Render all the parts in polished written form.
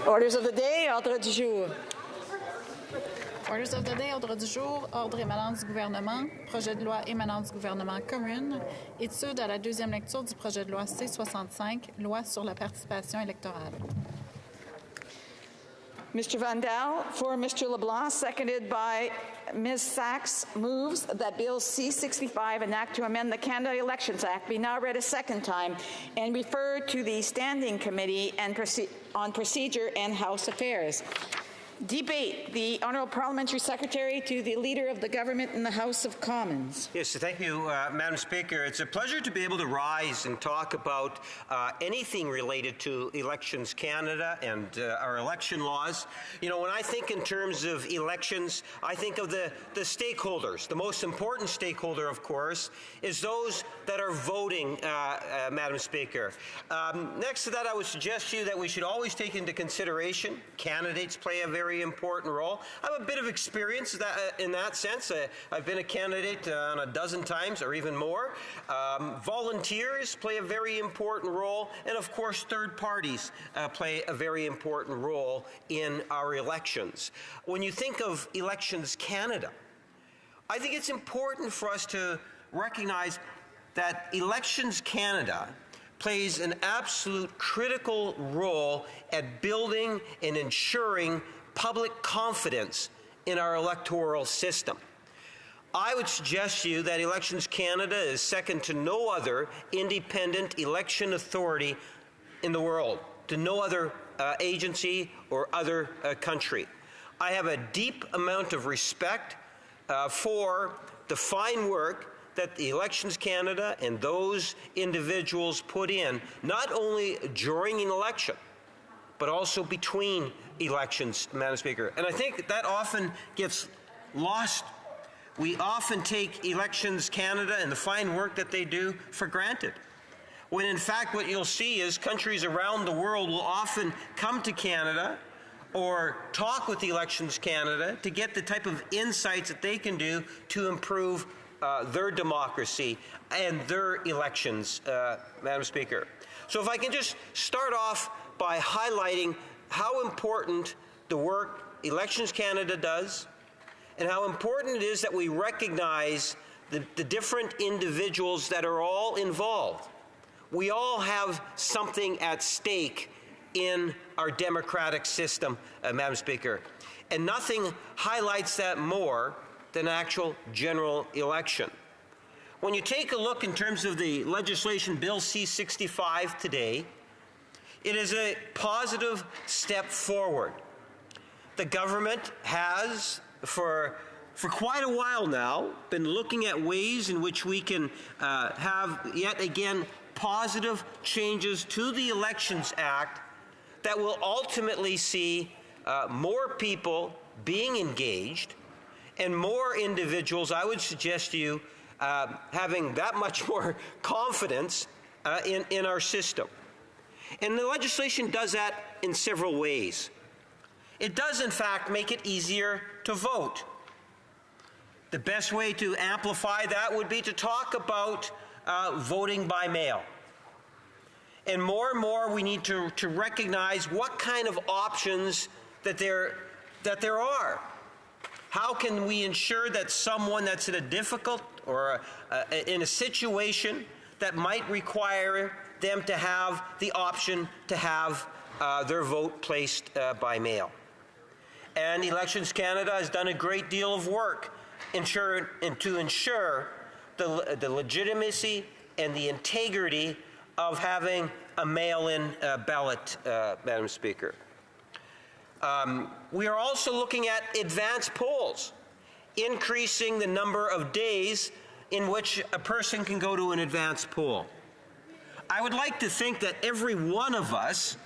Orders of the day, ordre du jour. Orders of the day, ordre du jour, ordre émanant du gouvernement, projet de loi émanant du gouvernement commune, étude à la deuxième lecture du projet de loi C-65, loi sur la participation électorale. Mr. Van Dal, for Mr. LeBlanc, seconded by Ms. Sachs, moves that Bill C-65, an act to amend the Canada Elections Act, be now read a second time and referred to the Standing Committee on Procedure and House Affairs. Debate. The Honourable Parliamentary Secretary to the Leader of the Government in the House of Commons. Yes, thank you, Madam Speaker. It's a pleasure to be able to rise and talk about anything related to Elections Canada and our election laws. You know, when I think in terms of elections, I think of the stakeholders. The most important stakeholder, of course, is those that are voting, Madam Speaker. Next to that, I would suggest to you that we should always take into consideration candidates play a very important role. I have a bit of experience in that sense. I've been a candidate on a dozen times or even more. Volunteers play a very important role, and of course third parties play a very important role in our elections. When you think of Elections Canada, I think it's important for us to recognize that Elections Canada plays an absolute critical role at building and ensuring public confidence in our electoral system. I would suggest to you that Elections Canada is second to no other independent election authority in the world, to no other agency or other country. I have a deep amount of respect for the fine work that the Elections Canada and those individuals put in, not only during an election, but also between elections, Madam Speaker. And I think that often gets lost. We often take Elections Canada and the fine work that they do for granted, when in fact what you'll see is countries around the world will often come to Canada or talk with Elections Canada to get the type of insights that they can do to improve their democracy and their elections, Madam Speaker. So if I can just start off by highlighting how important the work Elections Canada does and how important it is that we recognize the different individuals that are all involved. We all have something at stake in our democratic system, Madam Speaker, and nothing highlights that more than actual general election. When you take a look in terms of the legislation Bill C-65 today, it is a positive step forward. The government has, for quite a while now, been looking at ways in which we can have, yet again, positive changes to the Elections Act that will ultimately see more people being engaged and more individuals, I would suggest to you, having that much more confidence in our system. And the legislation does that in several ways. It does, in fact, make it easier to vote. The best way to amplify that would be to talk about voting by mail. And more we need to recognize what kind of options that there are. How can we ensure that someone that's in a difficult or in a situation that might require them to have the option to have their vote placed by mail? And Elections Canada has done a great deal of work to ensure the legitimacy and the integrity of having a mail-in ballot, Madam Speaker. We are also looking at advance polls, increasing the number of days in which a person can go to an advance poll. I would like to think that every one of us,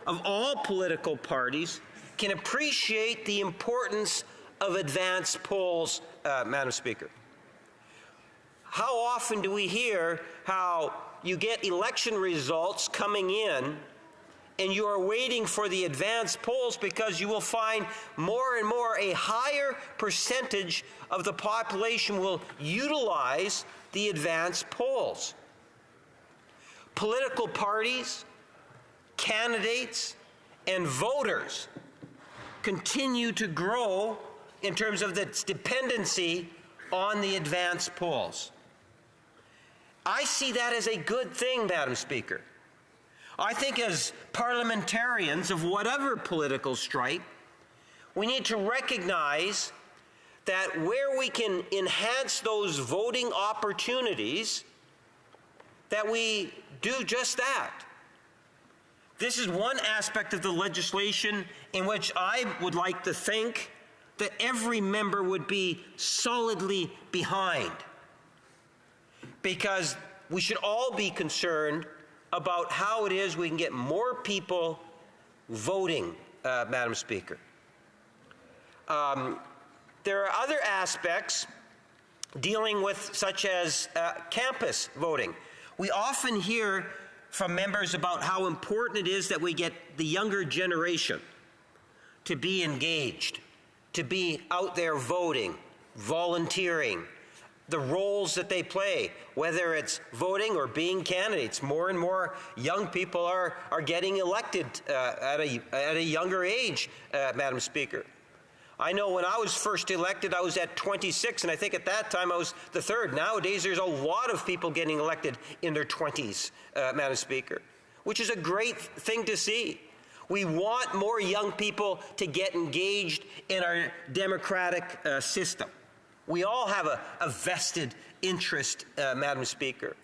of all political parties, can appreciate the importance of advance polls, Madam Speaker. How often do we hear how you get election results coming in and you are waiting for the advance polls because you will find more and more a higher percentage of the population will utilize the advance polls. Political parties, candidates, and voters continue to grow in terms of its dependency on the advance polls. I see that as a good thing, Madam Speaker. I think as parliamentarians of whatever political stripe, we need to recognize that where we can enhance those voting opportunities, that we do just that. This is one aspect of the legislation in which I would like to think that every member would be solidly behind, because we should all be concerned about how it is we can get more people voting, Madam Speaker. There are other aspects dealing with, such as campus voting. We often hear from members about how important it is that we get the younger generation to be engaged, to be out there voting, volunteering, the roles that they play, whether it's voting or being candidates. More and more young people are getting elected at a younger age, Madam Speaker. I know when I was first elected, I was at 26, and I think at that time I was the third. Nowadays, there's a lot of people getting elected in their 20s, Madam Speaker, which is a great thing to see. We want more young people to get engaged in our democratic system. We all have a vested interest, Madam Speaker.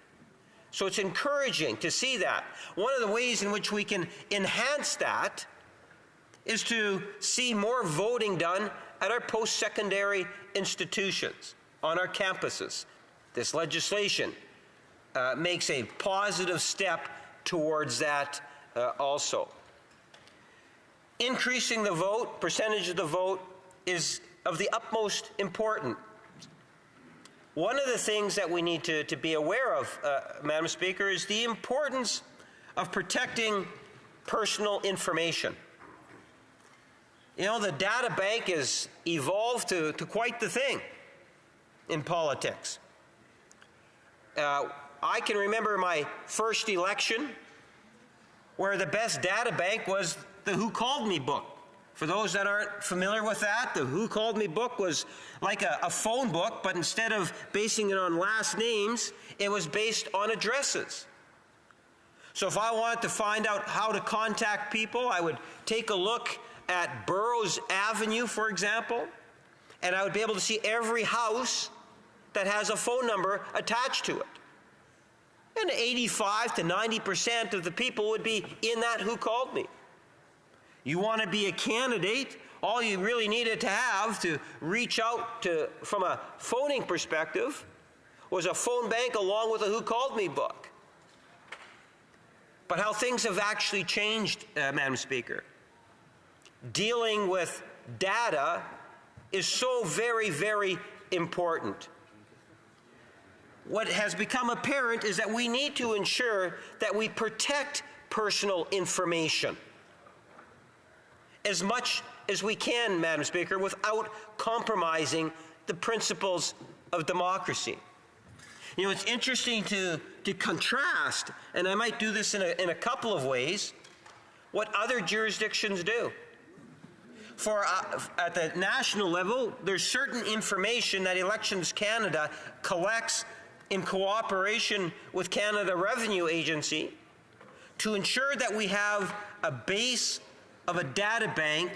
So it's encouraging to see that. One of the ways in which we can enhance that is to see more voting done at our post-secondary institutions, on our campuses. This legislation makes a positive step towards that also. Increasing the vote, percentage of the vote, is of the utmost importance. One of the things that we need to be aware of, Madam Speaker, is the importance of protecting personal information. You know, the data bank has evolved to quite the thing in politics. I can remember my first election where the best data bank was the Who Called Me book. For those that aren't familiar with that, the Who Called Me book was like a phone book, but instead of basing it on last names, it was based on addresses. So if I wanted to find out how to contact people, I would take a look at Burroughs Avenue, for example, and I would be able to see every house that has a phone number attached to it. And 85 to 90% of the people would be in that Who Called Me. You want to be a candidate, all you really needed to have to reach out to, from a phoning perspective, was a phone bank along with a Who Called Me book. But how things have actually changed, Madam Speaker. Dealing with data is so very, very important. What has become apparent is that we need to ensure that we protect personal information as much as we can, Madam Speaker, without compromising the principles of democracy. You know, it's interesting to contrast, and I might do this in a couple of ways, what other jurisdictions do. At the national level, there's certain information that Elections Canada collects in cooperation with Canada Revenue Agency to ensure that we have a base of a data bank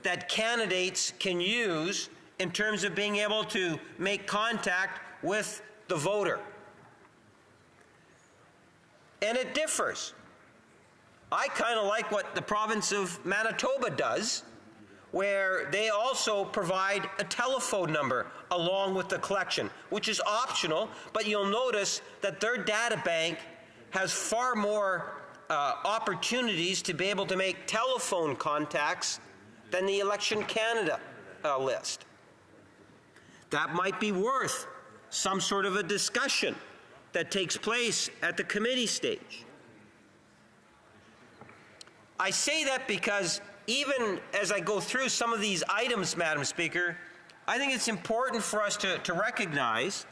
that candidates can use in terms of being able to make contact with the voter. And it differs. I kind of like what the province of Manitoba does, where they also provide a telephone number along with the collection, which is optional, but you'll notice that their data bank has far more opportunities to be able to make telephone contacts than the Election Canada list. That might be worth some sort of a discussion that takes place at the committee stage. I say that because even as I go through some of these items, Madam Speaker, I think it's important for us to recognize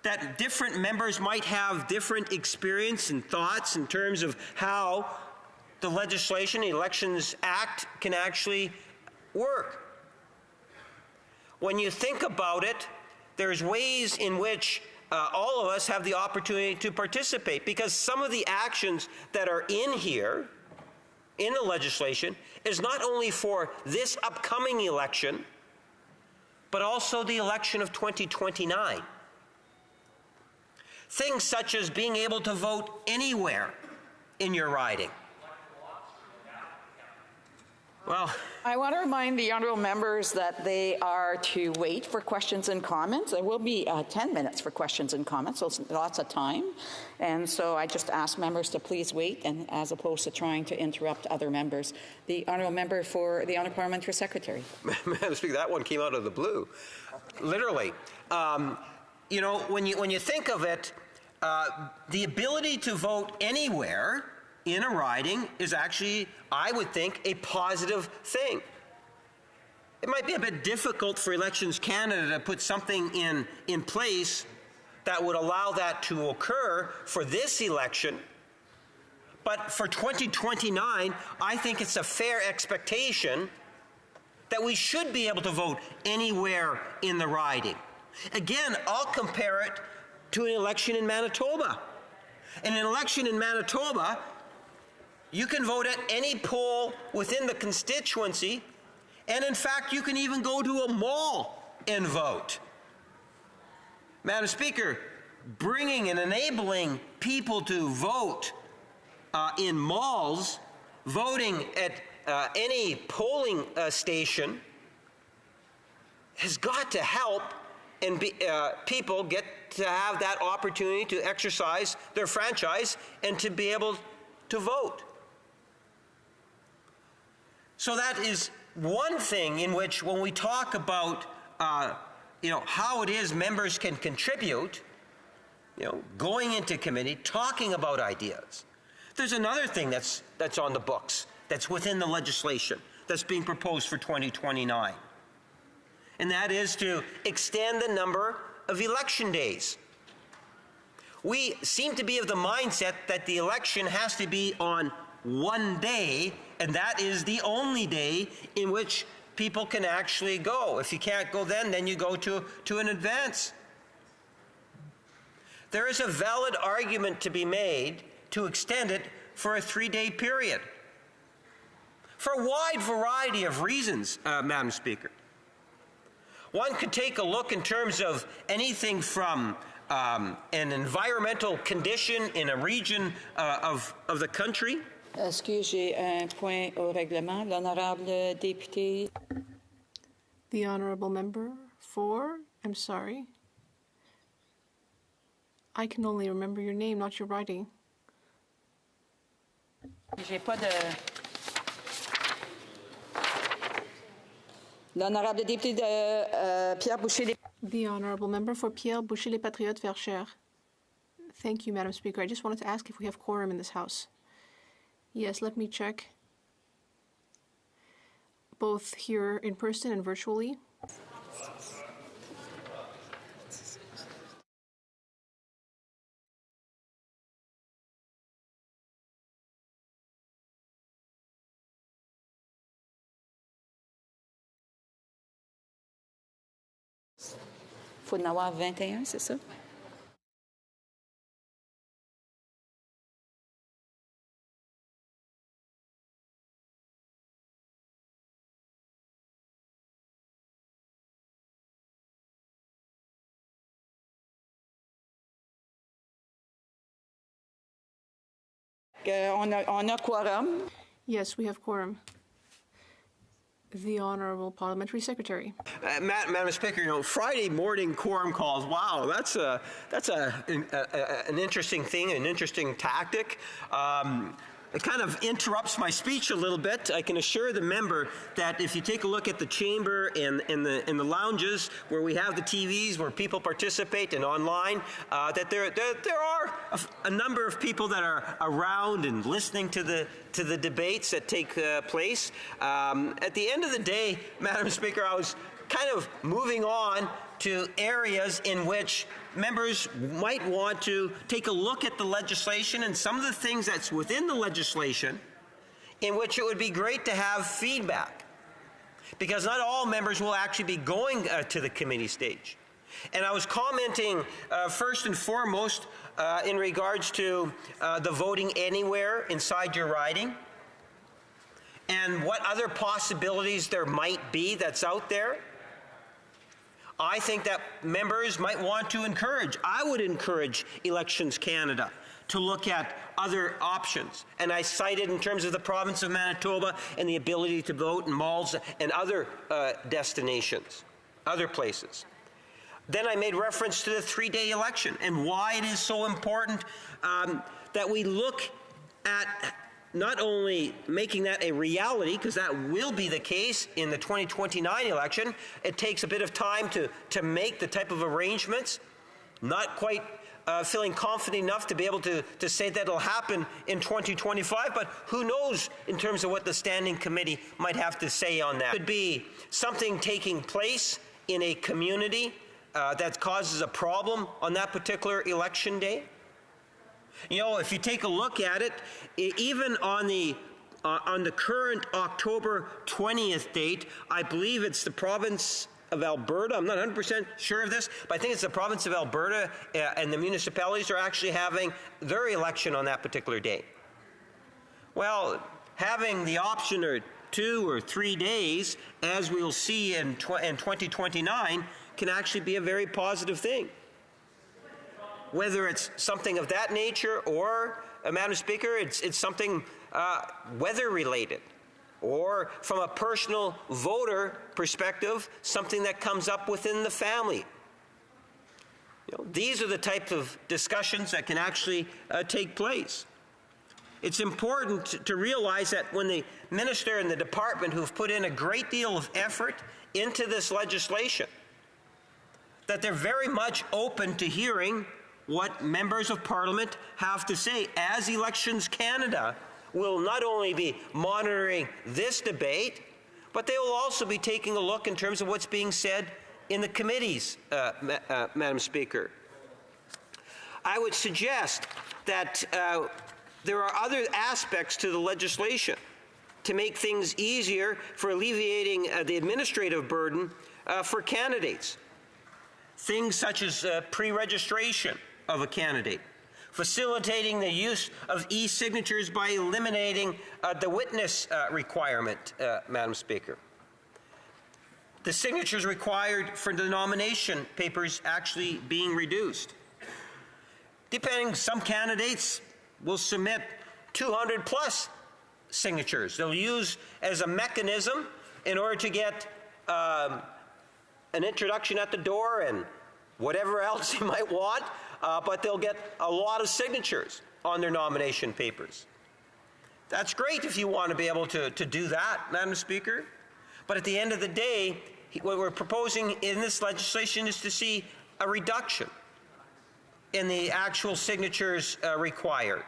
that different members might have different experience and thoughts in terms of how the legislation, the Elections Act, can actually work. When you think about it, there's ways in which all of us have the opportunity to participate, because some of the actions that are in here, in the legislation, is not only for this upcoming election, but also the election of 2029. Things such as being able to vote anywhere in your riding. Well, I want to remind the honourable members that they are to wait for questions and comments. There will be 10 minutes for questions and comments, so it's lots of time. And so I just ask members to please wait, and as opposed to trying to interrupt other members. The honourable member for the Honourable Parliamentary Secretary. Madam Speaker, that one came out of the blue, literally. You know, when you think of it, the ability to vote anywhere in a riding is actually, I would think, a positive thing. It might be a bit difficult for Elections Canada to put something in place that would allow that to occur for this election, but for 2029, I think it's a fair expectation that we should be able to vote anywhere in the riding. Again, I'll compare it to an election in Manitoba. In an election in Manitoba, you can vote at any poll within the constituency, and in fact, you can even go to a mall and vote. Madam Speaker, bringing and enabling people to vote in malls, voting at any polling station, has got to help and people get to have that opportunity to exercise their franchise and to be able to vote. So that is one thing in which, when we talk about how it is members can contribute, going into committee, talking about ideas. There's another thing that's on the books, that's within the legislation, that's being proposed for 2029. And that is to extend the number of election days. We seem to be of the mindset that the election has to be on one day, and that is the only day in which people can actually go. If you can't go then you go to an advance. There is a valid argument to be made to extend it for a 3-day period, for a wide variety of reasons, Madam Speaker. One could take a look in terms of anything from an environmental condition in a region of the country. Excuse, j'ai un point au règlement. L'honorable député. The honourable member for, I'm sorry. I can only remember your name, not your writing. J'ai pas de... L'honorable député de Pierre Boucher. The honourable member for Pierre Boucher les Patriotes Verchères. Thank you, Madam Speaker. I just wanted to ask if we have quorum in this House. Yes, let me check. Both here in person and virtually. Faut en avoir 21, c'est ça? On a quorum. Yes, we have quorum. The Honourable Parliamentary Secretary. Madam Speaker, Friday morning quorum calls, wow, that's an interesting thing, an interesting tactic. It kind of interrupts my speech a little bit. I can assure the member that if you take a look at the chamber and in the lounges where we have the TVs where people participate and online, that there are a number of people that are around and listening to the debates that take place. At the end of the day, Madam Speaker, I was kind of moving on to areas in which members might want to take a look at the legislation and some of the things that's within the legislation in which it would be great to have feedback, because not all members will actually be going to the committee stage. And I was commenting first and foremost in regards to the voting anywhere inside your riding and what other possibilities there might be that's out there. I think that members might want to encourage, I would encourage Elections Canada to look at other options. And I cited in terms of the province of Manitoba and the ability to vote in malls and other destinations, other places. Then I made reference to the 3-day election and why it is so important that we look at not only making that a reality, because that will be the case in the 2029 election. It takes a bit of time to make the type of arrangements. Not quite feeling confident enough to be able to say that it'll happen in 2025, but who knows in terms of what the standing committee might have to say on that. It could be something taking place in a community that causes a problem on that particular election day. You know, if you take a look at it, even on the current October 20th date, I believe it's the province of Alberta. I'm not 100% sure of this, but I think it's the province of Alberta and the municipalities are actually having their election on that particular day. Well, having the option of 2 or 3 days, as we'll see in 2029, can actually be a very positive thing. Whether it's something of that nature or, Madam Speaker, it's something weather-related, or from a personal voter perspective, something that comes up within the family. You know, these are the types of discussions that can actually take place. It's important to realize that when the minister and the department who've put in a great deal of effort into this legislation, that they're very much open to hearing what members of Parliament have to say, as Elections Canada will not only be monitoring this debate, but they will also be taking a look in terms of what's being said in the committees, Madam Speaker. I would suggest that there are other aspects to the legislation to make things easier for alleviating the administrative burden for candidates. Things such as pre-registration of a candidate, facilitating the use of e-signatures by eliminating the witness requirement, Madam Speaker. The signatures required for the nomination papers actually being reduced. Depending, some candidates will submit 200 plus signatures. They'll use as a mechanism in order to get an introduction at the door and whatever else you might want, but they'll get a lot of signatures on their nomination papers. That's great if you want to be able to do that, Madam Speaker. But at the end of the day, what we're proposing in this legislation is to see a reduction in the actual signatures required.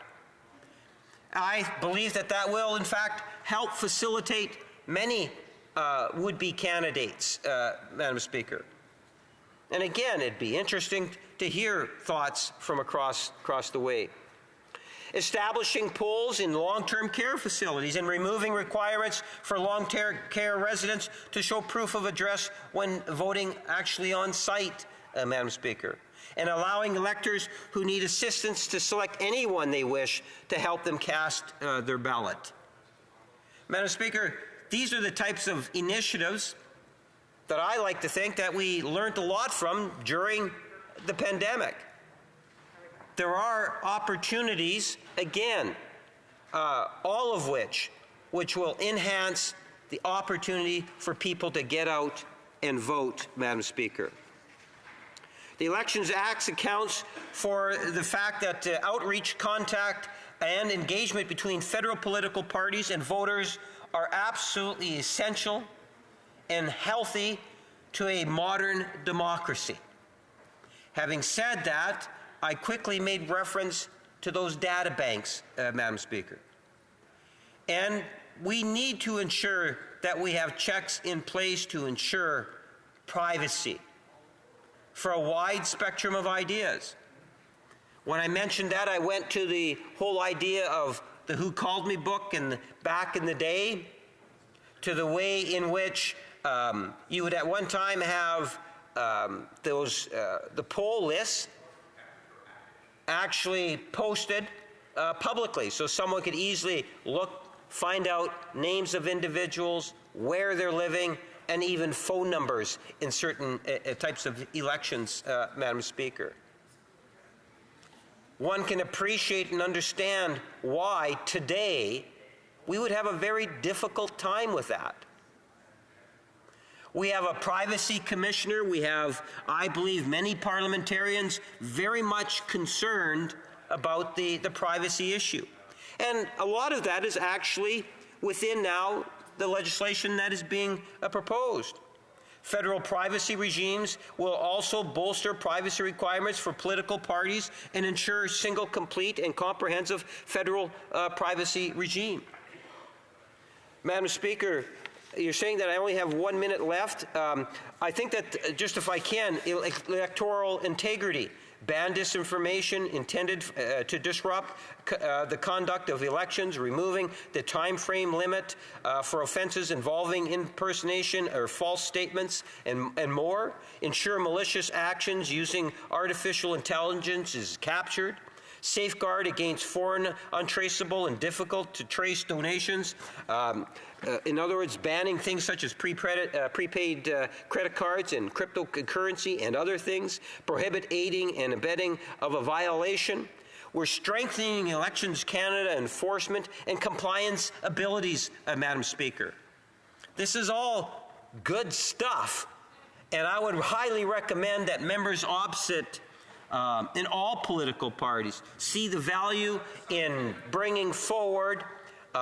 I believe that that will, in fact, help facilitate many would-be candidates, Madam Speaker. And again, it'd be interesting to hear thoughts from across the way. Establishing polls in long-term care facilities and removing requirements for long-term care residents to show proof of address when voting actually on site, Madam Speaker. And allowing electors who need assistance to select anyone they wish to help them cast their ballot. Madam Speaker, these are the types of initiatives that I like to think that we learned a lot from during the pandemic. There are opportunities, again, all of which will enhance the opportunity for people to get out and vote, Madam Speaker. The Elections Act accounts for the fact that outreach, contact, and engagement between federal political parties and voters are absolutely essential and healthy to a modern democracy. Having said that, I quickly made reference to those data banks, Madam Speaker. And we need to ensure that we have checks in place to ensure privacy for a wide spectrum of ideas. When I mentioned that, I went to the whole idea of the Who Called Me book back in the day to the way in which you would at one time have the poll lists actually posted publicly, so someone could easily find out names of individuals, where they're living, and even phone numbers in certain types of elections, Madam Speaker. One can appreciate and understand why today we would have a very difficult time with that. We have a privacy commissioner. We have, I believe, many parliamentarians very much concerned about the privacy issue. And a lot of that is actually within now the legislation that is being proposed. Federal privacy regimes will also bolster privacy requirements for political parties and ensure a single, complete, and comprehensive federal privacy regime. Madam Speaker, you're saying that I only have 1 minute left. I think that, just if I can, electoral integrity, ban disinformation intended to disrupt the conduct of elections, removing the time frame limit for offenses involving impersonation or false statements, and more. Ensure malicious actions using artificial intelligence is captured. Safeguard against foreign, untraceable, and difficult to trace donations. In other words, banning things such as prepaid credit cards and cryptocurrency and other things. Prohibit aiding and abetting of a violation. We're strengthening Elections Canada enforcement and compliance abilities, Madam Speaker. This is all good stuff, and I would highly recommend that members opposite in all political parties see the value in bringing forward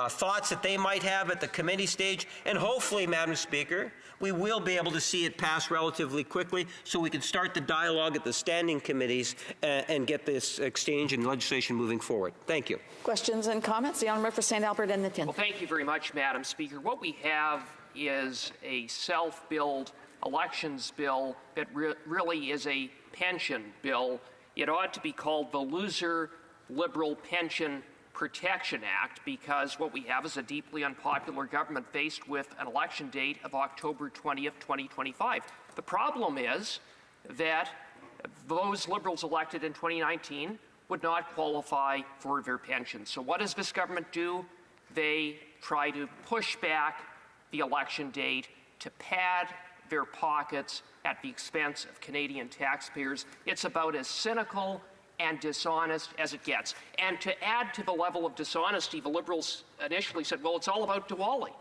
thoughts that they might have at the committee stage, and hopefully, Madam Speaker, we will be able to see it pass relatively quickly so we can start the dialogue at the standing committees and get this exchange and legislation moving forward. Thank you. Questions and comments? The Honourable for St. Albert and Newton. Well, thank you very much, Madam Speaker. What we have is a self-billed elections bill that really is a pension bill. It ought to be called the Loser Liberal Pension Protection Act, because what we have is a deeply unpopular government faced with an election date of October 20th, 2025. The problem is that those Liberals elected in 2019 would not qualify for their pensions. So what does this government do? They try to push back the election date to pad their pockets at the expense of Canadian taxpayers. It's about as cynical and dishonest as it gets. And to add to the level of dishonesty, the Liberals initially said, well, it's all about Diwali.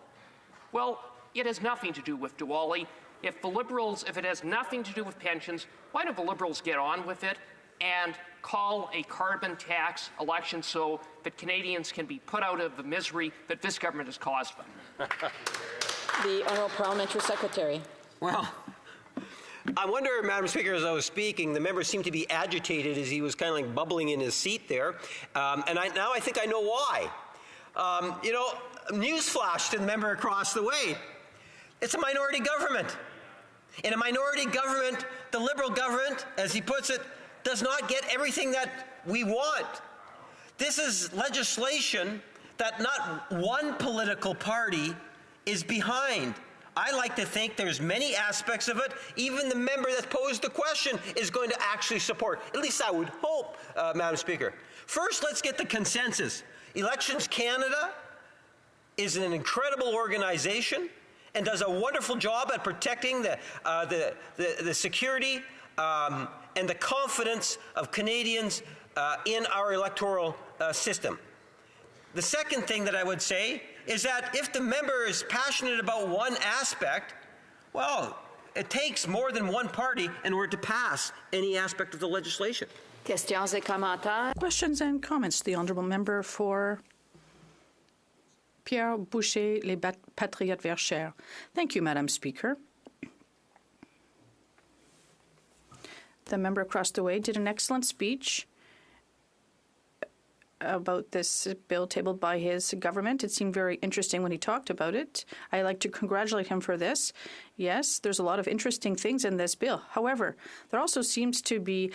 Well, it has nothing to do with Diwali. If it has nothing to do with pensions, why don't the Liberals get on with it and call a carbon tax election so that Canadians can be put out of the misery that this government has caused them? The Honourable Parliamentary Secretary. Well, I wonder, Madam Speaker, as I was speaking, the member seemed to be agitated as he was kind of like bubbling in his seat there. And now I think I know why. Newsflash to the member across the way. It's a minority government. In a minority government, the Liberal government, as he puts it, does not get everything that we want. This is legislation that not one political party is behind. I like to think there's many aspects of it. Even the member that posed the question is going to actually support. At least I would hope, Madam Speaker. First, let's get the consensus. Elections Canada is an incredible organization and does a wonderful job at protecting the security and the confidence of Canadians in our electoral system. The second thing that I would say is that if the member is passionate about one aspect, well, it takes more than one party in order to pass any aspect of the legislation. Questions et commentaires. Questions and comments. The Honourable Member for Pierre Boucher, les Patriotes Verts. Thank you, Madam Speaker. The member across the way did an excellent speech about this bill tabled by his government. It seemed very interesting when he talked about it. I like to congratulate him for this. Yes, there's a lot of interesting things in this bill. However, there also seems to be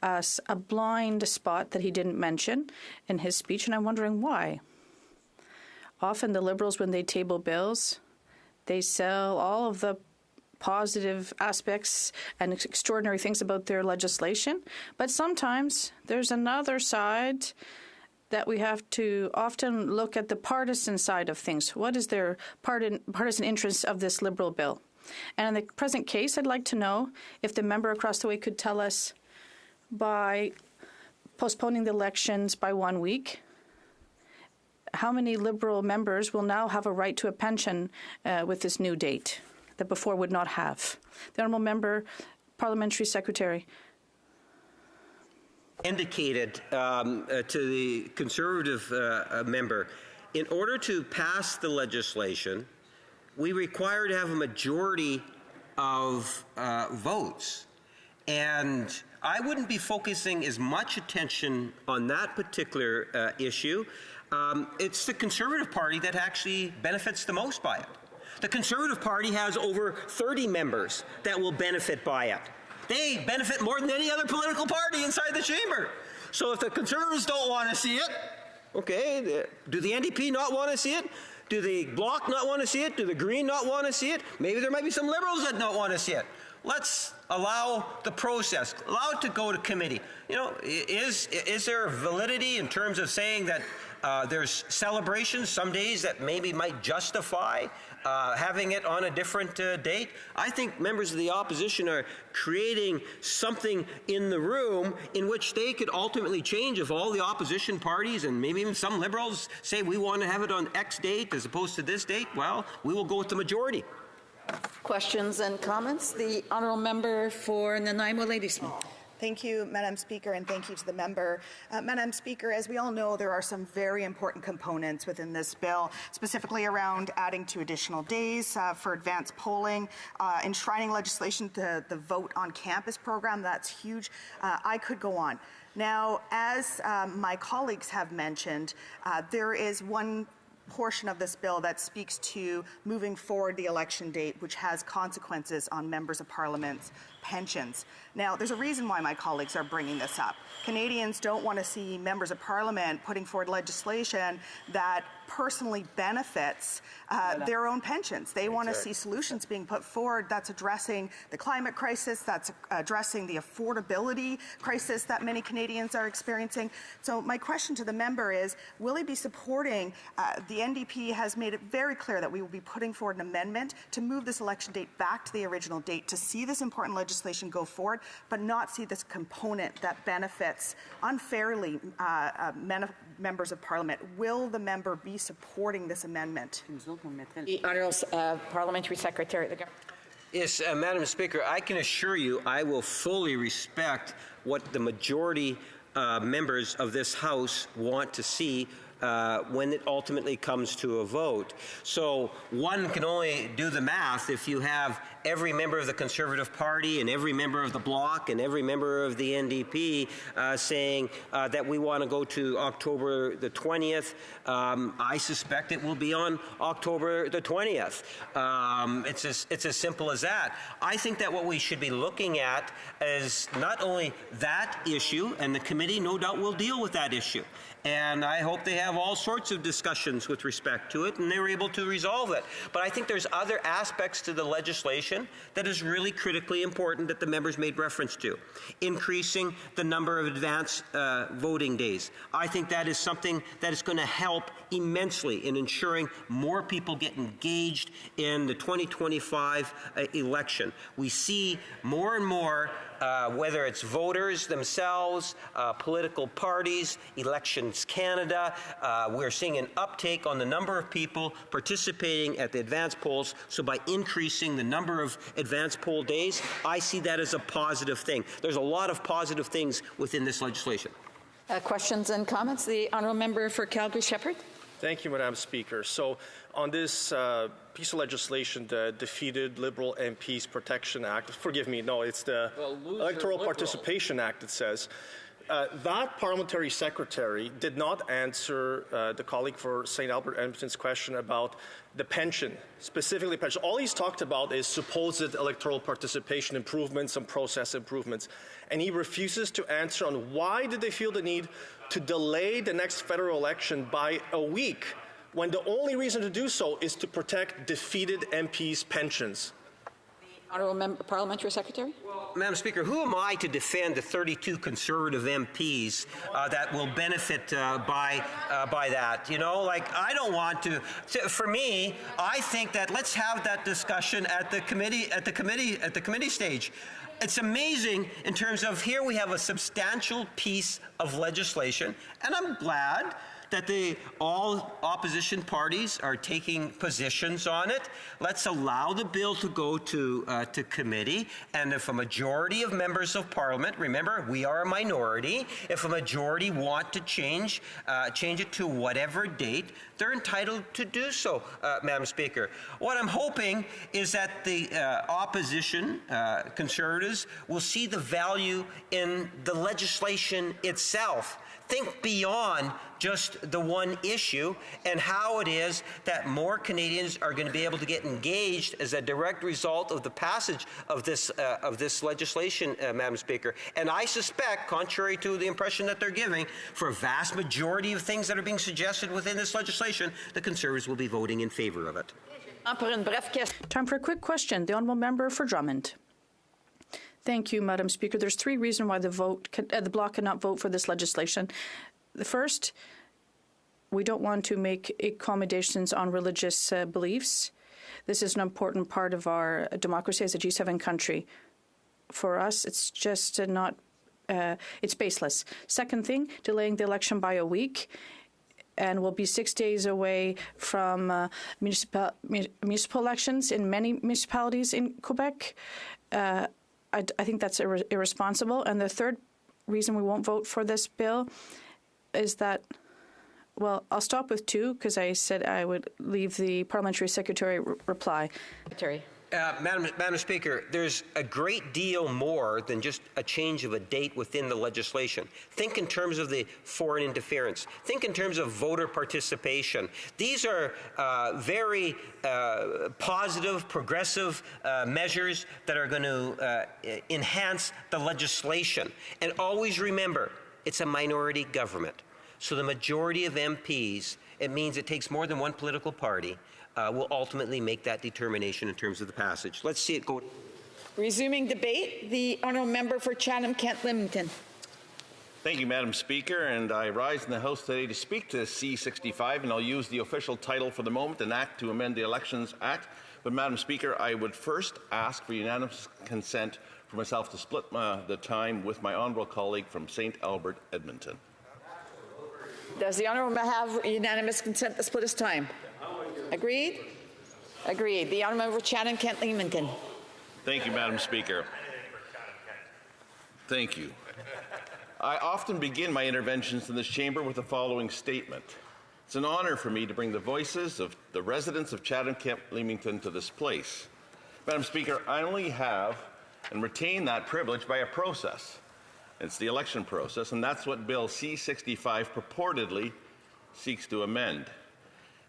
a blind spot that he didn't mention in his speech, and I'm wondering why. Often the Liberals, when they table bills, they sell all of the positive aspects and extraordinary things about their legislation. But sometimes there's another side that we have to often look at the partisan side of things. What is their partisan interest of this Liberal bill? And in the present case, I'd like to know if the member across the way could tell us, by postponing the elections by 1 week, how many Liberal members will now have a right to a pension with this new date that before would not have? The Honourable Member, Parliamentary Secretary. Indicated to the Conservative member, in order to pass the legislation, we require to have a majority of votes. And I wouldn't be focusing as much attention on that particular issue. It's the Conservative Party that actually benefits the most by it. The Conservative Party has over 30 members that will benefit by it. They benefit more than any other political party inside the chamber. So if the Conservatives don't want to see it, okay, do the NDP not want to see it? Do the Bloc not want to see it? Do the Green not want to see it? Maybe there might be some Liberals that don't want to see it. Let's allow the process, allow it to go to committee. You know, is there validity in terms of saying that there's celebrations some days that maybe might justify having it on a different date? I think members of the opposition are creating something in the room in which they could ultimately change if all the opposition parties and maybe even some Liberals say we want to have it on X date as opposed to this date. Well, we will go with the majority. Questions and comments? The Honourable Member for Nanaimo Ladysmith. Thank you, Madam Speaker, and thank you to the member. Madam Speaker, as we all know, there are some very important components within this bill, specifically around adding 2 additional days for advanced polling, enshrining legislation to the Vote on Campus program. That's huge. I could go on. Now, as my colleagues have mentioned, there is one portion of this bill that speaks to moving forward the election date, which has consequences on members of Parliament's pensions. Now, there's a reason why my colleagues are bringing this up. Canadians don't want to see members of Parliament putting forward legislation that personally benefits their own pensions. They want to see solutions being put forward that's addressing the climate crisis, that's addressing the affordability crisis that many Canadians are experiencing. So my question to the member is, will he be supporting, the NDP has made it very clear that we will be putting forward an amendment to move this election date back to the original date, to see this important legislation go forward, but not see this component that benefits unfairly members of Parliament. Will the member be supporting this amendment? The Honourable Parliamentary Secretary. Yes, Madam Speaker, I can assure you I will fully respect what the majority members of this House want to see when it ultimately comes to a vote. So one can only do the math if you have every member of the Conservative Party and every member of the Bloc and every member of the NDP saying that we want to go to October the 20th. I suspect it will be on October the 20th. It's as simple as that. I think that what we should be looking at is not only that issue, and the committee no doubt will deal with that issue. And I hope they have all sorts of discussions with respect to it and they were able to resolve it. But I think there's other aspects to the legislation that is really critically important that the members made reference to. Increasing the number of advance voting days. I think that is something that is going to help immensely in ensuring more people get engaged in the 2025 election. We see more and more whether it's voters themselves, political parties, Elections Canada, we're seeing an uptake on the number of people participating at the advance polls. So by increasing the number of advance poll days, I see that as a positive thing. There's a lot of positive things within this legislation. Questions and comments? The Honourable Member for Calgary-Shepherd. Thank you, Madam Speaker. So on this piece of legislation, the defeated Liberal MPs Protection Act, forgive me, no, it's the Electoral Participation Act, it says. That parliamentary secretary did not answer the colleague for St. Albert Edmonton's question about the pension, specifically pension. All he's talked about is supposed electoral participation improvements and process improvements. And he refuses to answer on why did they feel the need to delay the next federal election by a week when the only reason to do so is to protect defeated MPs' pensions. Honourable Parliamentary Secretary. Madam Speaker, who am I to defend the 32 Conservative MPs that will benefit by that? You know, like, I don't want to. For me, I think that let's have that discussion at the committee stage. It's amazing in terms of here we have a substantial piece of legislation, and I'm glad that all opposition parties are taking positions on it. Let's allow the bill to go to committee, and if a majority of members of Parliament, remember, we are a minority, if a majority want to change it to whatever date, they're entitled to do so, Madam Speaker. What I'm hoping is that the opposition, Conservatives, will see the value in the legislation itself. Think beyond just the one issue and how it is that more Canadians are going to be able to get engaged as a direct result of the passage of this legislation, Madam Speaker. And I suspect, contrary to the impression that they're giving, for a vast majority of things that are being suggested within this legislation, the Conservatives will be voting in favour of it. Time for a quick question. The Honourable Member for Drummond. Thank you, Madam Speaker. There's three reasons why the Bloc cannot vote for this legislation. The first, we don't want to make accommodations on religious beliefs. This is an important part of our democracy as a G7 country. For us, it's just not, it's baseless. Second thing, delaying the election by a week, and we'll be 6 days away from municipal elections in many municipalities in Quebec. I think that's irresponsible. And the third reason we won't vote for this bill is that, well, I'll stop with two because I said I would leave the Parliamentary Secretary reply. Secretary. Madam Speaker, there's a great deal more than just a change of a date within the legislation. Think in terms of the foreign interference. Think in terms of voter participation. These are very positive, progressive measures that are going to enhance the legislation. And always remember, it's a minority government. So the majority of MPs, it means it takes more than one political party, will ultimately make that determination in terms of the passage. Let's see it go. Resuming debate, the Honourable Member for Chatham-Kent-Leamington. Thank you, Madam Speaker, and I rise in the House today to speak to C-65, and I'll use the official title for the moment, an act to amend the Elections Act. But, Madam Speaker, I would first ask for unanimous consent for myself to split the time with my honourable colleague from St. Albert, Edmonton. Does the Honourable have unanimous consent to split his time? Agreed? Agreed. The Honourable Member for Chatham-Kent-Leamington. Thank you, Madam Speaker. Thank you. I often begin my interventions in this chamber with the following statement. It's an honour for me to bring the voices of the residents of Chatham-Kent-Leamington to this place. Madam Speaker, I only have and retain that privilege by a process. It's the election process, and that's what Bill C-65 purportedly seeks to amend.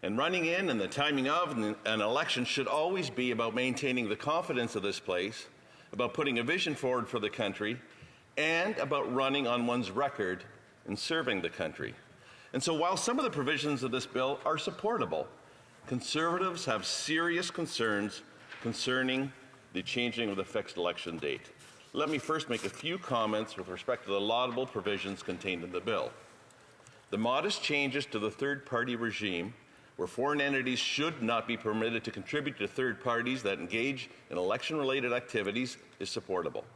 And running in and the timing of an election should always be about maintaining the confidence of this place, about putting a vision forward for the country, and about running on one's record in serving the country. And so while some of the provisions of this bill are supportable, Conservatives have serious concerns concerning the changing of the fixed election date. Let me first make a few comments with respect to the laudable provisions contained in the bill. The modest changes to the third-party regime, where foreign entities should not be permitted to contribute to third parties that engage in election-related activities, is supportable.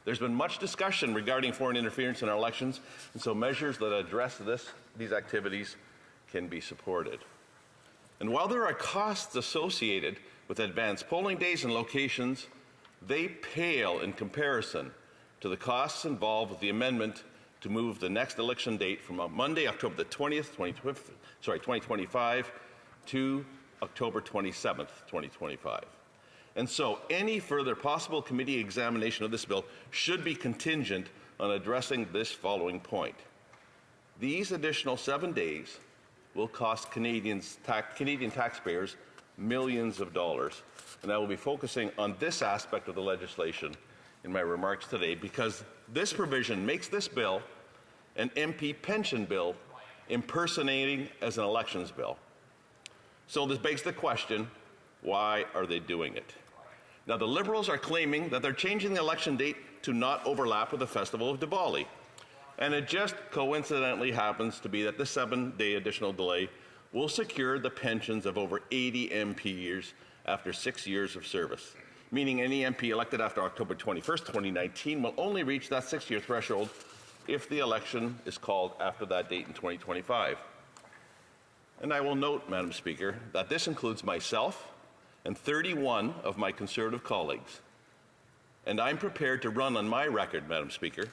There's been much discussion regarding foreign interference in our elections, and so measures that address these activities can be supported. And while there are costs associated with advanced polling days and locations, they pale in comparison to the costs involved with the amendment to move the next election date from Monday, October the 20th, 2025, to October 27th, 2025. And so any further possible committee examination of this bill should be contingent on addressing this following point. These additional 7 days will cost Canadian taxpayers millions of dollars. And I will be focusing on this aspect of the legislation in my remarks today because this provision makes this bill an MP pension bill impersonating as an elections bill. So this begs the question, why are they doing it? Now, the Liberals are claiming that they're changing the election date to not overlap with the festival of Diwali. And it just coincidentally happens to be that this 7-day additional delay will secure the pensions of over 80 MPs after 6 years of service, meaning any MP elected after October 21st, 2019 will only reach that 6-year threshold if the election is called after that date in 2025. And I will note, Madam Speaker, that this includes myself and 31 of my Conservative colleagues. And I'm prepared to run on my record, Madam Speaker.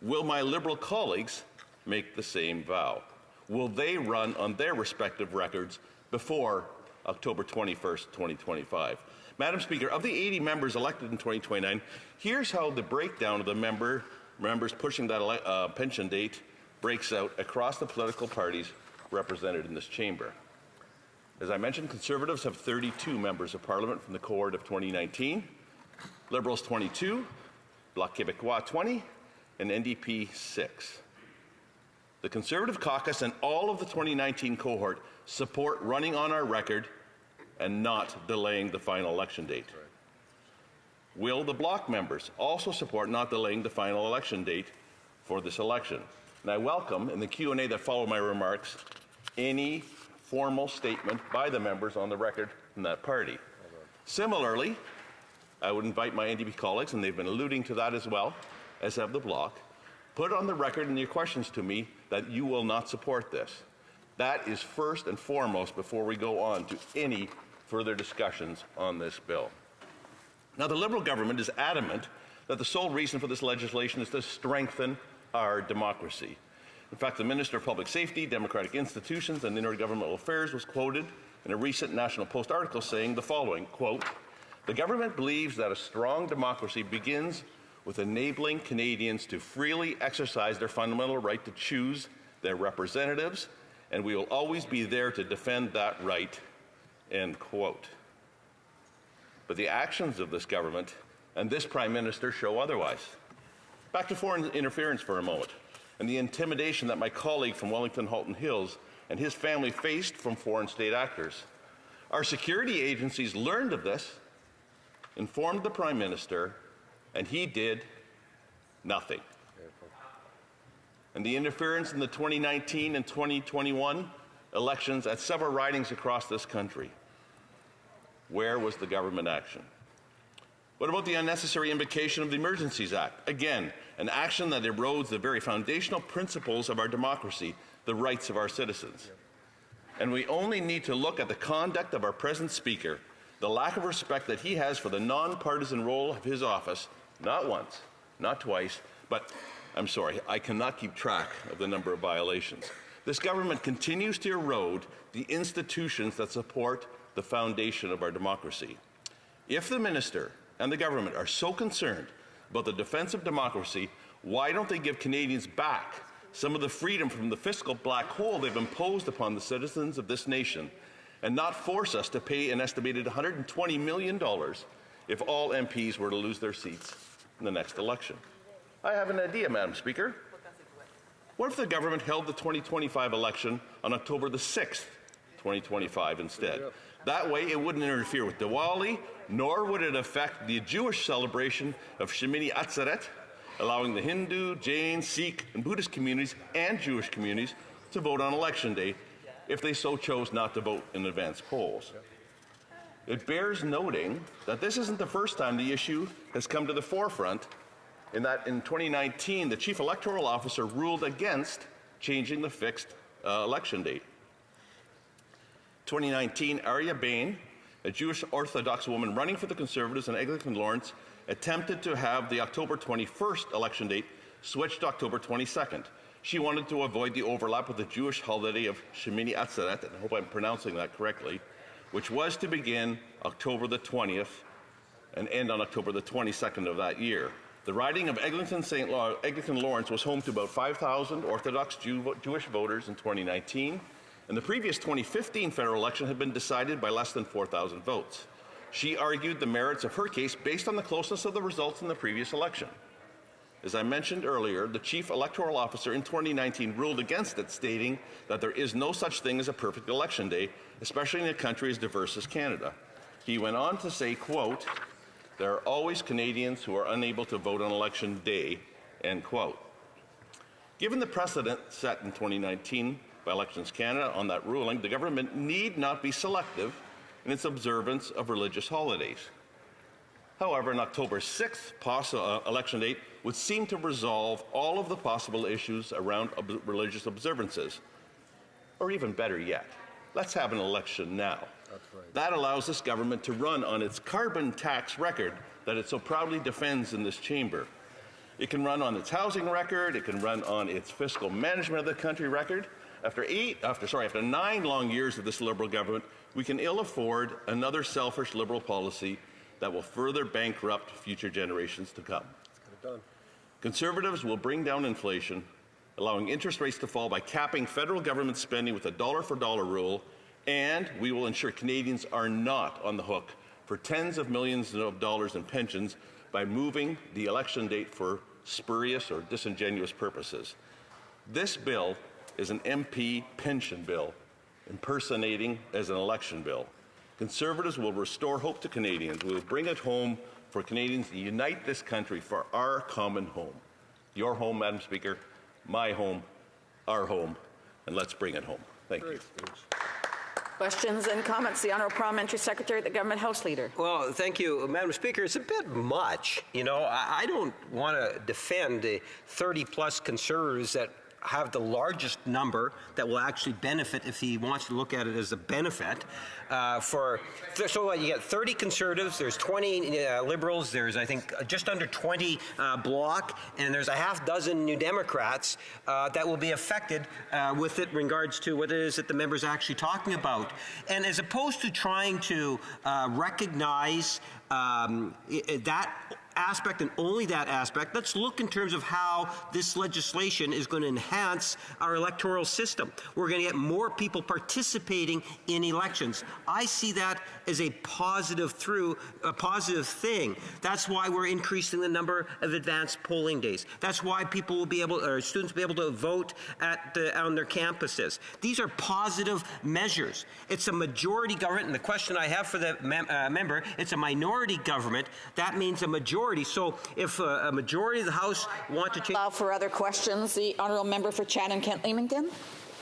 Will my Liberal colleagues make the same vow? Will they run on their respective records before October 21st, 2025? Madam Speaker, of the 80 members elected in 2029, here's how the breakdown of the members pushing that pension date breaks out across the political parties represented in this chamber. As I mentioned, Conservatives have 32 members of Parliament from the cohort of 2019, Liberals 22, Bloc Québécois 20, and NDP 6. The Conservative caucus and all of the 2019 cohort support running on our record and not delaying the final election date. Will the Bloc members also support not delaying the final election date for this election? And I welcome, in the Q&A that follow my remarks, any formal statement by the members on the record from that party. Similarly, I would invite my NDP colleagues, and they've been alluding to that as well, as have the Bloc, put on the record in your questions to me that you will not support this. That is first and foremost before we go on to any further discussions on this bill. Now, the Liberal government is adamant that the sole reason for this legislation is to strengthen our democracy. In fact, the Minister of Public Safety, Democratic Institutions and Intergovernmental Affairs was quoted in a recent National Post article saying the following, quote, "The government believes that a strong democracy begins with enabling Canadians to freely exercise their fundamental right to choose their representatives, and we will always be there to defend that right," end quote. But the actions of this government and this Prime Minister show otherwise. Back to foreign interference for a moment, and the intimidation that my colleague from Wellington Halton Hills and his family faced from foreign state actors. Our security agencies learned of this, informed the Prime Minister, and he did nothing. And the interference in the 2019 and 2021 elections at several ridings across this country. Where was the government action? What about the unnecessary invocation of the Emergencies Act? Again, an action that erodes the very foundational principles of our democracy, the rights of our citizens. And we only need to look at the conduct of our present Speaker, the lack of respect that he has for the nonpartisan role of his office, not once, not twice, but I'm sorry, I cannot keep track of the number of violations. This government continues to erode the institutions that support the foundation of our democracy. If the minister and the government are so concerned about the defense of democracy, why don't they give Canadians back some of the freedom from the fiscal black hole they've imposed upon the citizens of this nation, and not force us to pay an estimated $120 million if all MPs were to lose their seats in the next election? I have an idea, Madam Speaker. What if the government held the 2025 election on October the 6th, 2025 instead? That way, it wouldn't interfere with Diwali, nor would it affect the Jewish celebration of Shemini Atzeret, allowing the Hindu, Jain, Sikh, and Buddhist communities and Jewish communities to vote on Election Day if they so chose not to vote in advance polls. It bears noting that this isn't the first time the issue has come to the forefront, in that in 2019, the Chief Electoral Officer ruled against changing the fixed election date. 2019, Arya Bain, a Jewish Orthodox woman running for the Conservatives in Eglinton Lawrence, attempted to have the October 21st election date switched to October 22nd. She wanted to avoid the overlap with the Jewish holiday of Shemini Atzeret, and I hope I'm pronouncing that correctly, which was to begin October the 20th and end on October the 22nd of that year. The riding of Eglinton Lawrence was home to about 5,000 Orthodox Jewish voters in 2019, and the previous 2015 federal election had been decided by less than 4,000 votes. She argued the merits of her case based on the closeness of the results in the previous election. As I mentioned earlier, the Chief Electoral Officer in 2019 ruled against it, stating that there is no such thing as a perfect election day, especially in a country as diverse as Canada. He went on to say, quote, "There are always Canadians who are unable to vote on election day," end quote. Given the precedent set in 2019 by Elections Canada on that ruling, the government need not be selective in its observance of religious holidays. However, an October 6th election date would seem to resolve all of the possible issues around religious observances. Or even better yet, let's have an election now. That's right. That allows this government to run on its carbon tax record that it so proudly defends in this chamber. It can run on its housing record, it can run on its fiscal management of the country record. After 9 long years of this Liberal government, we can ill afford another selfish Liberal policy that will further bankrupt future generations to come. Conservatives will bring down inflation, allowing interest rates to fall by capping federal government spending with a dollar-for-dollar rule, and we will ensure Canadians are not on the hook for tens of millions of dollars in pensions by moving the election date for spurious or disingenuous purposes. This bill is an MP pension bill, impersonating as an election bill. Conservatives will restore hope to Canadians. We will bring it home for Canadians to unite this country for our common home. Your home, Madam Speaker, my home, our home, and let's bring it home. Thank you. Questions and comments? The Honourable Parliamentary Secretary, the Government House Leader. Well, thank you, Madam Speaker. It's a bit much. You know, I don't want to defend the 30-plus Conservatives that have the largest number that will actually benefit if he wants to look at it as a benefit. So what, you get 30 Conservatives, there's 20 Liberals, there's, I think, just under 20 Bloc, and there's a half dozen New Democrats that will be affected with it in regards to what it is that the member's actually talking about. And as opposed to trying to recognize that aspect and only that aspect, let's look in terms of how this legislation is going to enhance our electoral system. We're going to get more people participating in elections. I see that as a positive thing. That's why we're increasing the number of advanced polling days. That's why people will be able, or students will be able to vote on their campuses. These are positive measures. It's a majority government, and the question I have for the member, it's a minority government. That means a majority. So if a majority of the House want to change... Allow for other questions. The Honourable Member for Chatham-Kent-Leamington.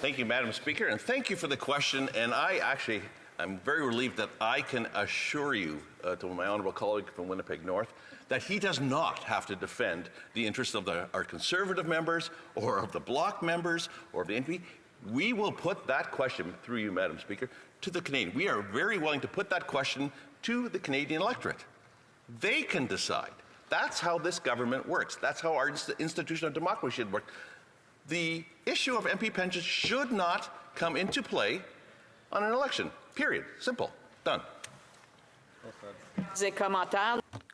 Thank you, Madam Speaker, and thank you for the question. And I'm very relieved that I can assure you, to my honourable colleague from Winnipeg North, that he does not have to defend the interests of our Conservative members or of the Bloc members or of the NP. We will put that question, through you, Madam Speaker, to the Canadian. We are very willing to put that question to the Canadian electorate. They can decide. That's how this government works. That's how our institution of democracy should work. The issue of MP pensions should not come into play on an election. Period. Simple. Done.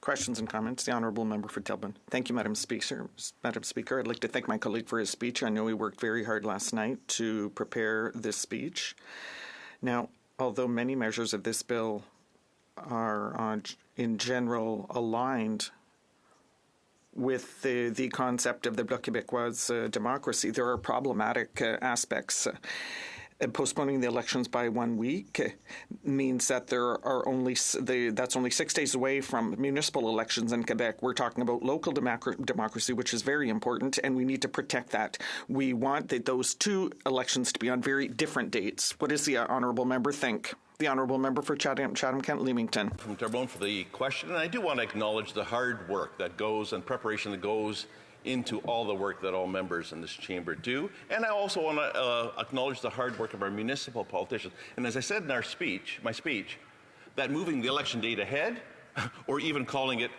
Questions and comments. The Honourable Member for Tilburn. Thank you, Madam Speaker. Madam Speaker, I'd like to thank my colleague for his speech. I know he worked very hard last night to prepare this speech. Now, although many measures of this bill are in general aligned with the concept of the Bloc Québécois democracy, there are problematic aspects. Postponing the elections by 1 week means that that's only 6 days away from municipal elections in Quebec. We're talking about local democracy, which is very important, and we need to protect that. We want those two elections to be on very different dates. What does the Honourable Member think? The Honourable Member for Chatham-Kent-Leamington. From Terrebonne for the question, and I do want to acknowledge the hard work that goes and preparation that goes into all the work that all members in this chamber do. And I also want to acknowledge the hard work of our municipal politicians. And as I said in my speech, that moving the election date ahead or even calling it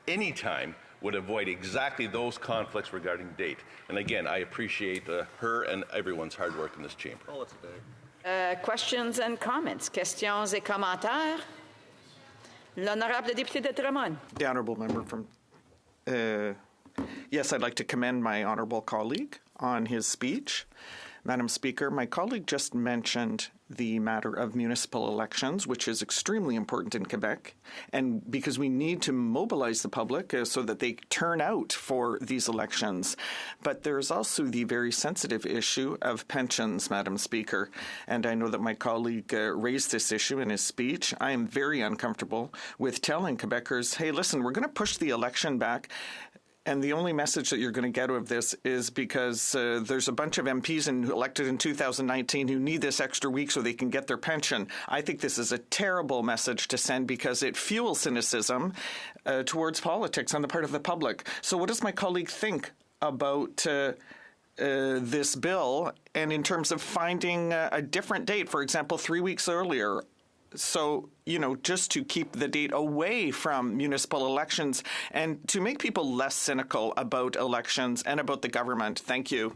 any time would avoid exactly those conflicts regarding date. And again, I appreciate her and everyone's hard work in this chamber. Questions and comments. Questions et commentaires. L'honorable député de Terrebonne. The Honourable Member from... Yes, I'd like to commend my honourable colleague on his speech. Madam Speaker, my colleague just mentioned the matter of municipal elections, which is extremely important in Quebec, and because we need to mobilize the public so that they turn out for these elections. But there's also the very sensitive issue of pensions, Madam Speaker, and I know that my colleague raised this issue in his speech. I am very uncomfortable with telling Quebecers, hey, listen, we're going to push the election back. And the only message that you're going to get out of this is because there's a bunch of MPs elected in 2019 who need this extra week so they can get their pension. I think this is a terrible message to send because it fuels cynicism towards politics on the part of the public. So what does my colleague think about this bill and in terms of finding a different date, for example, 3 weeks earlier? So, just to keep the date away from municipal elections and to make people less cynical about elections and about the government. Thank you.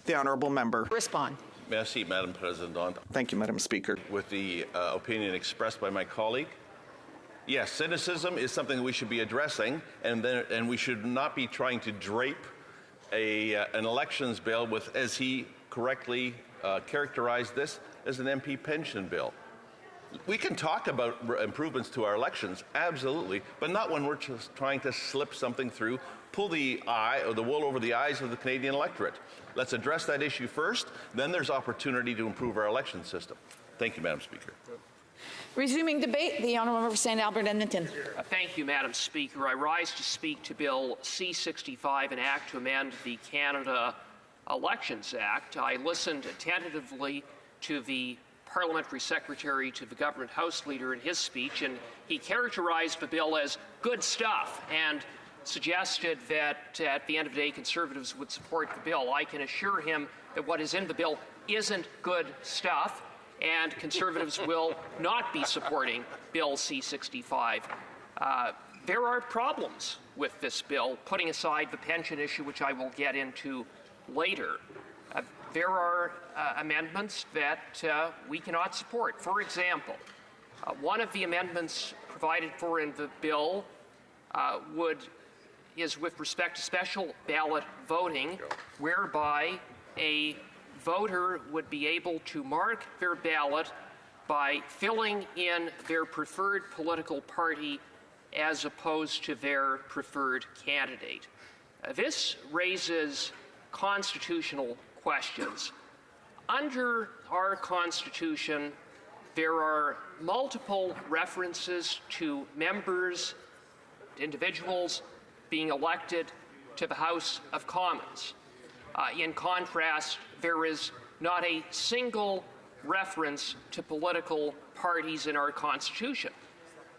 The Honourable Member. Respond. Merci, Madam President. Thank you, Madam Speaker. With the opinion expressed by my colleague, yes, cynicism is something we should be addressing, and we should not be trying to drape an elections bill with, as he correctly characterized this, as an MP pension bill. We can talk about improvements to our elections, absolutely, but not when we're just trying to slip something through, pull the wool over the eyes of the Canadian electorate. Let's address that issue first, then there's opportunity to improve our election system. Thank you, Madam Speaker. Resuming debate, the Honourable Member for St. Albert Edmonton. Thank you, Madam Speaker. I rise to speak to Bill C-65, an act to amend the Canada Elections Act. I listened attentively to the Parliamentary Secretary to the Government House Leader in his speech, and he characterized the bill as good stuff and suggested that at the end of the day Conservatives would support the bill. I can assure him that what is in the bill isn't good stuff, and Conservatives will not be supporting Bill C-65. There are problems with this bill, putting aside the pension issue, which I will get into later. There are amendments that we cannot support. For example, one of the amendments provided for in the bill is with respect to special ballot voting, whereby a voter would be able to mark their ballot by filling in their preferred political party as opposed to their preferred candidate. This raises constitutional questions. Under our Constitution, there are multiple references to members, individuals being elected to the House of Commons. In contrast, there is not a single reference to political parties in our Constitution.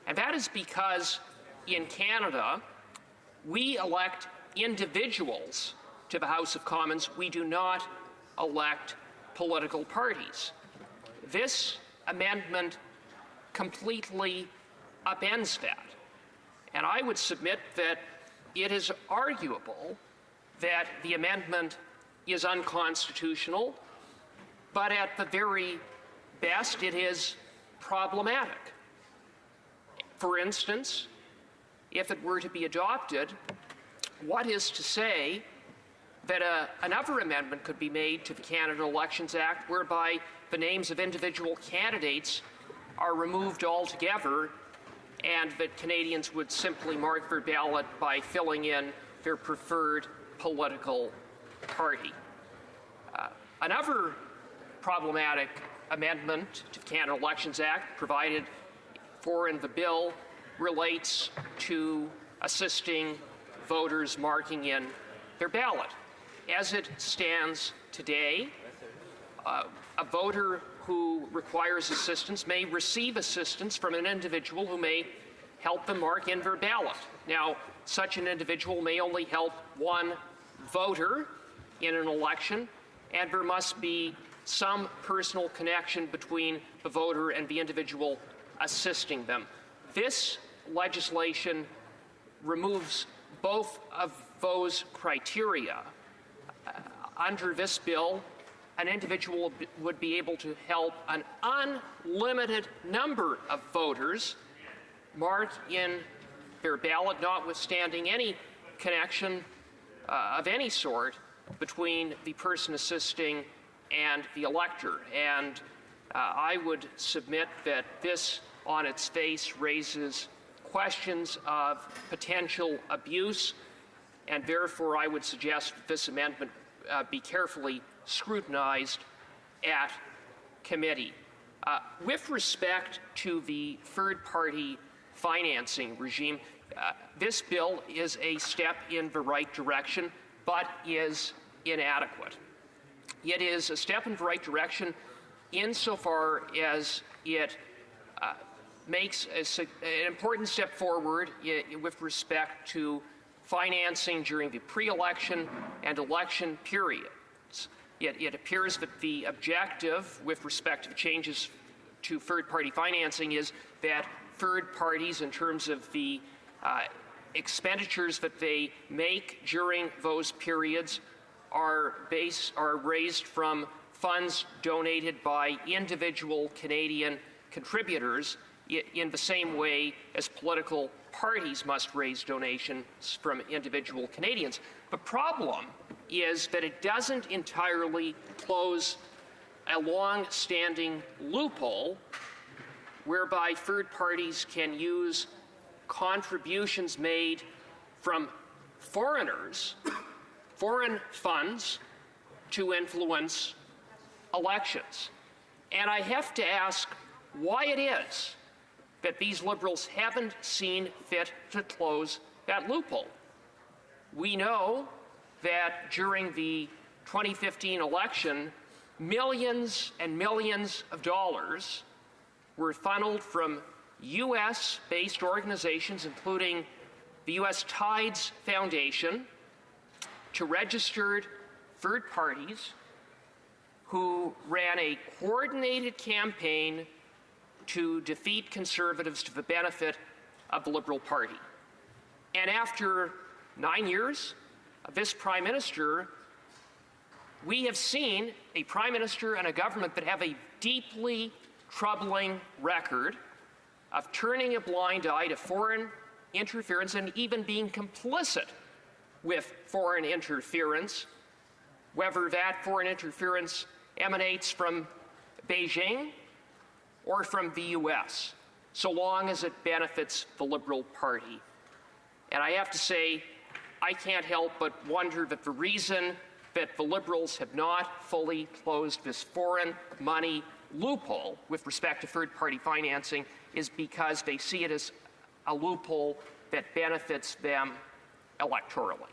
And that is because in Canada, we elect individuals to the House of Commons. We do not elect political parties. This amendment completely upends that. And I would submit that it is arguable that the amendment is unconstitutional, but at the very best, it is problematic. For instance, if it were to be adopted, what is to say that another amendment could be made to the Canada Elections Act whereby the names of individual candidates are removed altogether and that Canadians would simply mark their ballot by filling in their preferred political party. Another problematic amendment to the Canada Elections Act provided for in the bill relates to assisting voters marking in their ballot. As it stands today, a voter who requires assistance may receive assistance from an individual who may help them mark in their ballot. Now, such an individual may only help one voter in an election, and there must be some personal connection between the voter and the individual assisting them. This legislation removes both of those criteria. Under this bill, an individual would be able to help an unlimited number of voters mark in their ballot, notwithstanding any connection of any sort between the person assisting and the elector. And I would submit that this, on its face, raises questions of potential abuse, and therefore I would suggest that this amendment be carefully scrutinized at committee. With respect to the third-party financing regime, this bill is a step in the right direction, but is inadequate. It is a step in the right direction insofar as it makes an important step forward with respect to financing during the pre-election and election periods. It appears that the objective with respect to changes to third-party financing is that third parties, in terms of the expenditures that they make during those periods, are raised from funds donated by individual Canadian contributors in the same way as political parties must raise donations from individual Canadians. The problem is that it doesn't entirely close a long-standing loophole whereby third parties can use contributions made from foreigners, foreign funds, to influence elections. And I have to ask why it is that these Liberals haven't seen fit to close that loophole. We know that during the 2015 election, millions and millions of dollars were funneled from U.S.-based organizations, including the U.S. Tides Foundation, to registered third parties who ran a coordinated campaign to defeat Conservatives to the benefit of the Liberal Party. And after 9 years of this Prime Minister, we have seen a Prime Minister and a government that have a deeply troubling record of turning a blind eye to foreign interference and even being complicit with foreign interference, whether that foreign interference emanates from Beijing or from the U.S., so long as it benefits the Liberal Party. And I have to say, I can't help but wonder that the reason that the Liberals have not fully closed this foreign money loophole with respect to third-party financing is because they see it as a loophole that benefits them electorally.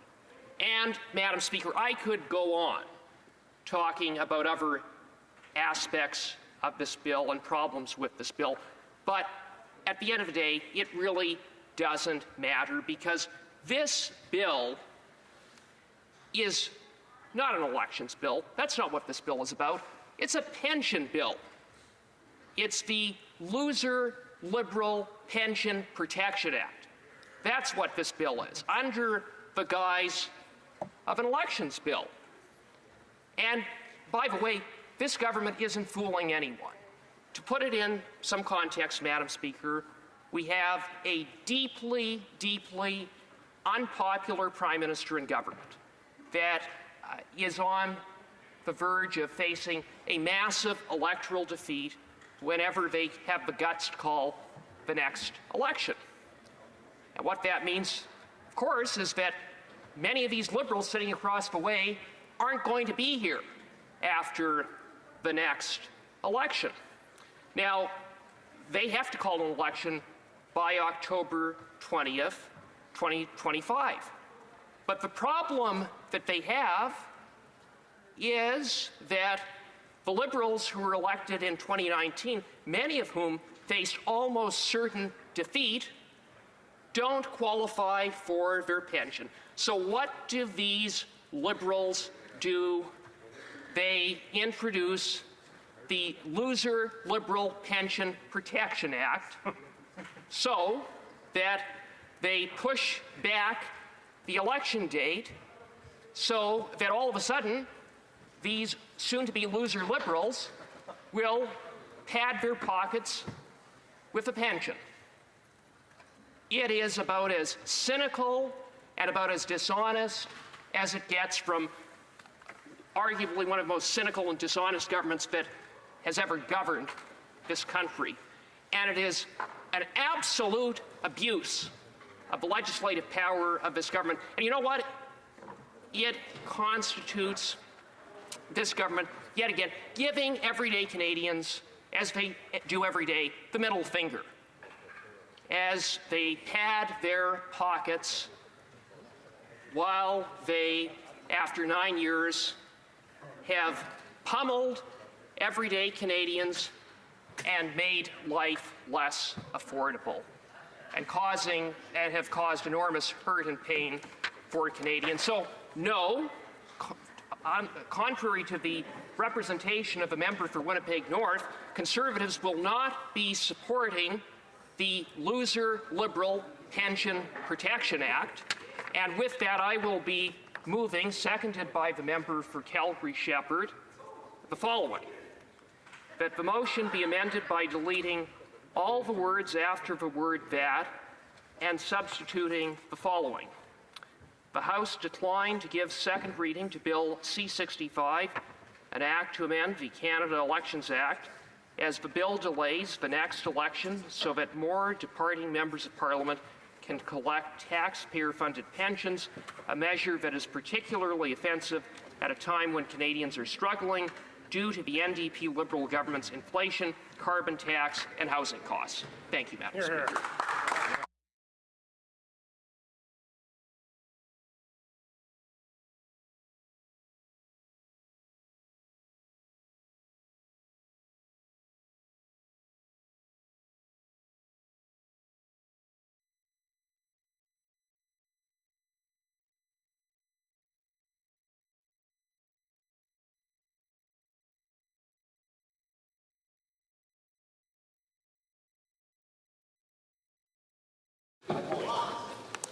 And, Madam Speaker, I could go on talking about other aspects of this bill and problems with this bill, but at the end of the day, it really doesn't matter because this bill is not an elections bill. That's not what this bill is about. It's a pension bill. It's the Loser Liberal Pension Protection Act. That's what this bill is, under the guise of an elections bill. And by the way, this government isn't fooling anyone. To put it in some context, Madam Speaker, we have a deeply, deeply unpopular Prime Minister and government that is on the verge of facing a massive electoral defeat whenever they have the guts to call the next election. And what that means, of course, is that many of these Liberals sitting across the way aren't going to be here after the next election. Now, they have to call an election by October 20th, 2025. But the problem that they have is that the Liberals who were elected in 2019, many of whom faced almost certain defeat, don't qualify for their pension. So what do these Liberals do? They introduce the Loser Liberal Pension Protection Act so that they push back the election date so that all of a sudden these soon-to-be loser Liberals will pad their pockets with a pension. It is about as cynical and about as dishonest as it gets from arguably one of the most cynical and dishonest governments that has ever governed this country. And it is an absolute abuse of the legislative power of this government. And you know what? It constitutes this government, yet again, giving everyday Canadians, as they do every day, the middle finger, as they pad their pockets while they, after 9 years, have pummeled everyday Canadians and made life less affordable, and have caused enormous hurt and pain for Canadians. So, no, contrary to the representation of a member for Winnipeg North, Conservatives will not be supporting the loser Liberal Pension Protection Act. And with that, I will be moving, seconded by the member for Calgary-Shepherd, the following: that the motion be amended by deleting all the words after the word that and substituting the following: the House declined to give second reading to Bill C-65, an act to amend the Canada Elections Act, as the bill delays the next election so that more departing members of Parliament can collect taxpayer-funded pensions, a measure that is particularly offensive at a time when Canadians are struggling due to the NDP Liberal government's inflation, carbon tax, and housing costs. Thank you, Madam Speaker.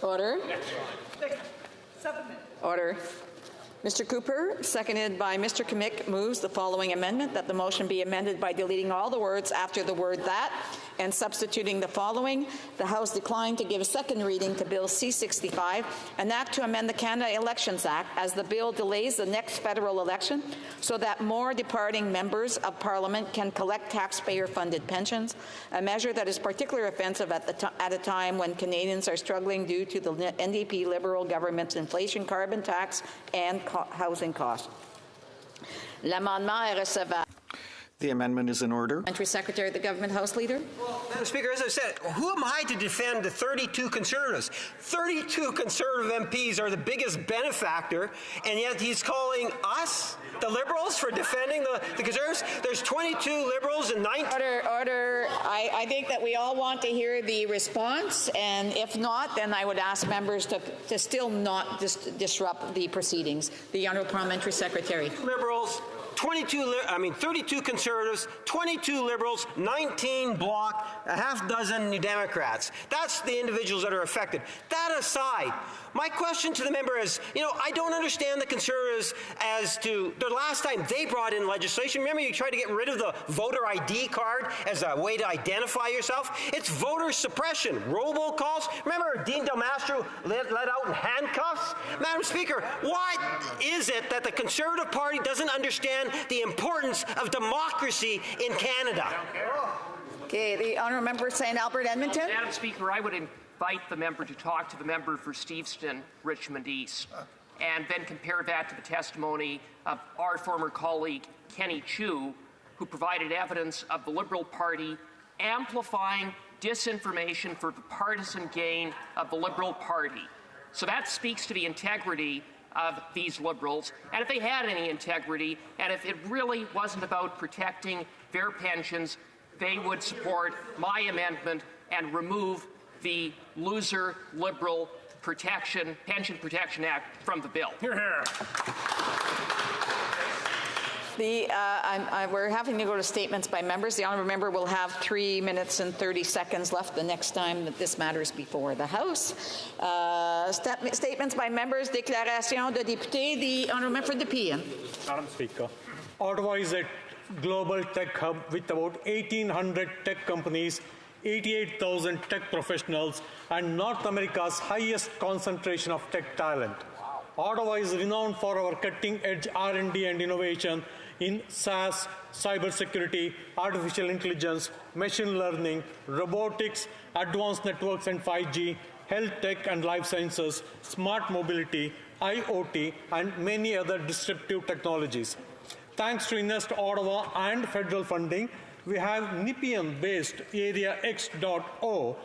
Order. Order. Mr. Cooper, seconded by Mr. Kamick, moves the following amendment: that the motion be amended by deleting all the words after the word that and substituting the following: the House declined to give a second reading to Bill C-65, an act to amend the Canada Elections Act, as the bill delays the next federal election so that more departing members of Parliament can collect taxpayer-funded pensions, a measure that is particularly offensive at a time when Canadians are struggling due to the NDP Liberal government's inflation, carbon tax, and housing costs. L'amendement est recevable. The amendment is in order. Parliamentary Secretary, the Government House Leader. Well, Madam Speaker, as I said, who am I to defend the 32 Conservatives? 32 Conservative MPs are the biggest benefactor, and yet he's calling us, the Liberals, for defending the Conservatives? There's 22 Liberals and 19... Order. I think that we all want to hear the response, and if not, then I would ask members to still not disrupt the proceedings. The Honourable Parliamentary Secretary. Liberals, 32 Conservatives, 22 Liberals, 19 Bloc, a half dozen New Democrats. That's the individuals that are affected. That aside, my question to the member is, I don't understand the Conservatives as to the last time they brought in legislation. Remember, you tried to get rid of the voter ID card as a way to identify yourself? It's voter suppression, robocalls. Remember Dean Del Mastro let out in handcuffs? Madam Speaker, what is it that the Conservative Party doesn't understand the importance of democracy in Canada? Okay, the Honourable Member St. Albert Edmonton. Madam Speaker, I would invite the member to talk to the member for Steveston, Richmond East, and then compare that to the testimony of our former colleague, Kenny Chu, who provided evidence of the Liberal Party amplifying disinformation for the partisan gain of the Liberal Party. So that speaks to the integrity of these Liberals, and if they had any integrity, and if it really wasn't about protecting their pensions, they would support my amendment and remove the loser Liberal Pension Protection Act from the bill. Hear, hear. We're having to go to statements by members. The honourable member will have 3 minutes and 30 seconds left the next time that this matter is before the House. Statements by members, déclaration de député. The honourable member for Nepean. Madam Speaker, Ottawa is a global tech hub with about 1,800 tech companies, 88,000 tech professionals, and North America's highest concentration of tech talent. Ottawa is renowned for our cutting-edge R&D and innovation in SaaS, cybersecurity, artificial intelligence, machine learning, robotics, advanced networks and 5G, health tech and life sciences, smart mobility, IoT, and many other disruptive technologies. Thanks to Invest Ottawa and federal funding, we have Nepean-based Area X.O,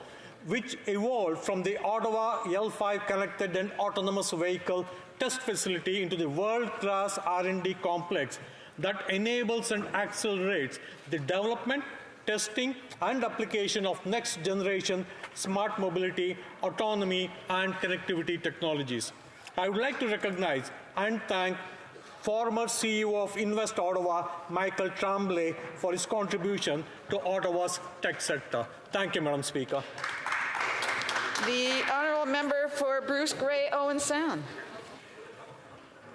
which evolved from the Ottawa L5 connected and autonomous vehicle test facility into the world-class R&D complex that enables and accelerates the development, testing, and application of next-generation smart mobility, autonomy, and connectivity technologies. I would like to recognize and thank former CEO of Invest Ottawa, Michael Tremblay, for his contribution to Ottawa's tech sector. Thank you, Madam Speaker. The honourable member for Bruce Grey Owen Sound.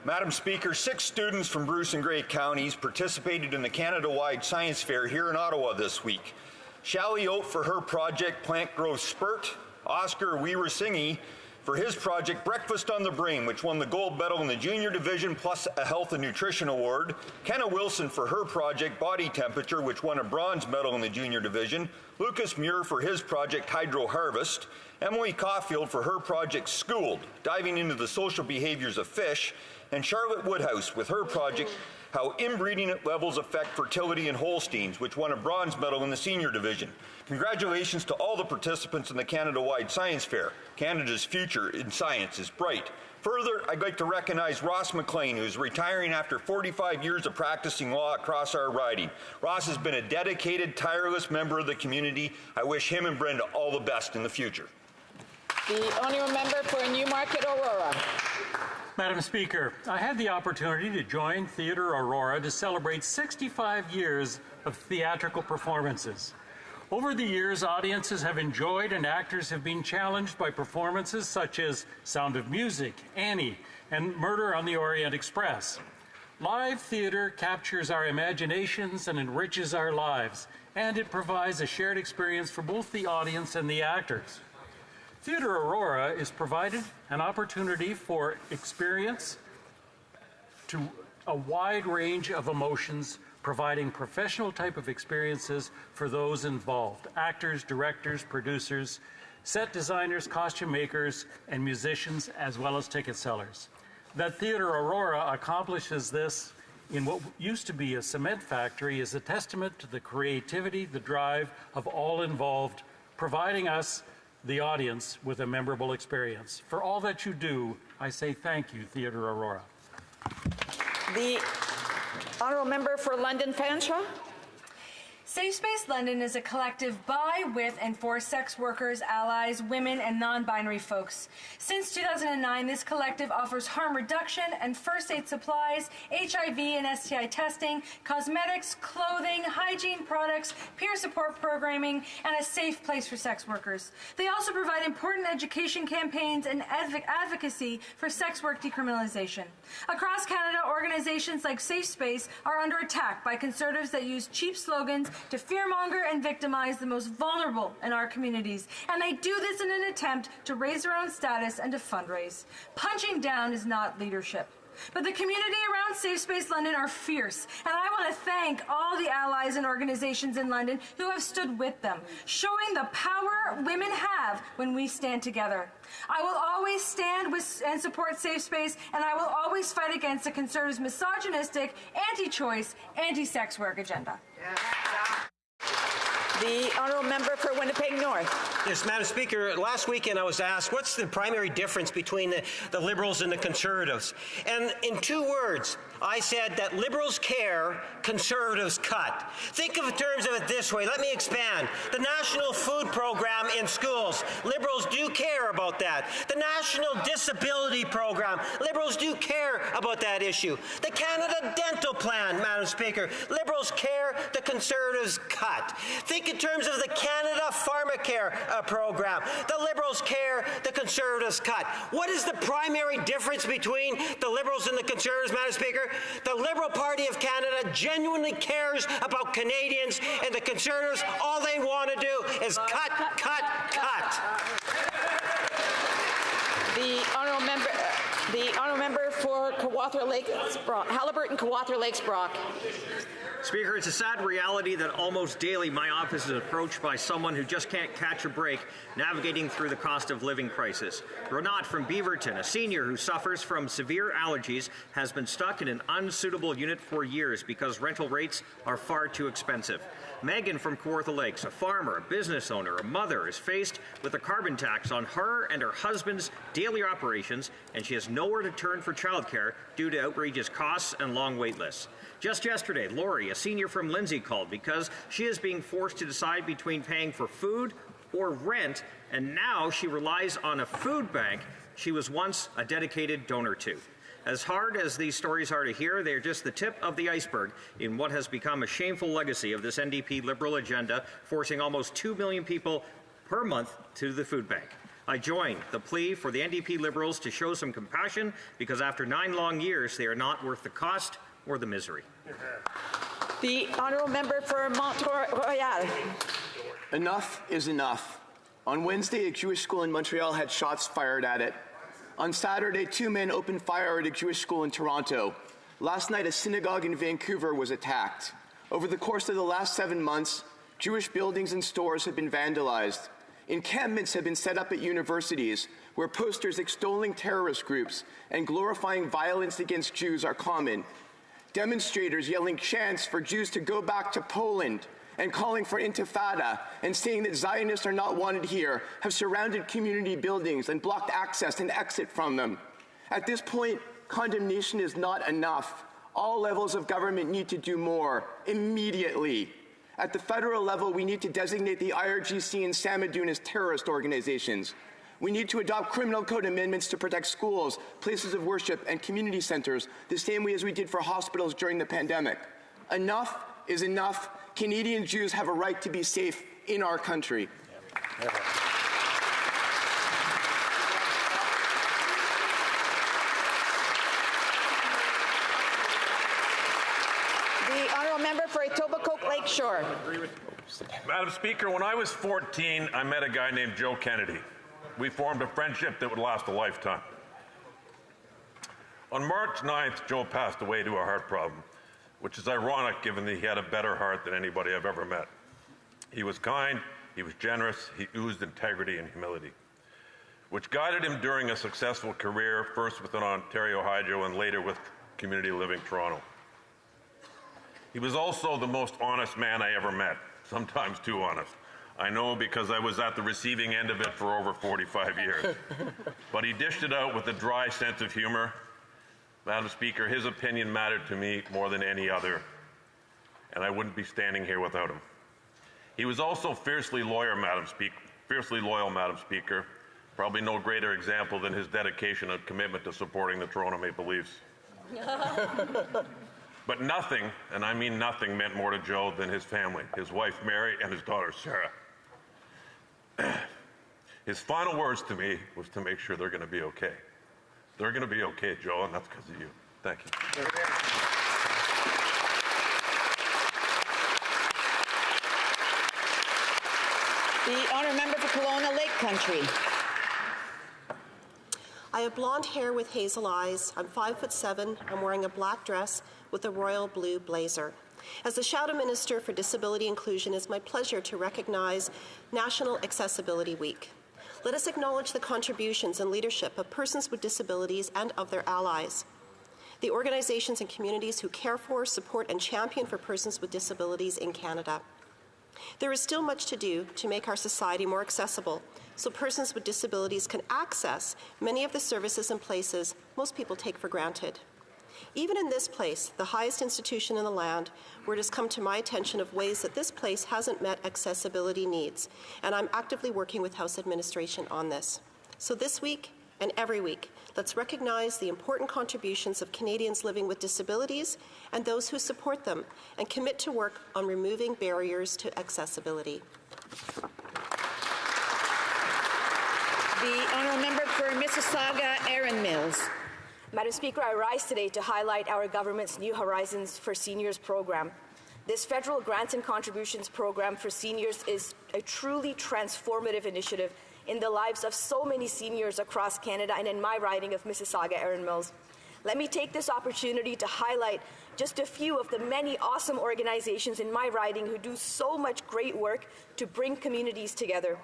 Madam Speaker, 6 students from Bruce and Grey counties participated in the Canada-wide science fair here in Ottawa this week. Shally Oat for her project Plant Growth Spurt, Oscar Weaver-Singy for his project Breakfast on the Brain, which won the gold medal in the junior division plus a health and nutrition award, Kenna Wilson for her project Body Temperature, which won a bronze medal in the junior division, Lucas Muir for his project Hydro Harvest, Emily Caulfield for her project Schooled, diving into the social behaviors of fish, and Charlotte Woodhouse with her project How Inbreeding Levels Affect Fertility in Holsteins, which won a bronze medal in the senior division. Congratulations to all the participants in the Canada-wide Science Fair. Canada's future in science is bright. Further, I'd like to recognize Ross McLean, who is retiring after 45 years of practicing law across our riding. Ross has been a dedicated, tireless member of the community. I wish him and Brenda all the best in the future. The honourable member for Newmarket Aurora. Madam Speaker, I had the opportunity to join Theatre Aurora to celebrate 65 years of theatrical performances. Over the years, audiences have enjoyed and actors have been challenged by performances such as Sound of Music, Annie, and Murder on the Orient Express. Live theater captures our imaginations and enriches our lives, and it provides a shared experience for both the audience and the actors. Theatre Aurora is provided an opportunity for experience to a wide range of emotions, providing professional type of experiences for those involved: actors, directors, producers, set designers, costume makers, and musicians, as well as ticket sellers. That Theatre Aurora accomplishes this in what used to be a cement factory is a testament to the creativity, the drive of all involved, providing us, the audience, with a memorable experience. For all that you do, I say thank you, Theatre Aurora. The honourable member for London Fanshawe. Safe Space London is a collective by, with, and for sex workers, allies, women, and non-binary folks. Since 2009, this collective offers harm reduction and first aid supplies, HIV and STI testing, cosmetics, clothing, hygiene products, peer support programming, and a safe place for sex workers. They also provide important education campaigns and advocacy for sex work decriminalization. Across Canada, organizations like Safe Space are under attack by conservatives that use cheap slogans to fearmonger and victimize the most vulnerable in our communities. And they do this in an attempt to raise their own status and to fundraise. Punching down is not leadership. But the community around Safe Space London are fierce, and I want to thank all the allies and organizations in London who have stood with them, showing the power women have when we stand together. I will always stand with and support Safe Space, and I will always fight against the Conservatives' misogynistic, anti-choice, anti-sex work agenda. The honourable member for Winnipeg North. Yes, Madam Speaker, last weekend I was asked what's the primary difference between the Liberals and the Conservatives. And in 2 words, I said that Liberals care, Conservatives cut. Think of in terms of it this way. Let me expand. The National Food Program in schools, Liberals do care about that. The National Disability Program, Liberals do care about that issue. The Canada Dental Plan, Madam Speaker, Liberals care, the Conservatives cut. Think in terms of the Canada Pharmacare program. The Liberals care, the Conservatives cut. What is the primary difference between the Liberals and the Conservatives, Madam Speaker? The Liberal Party of Canada genuinely cares about Canadians, and the Conservatives, all they want to do is cut, cut, cut. The honourable member for Halliburton, Kawartha Lakes, Brock. Speaker, it's a sad reality that almost daily my office is approached by someone who just can't catch a break navigating through the cost of living crisis. Ronat from Beaverton, a senior who suffers from severe allergies, has been stuck in an unsuitable unit for years because rental rates are far too expensive. Megan from Kawartha Lakes, a farmer, a business owner, a mother, is faced with a carbon tax on her and her husband's daily operations, and she has nowhere to turn for childcare due to outrageous costs and long wait lists. Just yesterday, Lori, a senior from Lindsay, called because she is being forced to decide between paying for food or rent, and now she relies on a food bank she was once a dedicated donor to. As hard as these stories are to hear, they are just the tip of the iceberg in what has become a shameful legacy of this NDP Liberal agenda, forcing almost 2 million people per month to the food bank. I join the plea for the NDP Liberals to show some compassion, because after 9 long years, they are not worth the cost or the misery. The honourable member for Mont-Royal. Enough is enough. On Wednesday, a Jewish school in Montreal had shots fired at it. On Saturday, 2 men opened fire at a Jewish school in Toronto. Last night, a synagogue in Vancouver was attacked. Over the course of the last 7 months, Jewish buildings and stores have been vandalized. Encampments have been set up at universities where posters extolling terrorist groups and glorifying violence against Jews are common. Demonstrators yelling chants for Jews to go back to Poland and calling for intifada and saying that Zionists are not wanted here have surrounded community buildings and blocked access and exit from them. At this point, condemnation is not enough. All levels of government need to do more, immediately. At the federal level, we need to designate the IRGC and Samadoun as terrorist organizations. We need to adopt criminal code amendments to protect schools, places of worship, and community centers, the same way as we did for hospitals during the pandemic. Enough is enough. Canadian Jews have a right to be safe in our country. The honourable member for Etobicoke Lakeshore. Madam Speaker, when I was 14, I met a guy named Joe Kennedy. We formed a friendship that would last a lifetime. On March 9th, Joe passed away to a heart problem, which is ironic given that he had a better heart than anybody I've ever met. He was kind, he was generous, he oozed integrity and humility, which guided him during a successful career, first with an Ontario Hydro and later with Community Living Toronto. He was also the most honest man I ever met, sometimes too honest. I know because I was at the receiving end of it for over 45 years. But he dished it out with a dry sense of humor. Madam Speaker, his opinion mattered to me more than any other, and I wouldn't be standing here without him. He was also fiercely loyal, Madam Speaker. Probably no greater example than his dedication and commitment to supporting the Toronto Maple Leafs. But nothing, and I mean nothing, meant more to Joe than his family, his wife Mary and his daughter Sarah. His final words to me was to make sure they're going to be okay. They're going to be okay, Joe, and that's because of you. Thank you. The honourable member for Kelowna Lake Country. I have blonde hair with hazel eyes. I'm 5'7". I'm wearing a black dress with a royal blue blazer. As the Shadow Minister for Disability Inclusion, it's my pleasure to recognize National Accessibility Week. Let us acknowledge the contributions and leadership of persons with disabilities and of their allies, the organizations and communities who care for, support, and champion for persons with disabilities in Canada. There is still much to do to make our society more accessible so persons with disabilities can access many of the services and places most people take for granted. Even in this place, the highest institution in the land, where it has come to my attention of ways that this place hasn't met accessibility needs, and I'm actively working with House administration on this. So this week and every week, let's recognize the important contributions of Canadians living with disabilities and those who support them, and commit to work on removing barriers to accessibility. The honourable member for Mississauga, Erin Mills. Madam Speaker, I rise today to highlight our government's New Horizons for Seniors program. This federal grants and contributions program for seniors is a truly transformative initiative in the lives of so many seniors across Canada and in my riding of Mississauga, Erin Mills. let me take this opportunity to highlight just a few of the many awesome organizations in my riding who do so much great work to bring communities together.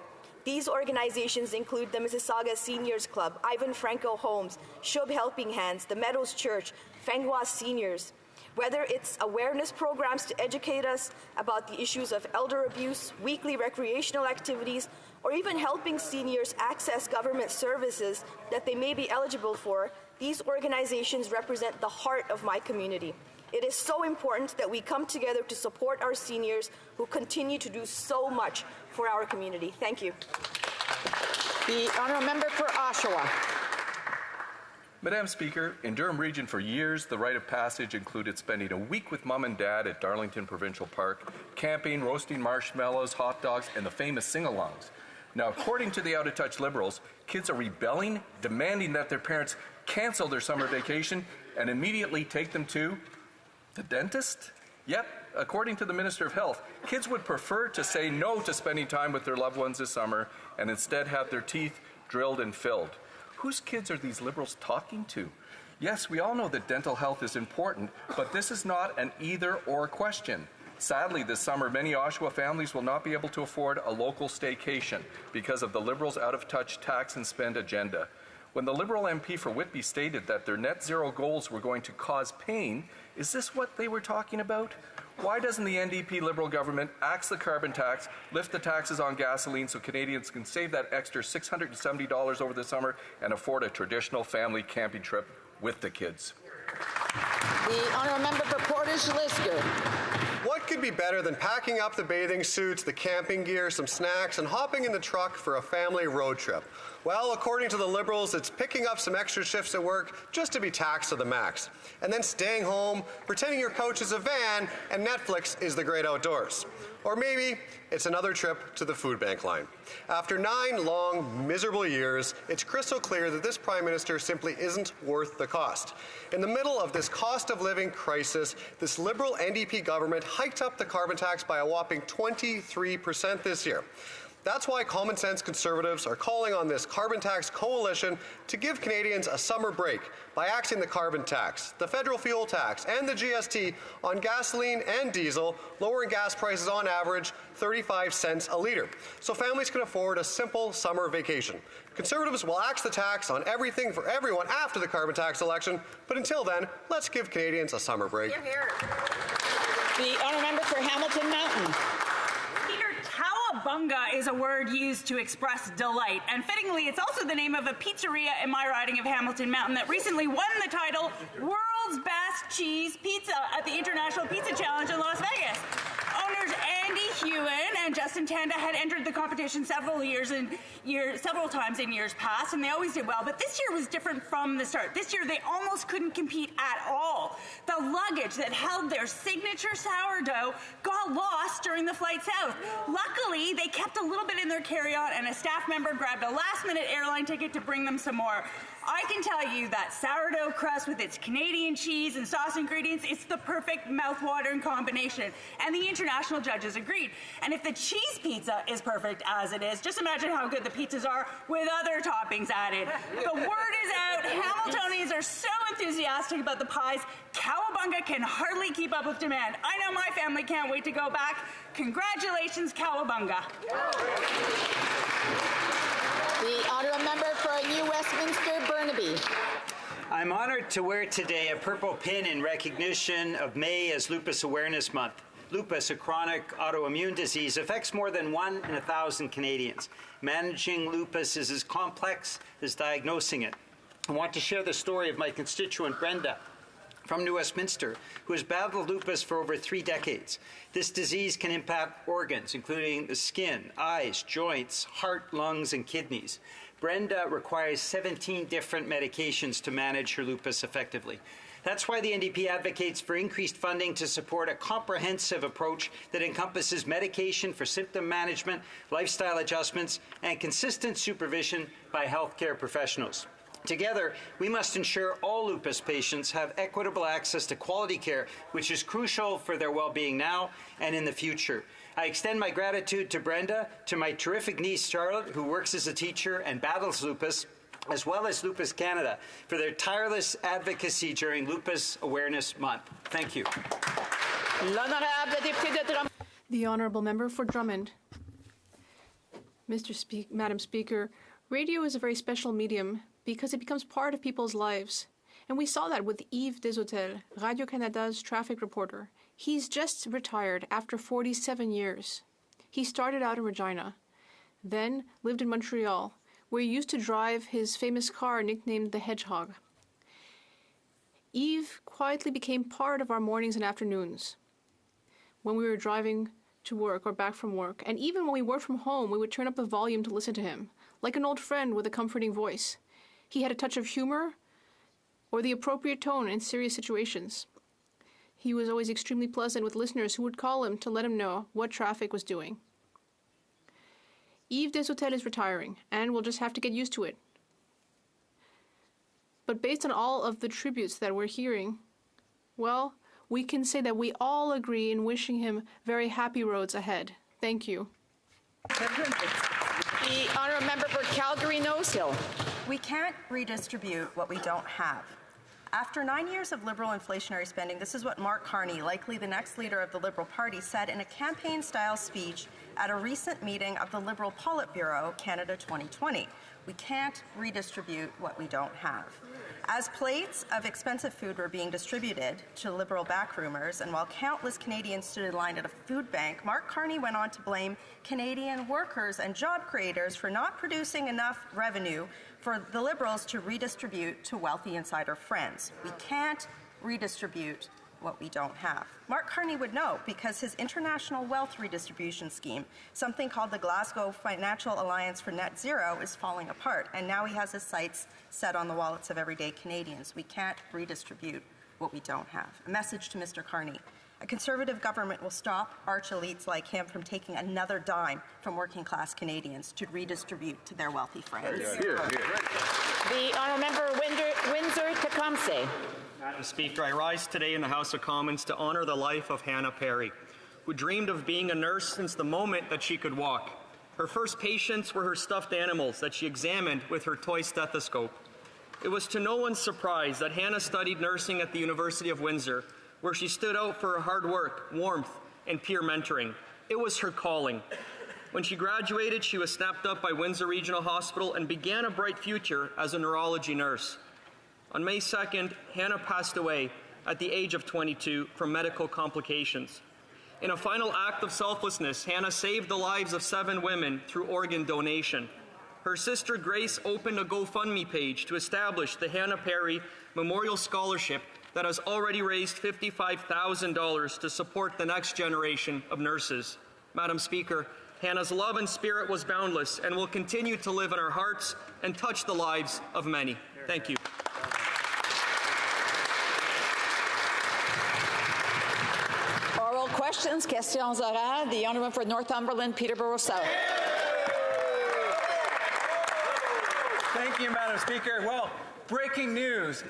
These organizations include the Mississauga Seniors Club, Ivan Franco Homes, Shub Helping Hands, the Meadows Church, Fengwa Seniors. Whether it's awareness programs to educate us about the issues of elder abuse, weekly recreational activities, or even helping seniors access government services that they may be eligible for, these organizations represent the heart of my community. It is so important that we come together to support our seniors who continue to do so much for our community. Thank you. The honourable member for Oshawa. Madam Speaker, in Durham Region for years, the rite of passage included spending a week with Mom and Dad at Darlington Provincial Park, camping, roasting marshmallows, hot dogs, and the famous sing-alongs. Now, according to the out-of-touch Liberals, kids are rebelling, demanding that their parents cancel their summer vacation and immediately take them to the dentist? Yep, according to the Minister of Health, kids would prefer to say no to spending time with their loved ones this summer and instead have their teeth drilled and filled. Whose kids are these Liberals talking to? Yes, we all know that dental health is important, but this is not an either-or question. Sadly, this summer, many Oshawa families will not be able to afford a local staycation because of the Liberals' out-of-touch tax and spend agenda. When the Liberal MP for Whitby stated that their net zero goals were going to cause pain, is this what they were talking about? Why doesn't the NDP Liberal government axe the carbon tax, lift the taxes on gasoline so Canadians can save that extra $670 over the summer and afford a traditional family camping trip with the kids? The honourable member for Portage-Lisgar. What could be better than packing up the bathing suits, the camping gear, some snacks, and hopping in the truck for a family road trip? Well, according to the Liberals, it's picking up some extra shifts at work just to be taxed to the max, and then staying home, pretending your couch is a van and Netflix is the great outdoors. Or maybe it's another trip to the food bank line. After 9 long, miserable years, it's crystal clear that this Prime Minister simply isn't worth the cost. In the middle of this cost of living crisis, this Liberal NDP government hiked up the carbon tax by a whopping 23% this year. That's why common sense Conservatives are calling on this carbon tax coalition to give Canadians a summer break by axing the carbon tax, the federal fuel tax, and the GST on gasoline and diesel, lowering gas prices on average 35 cents a litre, so families can afford a simple summer vacation. Conservatives will axe the tax on everything for everyone after the carbon tax election, but until then, let's give Canadians a summer break. Hear, hear. The honourable member for Hamilton Mountain. Cowabunga is a word used to express delight, and fittingly, it's also the name of a pizzeria in my riding of Hamilton Mountain that recently won the title World's Best Cheese Pizza at the International Pizza Challenge in Las Vegas. Owners Andy Hewen and Justin Tanda had entered the competition several times in years past, and they always did well, but this year was different from the start. This year, they almost couldn't compete at all. The luggage that held their signature sourdough got lost during the flight south. Luckily, they kept a little bit in their carry-on, and a staff member grabbed a last-minute airline ticket to bring them some more. I can tell you that sourdough crust with its Canadian cheese and sauce ingredients, it's the perfect mouth-watering combination. And the international judges agreed. And if the cheese pizza is perfect as it is, just imagine how good the pizzas are with other toppings added. The word is out. Hamiltonians are so enthusiastic about the pies, Cowabunga can hardly keep up with demand. I know my family can't wait to go back. Congratulations, Cowabunga. The honourable member for New Westminster, Burnaby. I'm honoured to wear today a purple pin in recognition of May as Lupus Awareness Month. Lupus, a chronic autoimmune disease, affects more than 1 in 1,000 Canadians. Managing lupus is as complex as diagnosing it. I want to share the story of my constituent Brenda from New Westminster, who has battled lupus for over 3 decades. This disease can impact organs, including the skin, eyes, joints, heart, lungs, and kidneys. Brenda requires 17 different medications to manage her lupus effectively. That's why the NDP advocates for increased funding to support a comprehensive approach that encompasses medication for symptom management, lifestyle adjustments, and consistent supervision by healthcare professionals. Together, we must ensure all lupus patients have equitable access to quality care, which is crucial for their well-being now and in the future. I extend my gratitude to Brenda, to my terrific niece Charlotte, who works as a teacher and battles lupus, as well as Lupus Canada, for their tireless advocacy during Lupus Awareness Month. Thank you. The Honourable Member for Drummond. Madam Speaker, radio is a very special medium because it becomes part of people's lives. And we saw that with Yves Deshotel, Radio-Canada's traffic reporter. He's just retired after 47 years. He started out in Regina, then lived in Montreal, where he used to drive his famous car nicknamed the Hedgehog. Yves quietly became part of our mornings and afternoons when we were driving to work or back from work. And even when we worked from home, we would turn up the volume to listen to him, like an old friend with a comforting voice. He had a touch of humor or the appropriate tone in serious situations. He was always extremely pleasant with listeners who would call him to let him know what traffic was doing. Yves Deshotel is retiring, and we'll just have to get used to it. But based on all of the tributes that we're hearing, well, we can say that we all agree in wishing him very happy roads ahead. Thank you. The Honourable Member for Calgary-Nose Hill. We can't redistribute what we don't have. After 9 years of Liberal inflationary spending, this is what Mark Carney, likely the next leader of the Liberal Party, said in a campaign-style speech at a recent meeting of the Liberal Politburo Canada 2020. We can't redistribute what we don't have. As plates of expensive food were being distributed to Liberal backroomers, and while countless Canadians stood in line at a food bank, Mark Carney went on to blame Canadian workers and job creators for not producing enough revenue for the Liberals to redistribute to wealthy insider friends. We can't redistribute what we don't have. Mark Carney would know because his international wealth redistribution scheme, something called the Glasgow Financial Alliance for Net Zero, is falling apart, and now he has his sights set on the wallets of everyday Canadians. We can't redistribute what we don't have. A message to Mr. Carney. A Conservative government will stop arch elites like him from taking another dime from working-class Canadians to redistribute to their wealthy friends. The Honourable Member Windsor-Tecumseh. Madam Speaker, I rise today in the House of Commons to honour the life of Hannah Perry, who dreamed of being a nurse since the moment that she could walk. Her first patients were her stuffed animals that she examined with her toy stethoscope. It was to no one's surprise that Hannah studied nursing at the University of Windsor, where she stood out for her hard work, warmth, and peer mentoring. It was her calling. When she graduated, she was snapped up by Windsor Regional Hospital and began a bright future as a neurology nurse. On May 2nd, Hannah passed away at the age of 22 from medical complications. In a final act of selflessness, Hannah saved the lives of 7 women through organ donation. Her sister Grace opened a GoFundMe page to establish the Hannah Perry Memorial Scholarship that has already raised $55,000 to support the next generation of nurses. Madam Speaker, Hannah's love and spirit was boundless and will continue to live in our hearts and touch the lives of many. Thank you. Oral questions, questions orales. The Honourable for Northumberland, Peterborough South. Thank you, Madam Speaker. Well, breaking news.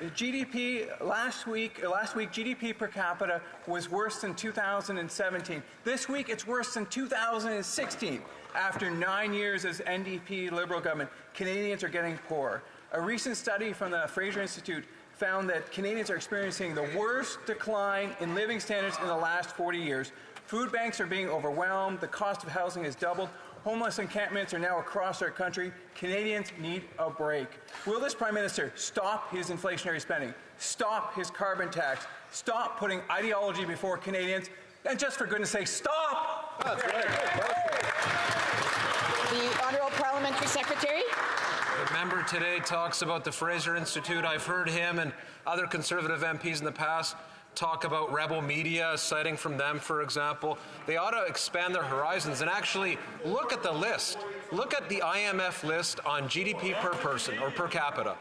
Last week, GDP per capita was worse than 2017. This week, it's worse than 2016. After 9 years as NDP Liberal government, Canadians are getting poorer. A recent study from the Fraser Institute found that Canadians are experiencing the worst decline in living standards in the last 40 years. Food banks are being overwhelmed. The cost of housing has doubled. Homeless encampments are now across our country. Canadians need a break. Will this Prime Minister stop his inflationary spending, stop his carbon tax, stop putting ideology before Canadians, and just for goodness sake, stop? The Honourable Parliamentary Secretary. The member today talks about the Fraser Institute. I've heard him and other Conservative MPs in the past talk about rebel media, citing from them, for example. They ought to expand their horizons and actually look at the list. Look at the IMF list on GDP per person or per capita,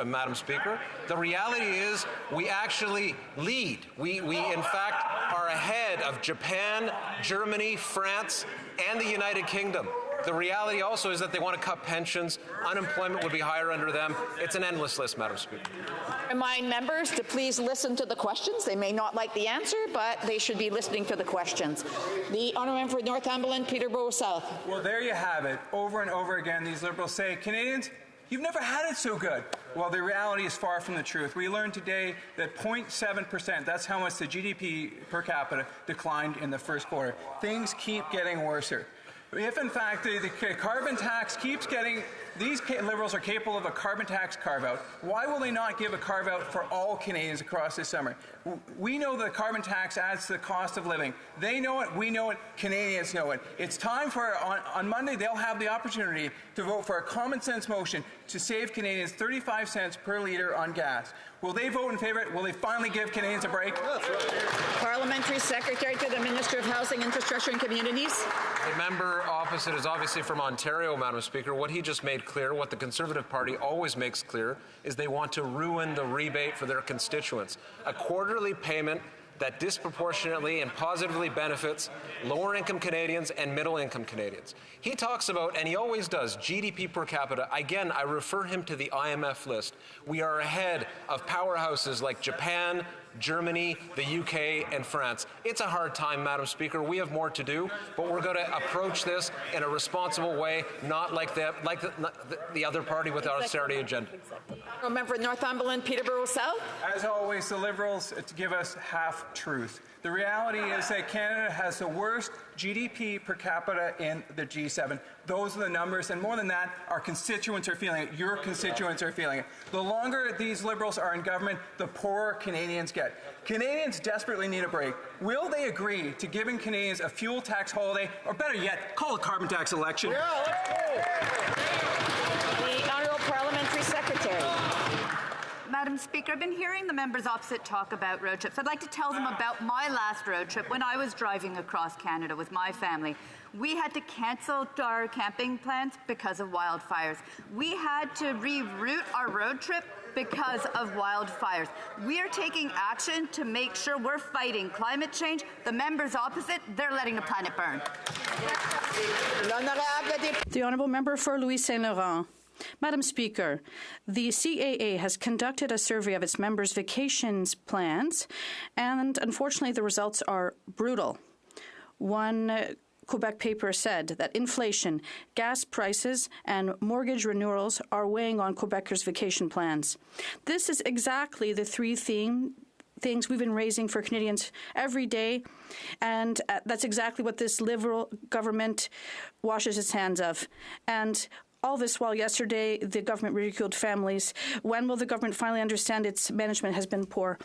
Madam Speaker. The reality is we actually lead. We in fact are ahead of Japan, Germany, France, and the United Kingdom. The reality also is that they want to cut pensions. Unemployment would be higher under them. It's an endless list, Madam Speaker. Remind members to please listen to the questions. They may not like the answer, but they should be listening to the questions. The Honourable for Northumberland, Peterborough South. Well, there you have it. Over and over again, these Liberals say, Canadians, You've never had it so good. Well, the reality is far from the truth. We learned today that 0.7%, that's how much the GDP per capita declined in the first quarter. Things keep getting worse. If, in fact, the carbon tax keeps getting, these Liberals are capable of a carbon tax carve-out, why will they not give a carve-out for all Canadians across this summer? We know the carbon tax adds to the cost of living. They know it, we know it, Canadians know it. It's time for, on Monday, they'll have the opportunity to vote for a common sense motion to save Canadians 35 cents per litre on gas. Will they vote in favour? Will they finally give Canadians a break? Parliamentary Secretary to the Minister of Housing, Infrastructure and Communities. The member opposite is obviously from Ontario, Madam Speaker. What he just made clear, what the Conservative Party always makes clear, is they want to ruin the rebate for their constituents. A quarterly payment that disproportionately and positively benefits lower-income Canadians and middle-income Canadians. He talks about, and he always does, GDP per capita. Again, I refer him to the IMF list. We are ahead of powerhouses like Japan, Germany, the UK, and France. It's a hard time, Madam Speaker. We have more to do, but we're going to approach this in a responsible way, not like the other party with our austerity agenda. Member for Northumberland, Peterborough South. As always, the Liberals give us half-truth. The reality is that Canada has the worst GDP per capita in the G7. Those are the numbers, and more than that, our constituents are feeling it. Your constituents are feeling it. The longer these Liberals are in government, the poorer Canadians get. Canadians desperately need a break. Will they agree to giving Canadians a fuel tax holiday, or better yet, call a carbon tax election? Yeah, let's go. The Honourable Parliamentary Secretary. Madam Speaker, I've been hearing the members opposite talk about road trips. I'd like to tell them about my last road trip when I was driving across Canada with my family. We had to cancel our camping plans because of wildfires. We had to reroute our road trip because of wildfires. We are taking action to make sure we're fighting climate change. The members opposite, they're letting the planet burn. The Honourable Member for Louis Saint Laurent. Madam Speaker, the CAA has conducted a survey of its members' vacations plans, and unfortunately the results are brutal. One Quebec paper said that inflation, gas prices, and mortgage renewals are weighing on Quebecers' vacation plans. This is exactly the three things we've been raising for Canadians every day, and that's exactly what this Liberal government washes its hands of. And all this while yesterday the government ridiculed families. When will the government finally understand its management has been poor?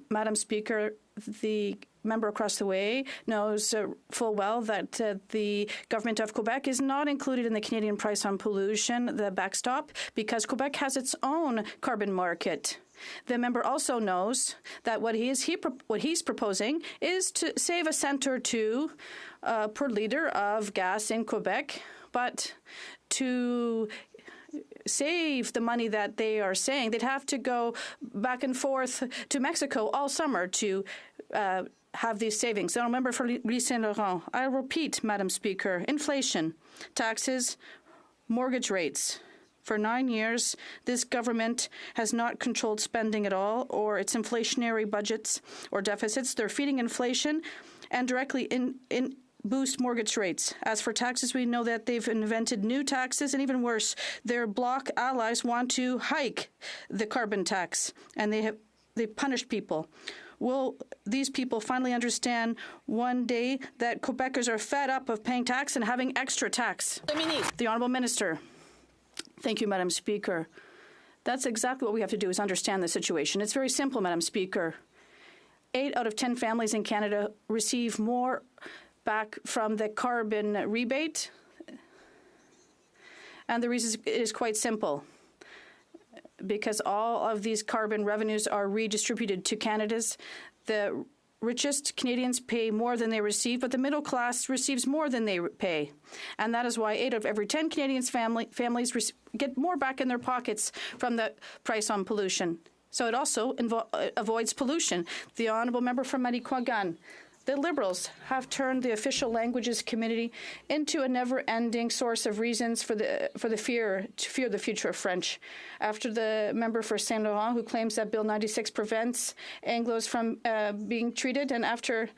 Madam Speaker, the member across the way knows full well that the government of Quebec is not included in the Canadian price on pollution, the backstop, because Quebec has its own carbon market. The member also knows that what he's proposing is to save a cent or two per litre of gas in Quebec, but to save the money that they are saying, they'd have to go back and forth to Mexico all summer to have these savings. So, member for Louis Saint Laurent, I repeat, Madam Speaker, inflation, taxes, mortgage rates. For 9 years, this government has not controlled spending at all, or its inflationary budgets or deficits. They're feeding inflation and directly boost mortgage rates. As for taxes, we know that they've invented new taxes, and even worse, their bloc allies want to hike the carbon tax, and they've punished people. Will these people finally understand one day that Quebecers are fed up of paying tax and having extra tax? The Honourable Minister. Thank you, Madam Speaker. That's exactly what we have to do, is understand the situation. It's very simple, Madam Speaker. 8 out of 10 families in Canada receive more back from the carbon rebate, and the reason is quite simple. Because all of these carbon revenues are redistributed to Canada's. The richest Canadians pay more than they receive, but the middle class receives more than they pay. And that is why 8 out of every 10 Canadians families get more back in their pockets from the price on pollution. So it also avoids pollution. The Honourable Member from Manicouagan. The Liberals have turned the Official Languages Committee into a never-ending source of reasons to fear the future of French. After the member for Saint Laurent, who claims that Bill 96 prevents Anglos from being treated, and after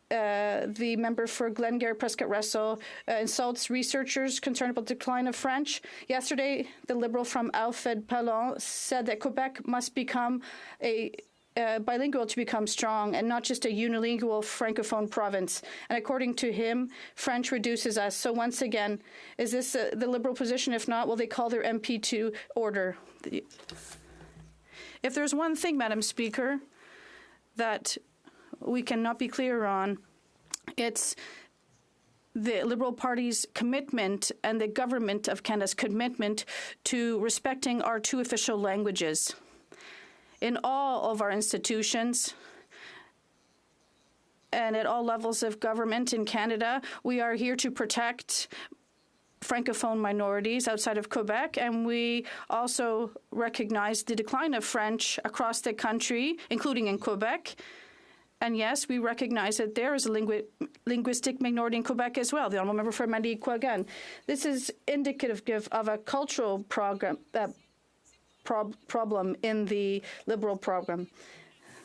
the member for Glengarry Prescott Russell insults researchers concerned about the decline of French. Yesterday, the Liberal from Alfred Pallon said that Quebec must become a bilingual to become strong and not just a unilingual francophone province. And according to him, French reduces us. So once again, is this the Liberal position? If not, will they call their MP to order? If there's one thing, Madam Speaker, that we cannot be clear on, it's the Liberal Party's commitment and the Government of Canada's commitment to respecting our two official languages. In all of our institutions and at all levels of government in Canada, we are here to protect Francophone minorities outside of Quebec, and we also recognize the decline of French across the country, including in Quebec. And yes, we recognize that there is a linguistic minority in Quebec as well. The Honourable Member for Mandi-Quagan. This is indicative of a cultural problem in the Liberal program.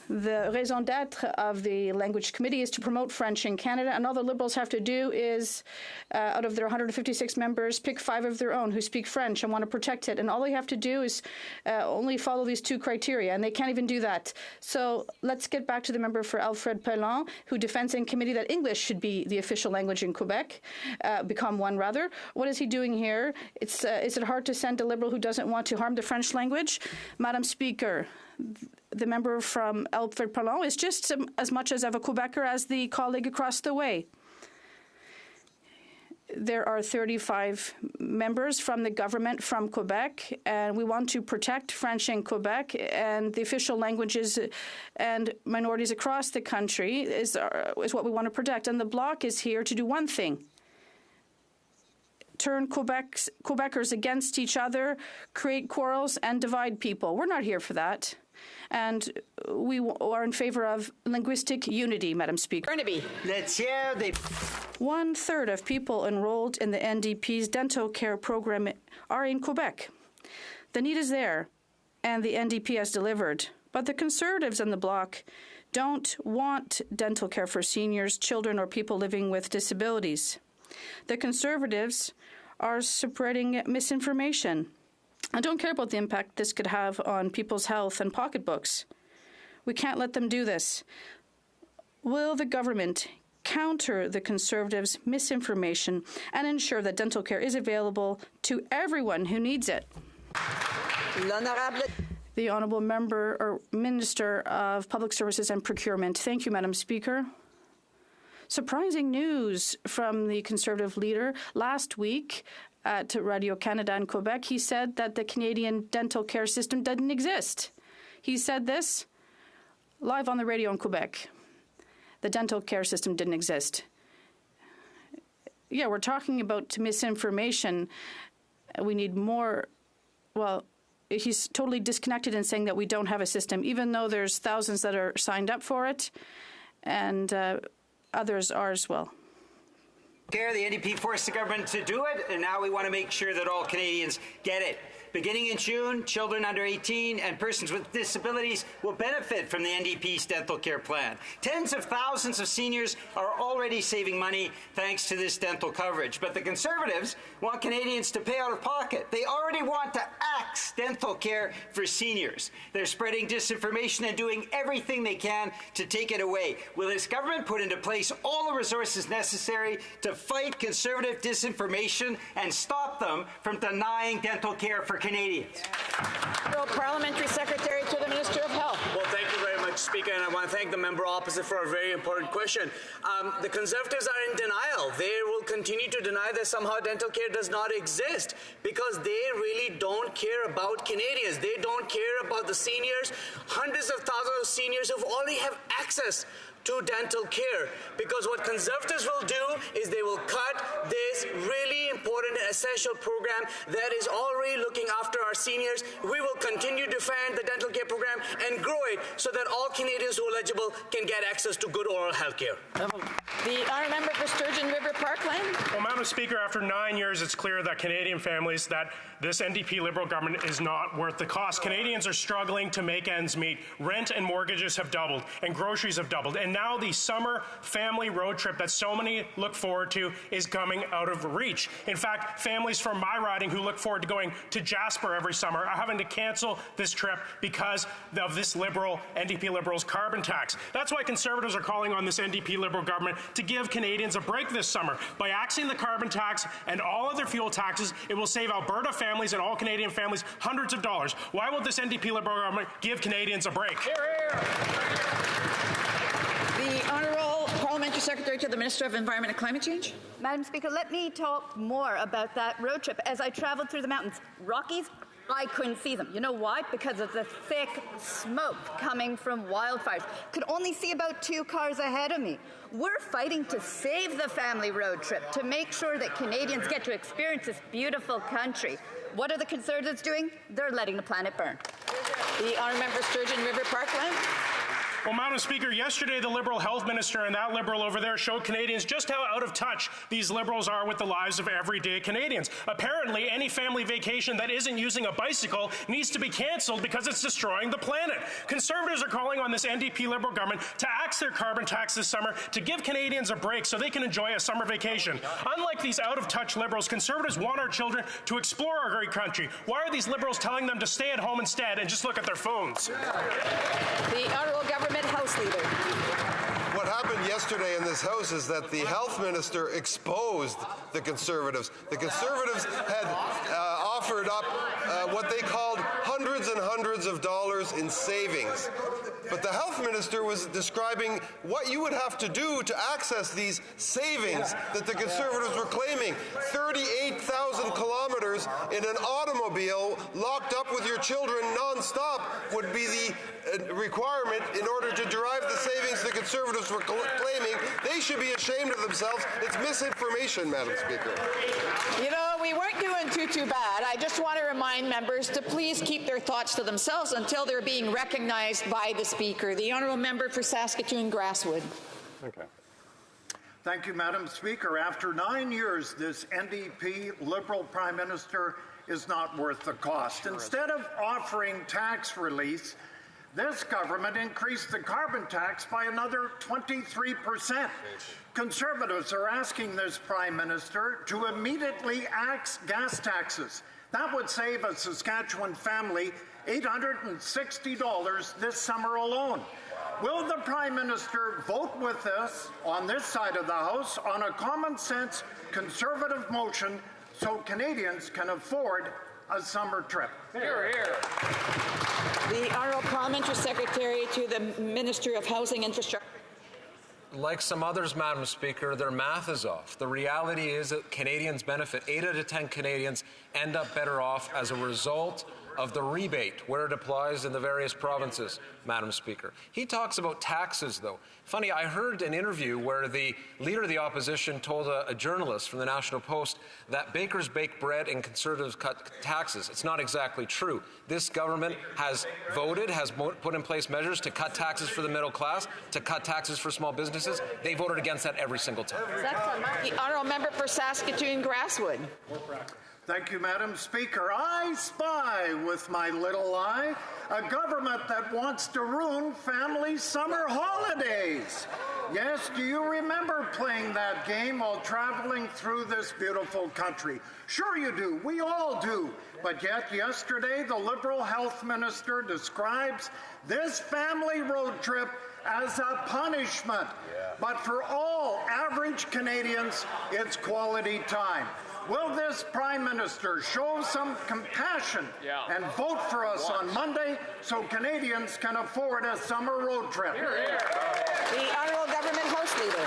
The raison d'etre of the Language Committee is to promote French in Canada, and all the Liberals have to do is, out of their 156 members, pick 5 of their own who speak French and want to protect it. And all they have to do is only follow these 2 criteria, and they can't even do that. So let's get back to the member for Alfred Pallon, who defends in committee that English should be the official language in Quebec, become one rather. What is he doing here? Is it hard to send a Liberal who doesn't want to harm the French language? Madam Speaker, the member from Alfred Pallon is just as much of a Quebecer as the colleague across the way. There are 35 members from the government from Quebec, and we want to protect French in Quebec, and the official languages and minorities across the country is what we want to protect. And the Bloc is here to do one thing: turn Quebecers against each other, create quarrels, and divide people. We're not here for that. And we are in favor of linguistic unity, Madam Speaker. Burnaby. One-third of people enrolled in the NDP's dental care program are in Quebec. The need is there, and the NDP has delivered. But the Conservatives and the Bloc don't want dental care for seniors, children, or people living with disabilities. The Conservatives are spreading misinformation. I don't care about the impact this could have on people's health and pocketbooks. We can't let them do this. Will the government counter the Conservatives' misinformation and ensure that dental care is available to everyone who needs it? The Honourable Member or Minister of Public Services and Procurement. Thank you, Madam Speaker. Surprising news from the Conservative leader. Last week, at Radio-Canada in Quebec, he said that the Canadian dental care system didn't exist. He said this live on the radio in Quebec. The dental care system didn't exist. Yeah, we're talking about misinformation. We need more. Well, he's totally disconnected in saying that we don't have a system, even though there's thousands that are signed up for it, and others are as well. The NDP forced the government to do it, and now we want to make sure that all Canadians get it. Beginning in June, children under 18 and persons with disabilities will benefit from the NDP's dental care plan. Tens of thousands of seniors are already saving money thanks to this dental coverage. But the Conservatives want Canadians to pay out of pocket. They already want to axe dental care for seniors. They're spreading disinformation and doing everything they can to take it away. Will this government put into place all the resources necessary to fight Conservative disinformation and stop them from denying dental care for Canadians? Parliamentary Secretary to the Minister of Health. Well, thank you very much, Speaker, and I want to thank the member opposite for a very important question. The Conservatives are in denial. They will continue to deny that somehow dental care does not exist because they really don't care about Canadians. They don't care about the seniors, hundreds of thousands of seniors who already have access to dental care, because what Conservatives will do is they will cut this really important and essential program that is already looking after our seniors. We will continue to defend the dental care program and grow it so that all Canadians who are eligible can get access to good oral health care. The honourable member for Sturgeon River Parkland. Well, Madam Speaker, after 9 years, it's clear that Canadian families, that this NDP Liberal government is not worth the cost. Canadians are struggling to make ends meet. Rent and mortgages have doubled, and groceries have doubled. And now the summer family road trip that so many look forward to is coming out of reach. In fact, families from my riding who look forward to going to Jasper every summer are having to cancel this trip because of this NDP Liberals carbon tax. That's why Conservatives are calling on this NDP Liberal government to give Canadians a break this summer. By axing the carbon tax and all other fuel taxes, it will save Alberta families and all Canadian families hundreds of dollars. Why won't this NDP Liberal government give Canadians a break? Hear, hear. The Honourable Parliamentary Secretary to the Minister of Environment and Climate Change. Madam Speaker, let me talk more about that road trip. As I traveled through the mountains, Rockies, I couldn't see them. You know why? Because of the thick smoke coming from wildfires. Could only see about 2 cars ahead of me. We're fighting to save the family road trip, to make sure that Canadians get to experience this beautiful country. What are the Conservatives doing? They're letting the planet burn. The honourable member Sturgeon River Parkland. Well, Madam Speaker, yesterday the Liberal Health Minister and that Liberal over there showed Canadians just how out of touch these Liberals are with the lives of everyday Canadians. Apparently, any family vacation that isn't using a bicycle needs to be cancelled because it's destroying the planet. Conservatives are calling on this NDP Liberal government to axe their carbon tax this summer to give Canadians a break so they can enjoy a summer vacation. Unlike these out-of-touch Liberals, Conservatives want our children to explore our great country. Why are these Liberals telling them to stay at home instead and just look at their phones? The Honourable Government House Leader. What happened yesterday in this House is that the Health Minister exposed the Conservatives. The Conservatives had offered up what they called hundreds and hundreds of dollars in savings. But the Health Minister was describing what you would have to do to access these savings that the Conservatives were claiming. 38,000 kilometers in an automobile locked up with your children non-stop would be the requirement in order to derive the savings the Conservatives were claiming. They should be ashamed of themselves. It's misinformation, Madam Speaker. You know, we weren't doing too bad. I just want to remind members to please keep their thoughts to themselves until they're being recognized by the Speaker. The Honourable Member for Saskatoon-Grasswood. Okay. Thank you, Madam Speaker. After 9 years, this NDP Liberal Prime Minister is not worth the cost. Instead of offering tax release, this government increased the carbon tax by another 23%. Conservatives are asking this Prime Minister to immediately axe gas taxes. That would save a Saskatchewan family $860 this summer alone. Will the Prime Minister vote with us on this side of the House on a common sense Conservative motion so Canadians can afford a summer trip? Hear, hear. The Honourable Parliamentary Secretary to the Minister of Housing Infrastructure. Like some others, Madam Speaker, their math is off. The reality is that Canadians benefit. 8 out of 10 Canadians end up better off as a result of the rebate where it applies in the various provinces, Madam Speaker. He talks about taxes, though. Funny, I heard an interview where the Leader of the Opposition told a journalist from the National Post that bakers bake bread and Conservatives cut taxes. It's not exactly true. This government has voted, has put in place measures to cut taxes for the middle class, to cut taxes for small businesses. They voted against that every single time. The Honourable Member for Saskatoon-Grasswood. Thank you, Madam Speaker. I spy with my little eye a government that wants to ruin family summer holidays. Yes, do you remember playing that game while traveling through this beautiful country? Sure you do. We all do. But yet yesterday, the Liberal Health Minister describes this family road trip as a punishment. But for all average Canadians, it's quality time. Will this Prime Minister show some compassion and vote for us on Monday so Canadians can afford a summer road trip? The Honourable Government House Leader.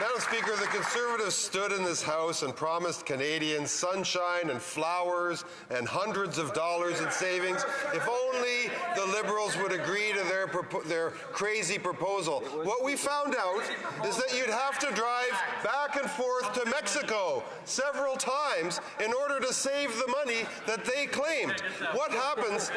Madam Speaker, the Conservatives stood in this House and promised Canadians sunshine and flowers and hundreds of dollars in savings if only only the Liberals would agree to their crazy proposal. What we found out is that you'd have to drive back and forth to Mexico several times in order to save the money that they claimed. What happens,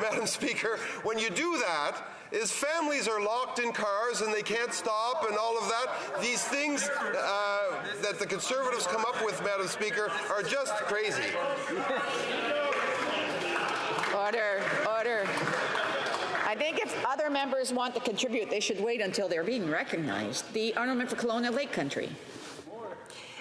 Madam Speaker, when you do that is families are locked in cars and they can't stop and all of that. These things that the Conservatives come up with, Madam Speaker, are just crazy. Order, order. I think if other members want to contribute, they should wait until they're being recognized. The honourable member for Kelowna Lake Country.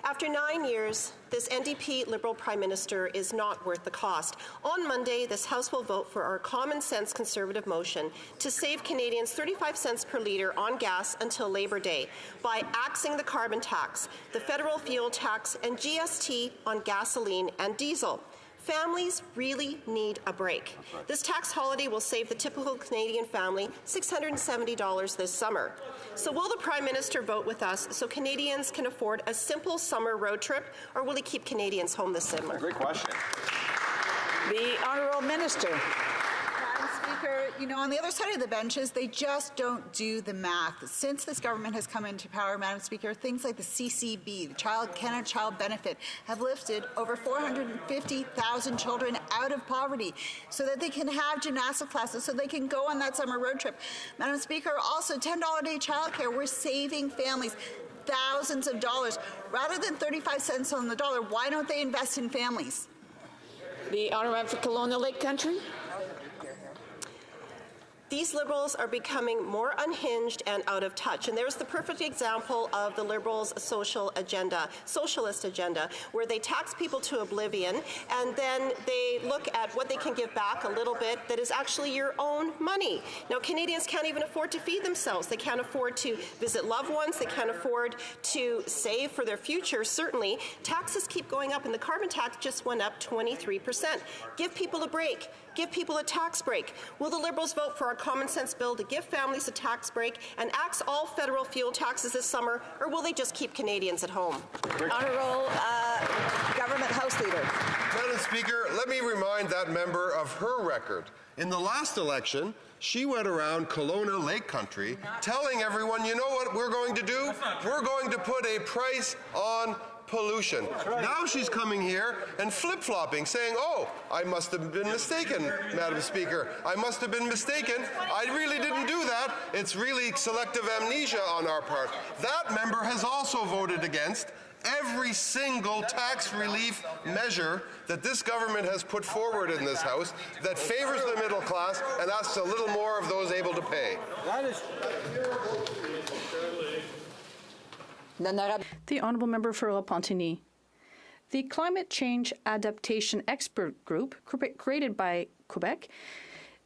After 9 years, this NDP Liberal Prime Minister is not worth the cost. On Monday, this House will vote for our common-sense Conservative motion to save Canadians 35 cents per litre on gas until Labour Day by axing the carbon tax, the federal fuel tax, and GST on gasoline and diesel. Families really need a break. This tax holiday will save the typical Canadian family $670 this summer. So will the Prime Minister vote with us so Canadians can afford a simple summer road trip, or will he keep Canadians home this summer? Great question. The Honourable Minister. Madam Speaker, you know, on the other side of the benches, they just don't do the math. Since this government has come into power, Madam Speaker, things like the CCB, the Canada Child Benefit, have lifted over 450,000 children out of poverty so that they can have gymnastic classes, so they can go on that summer road trip. Madam Speaker, also $10 a day childcare. We're saving families thousands of dollars. Rather than 35 cents on the dollar, why don't they invest in families? The honourable member for Kelowna Lake Country. These Liberals are becoming more unhinged and out of touch. And there's the perfect example of the Liberals' socialist agenda, where they tax people to oblivion, and then they look at what they can give back a little bit that is actually your own money. Now, Canadians can't even afford to feed themselves. They can't afford to visit loved ones. They can't afford to save for their future, certainly. Taxes keep going up, and the carbon tax just went up 23%. Give people a break. Give people a tax break. Will the Liberals vote for our common sense bill to give families a tax break and axe all federal fuel taxes this summer, or will they just keep Canadians at home? Honourable Government House Leader. Madam Speaker, let me remind that member of her record. In the last election, she went around Kelowna Lake Country telling everyone, you know what we're going to do? We're going to put a price on pollution. Now she's coming here and flip-flopping, saying, oh, I must have been mistaken, Madam Speaker. I must have been mistaken. I really didn't do that. It's really selective amnesia on our part. That member has also voted against every single tax relief measure that this government has put forward in this House that favors the middle class and asks a little more of those able to pay. That is... The Honourable Member for Repentigny. The Climate Change Adaptation Expert Group, created by Quebec,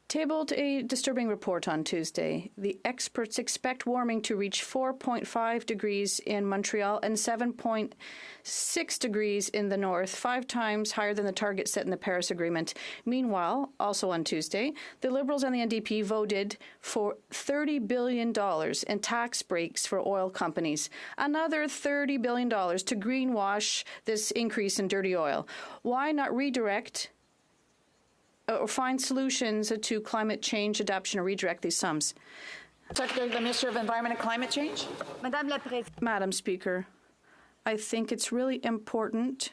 tabled a disturbing report on Tuesday. The experts expect warming to reach 4.5 degrees in Montreal and 7.6 degrees in the north, 5 times higher than the target set in the Paris Agreement. Meanwhile, also on Tuesday, the Liberals and the NDP voted for $30 billion in tax breaks for oil companies, another $30 billion to greenwash this increase in dirty oil. Why not redirect or find solutions to climate change adaptation or redirect these sums? Secretary, the Minister of Environment and Climate Change. Madam Speaker, I think it's really important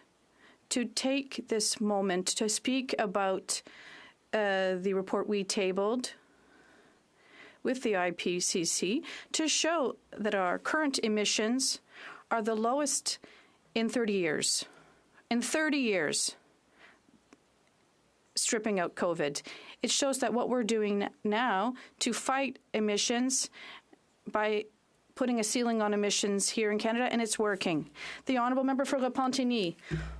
to take this moment to speak about the report we tabled with the IPCC to show that our current emissions are the lowest in 30 years. In 30 years. Stripping out COVID. It shows that what we're doing now to fight emissions by putting a ceiling on emissions here in Canada, and it's working. The Honourable Member for Repentigny.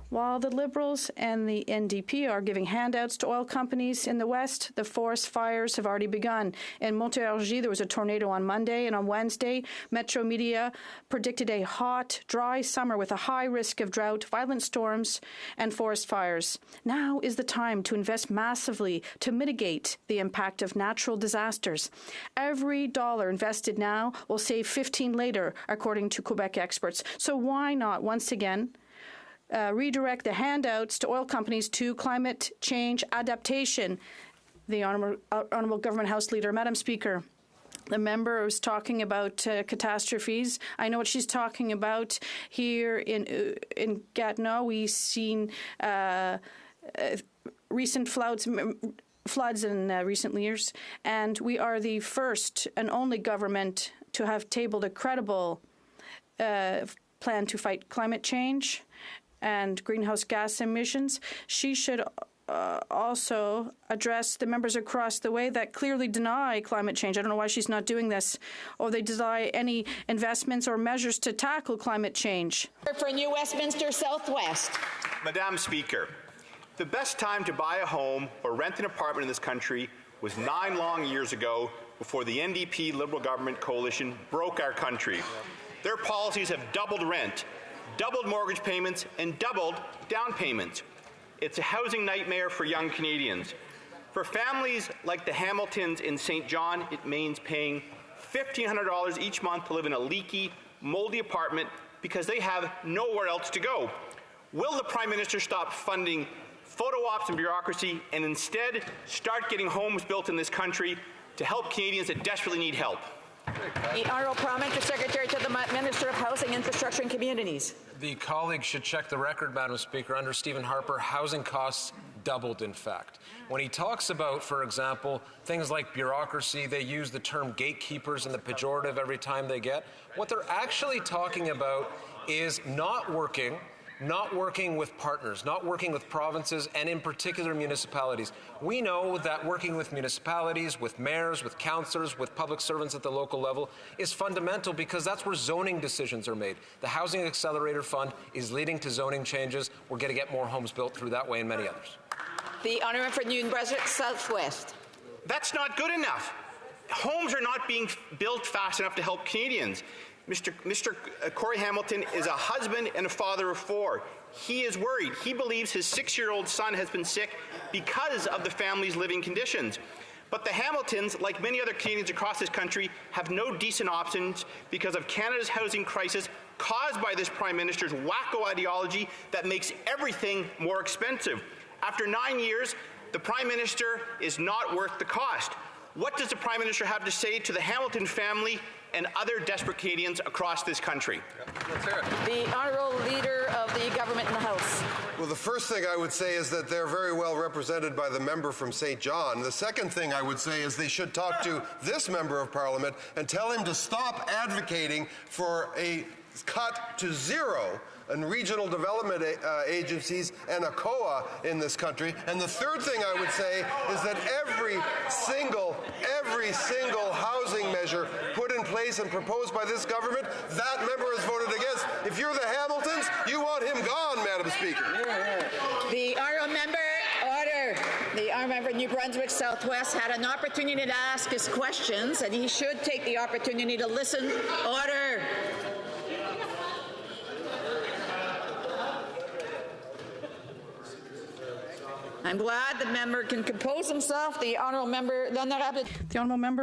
While the Liberals and the NDP are giving handouts to oil companies in the West, the forest fires have already begun. In Montérégie, there was a tornado on Monday, and on Wednesday, Metro Media predicted a hot, dry summer with a high risk of drought, violent storms, and forest fires. Now is the time to invest massively to mitigate the impact of natural disasters. Every dollar invested now will save 15 later, according to Quebec experts. So why not, once again, redirect the handouts to oil companies to climate change adaptation The Honourable Government House Leader. Madam Speaker, the member was talking about catastrophes. I know what she's talking about. Here in Gatineau, we've seen recent floods in recent years, and we are the first and only government to have tabled a credible plan to fight climate change and greenhouse gas emissions. She should also address the members across the way that clearly deny climate change. I don't know why she's not doing this, or they deny any investments or measures to tackle climate change. For New Westminster Southwest. Madam Speaker, the best time to buy a home or rent an apartment in this country was 9 long years ago, before the NDP Liberal Government coalition broke our country. Their policies have doubled rent, doubled mortgage payments, and doubled down payments. It's a housing nightmare for young Canadians. For families like the Hamiltons in St. John, it means paying $1,500 each month to live in a leaky, moldy apartment because they have nowhere else to go. Will the Prime Minister stop funding photo ops and bureaucracy and instead start getting homes built in this country to help Canadians that desperately need help? The Honourable Parliamentary Secretary to the Minister of Housing, Infrastructure and Communities. The colleague should check the record, Madam Speaker. Under Stephen Harper, housing costs doubled, in fact. When he talks about, for example, things like bureaucracy, they use the term gatekeepers in the pejorative every time they get. What they're actually talking about is not working with partners, not working with provinces, and in particular municipalities. We know that working with municipalities, with mayors, with councillors, with public servants at the local level is fundamental, because that's where zoning decisions are made. The Housing Accelerator Fund is leading to zoning changes. We're going to get more homes built through that way and many others. The Honourable for New Brunswick Southwest. That's not good enough. Homes are not being built fast enough to help Canadians. Mr. Corey Hamilton is a husband and a father of 4. He is worried. He believes his 6-year-old son has been sick because of the family's living conditions. But the Hamiltons, like many other Canadians across this country, have no decent options because of Canada's housing crisis caused by this Prime Minister's wacko ideology that makes everything more expensive. After 9 years, the Prime Minister is not worth the cost. What does the Prime Minister have to say to the Hamilton family and other desperate Canadians across this country? Let's hear it. The Honourable Leader of the Government in the House. Well, the first thing I would say is that they're very well represented by the member from St. John. The second thing I would say is they should talk to this member of Parliament and tell him to stop advocating for a cut to zero in regional development agencies and a COA in this country. And the third thing I would say is that every single housing measure put in place and proposed by this government, that member has voted against. If you're the Hamiltons, you want him gone, Madam Speaker. The honourable member, order. The honourable member of New Brunswick Southwest had an opportunity to ask his questions, and he should take the opportunity to listen. Order. I'm glad the member can compose himself. The honourable member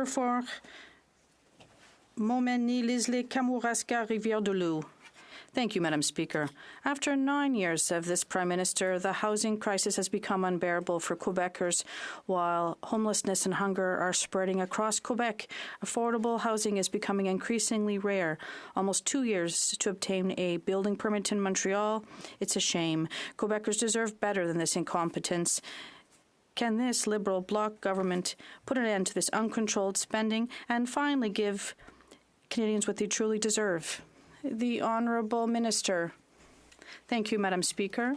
for Montmagny, Lisle, Kamouraska, Rivière-du-Loup. Thank you, Madam Speaker. After 9 years of this Prime Minister, the housing crisis has become unbearable for Quebecers, while homelessness and hunger are spreading across Quebec. Affordable housing is becoming increasingly rare. Almost 2 years to obtain a building permit in Montreal. It's a shame. Quebecers deserve better than this incompetence. Can this Liberal Bloc government put an end to this uncontrolled spending and finally give Canadians what they truly deserve? The Honourable Minister. Thank you, Madam Speaker.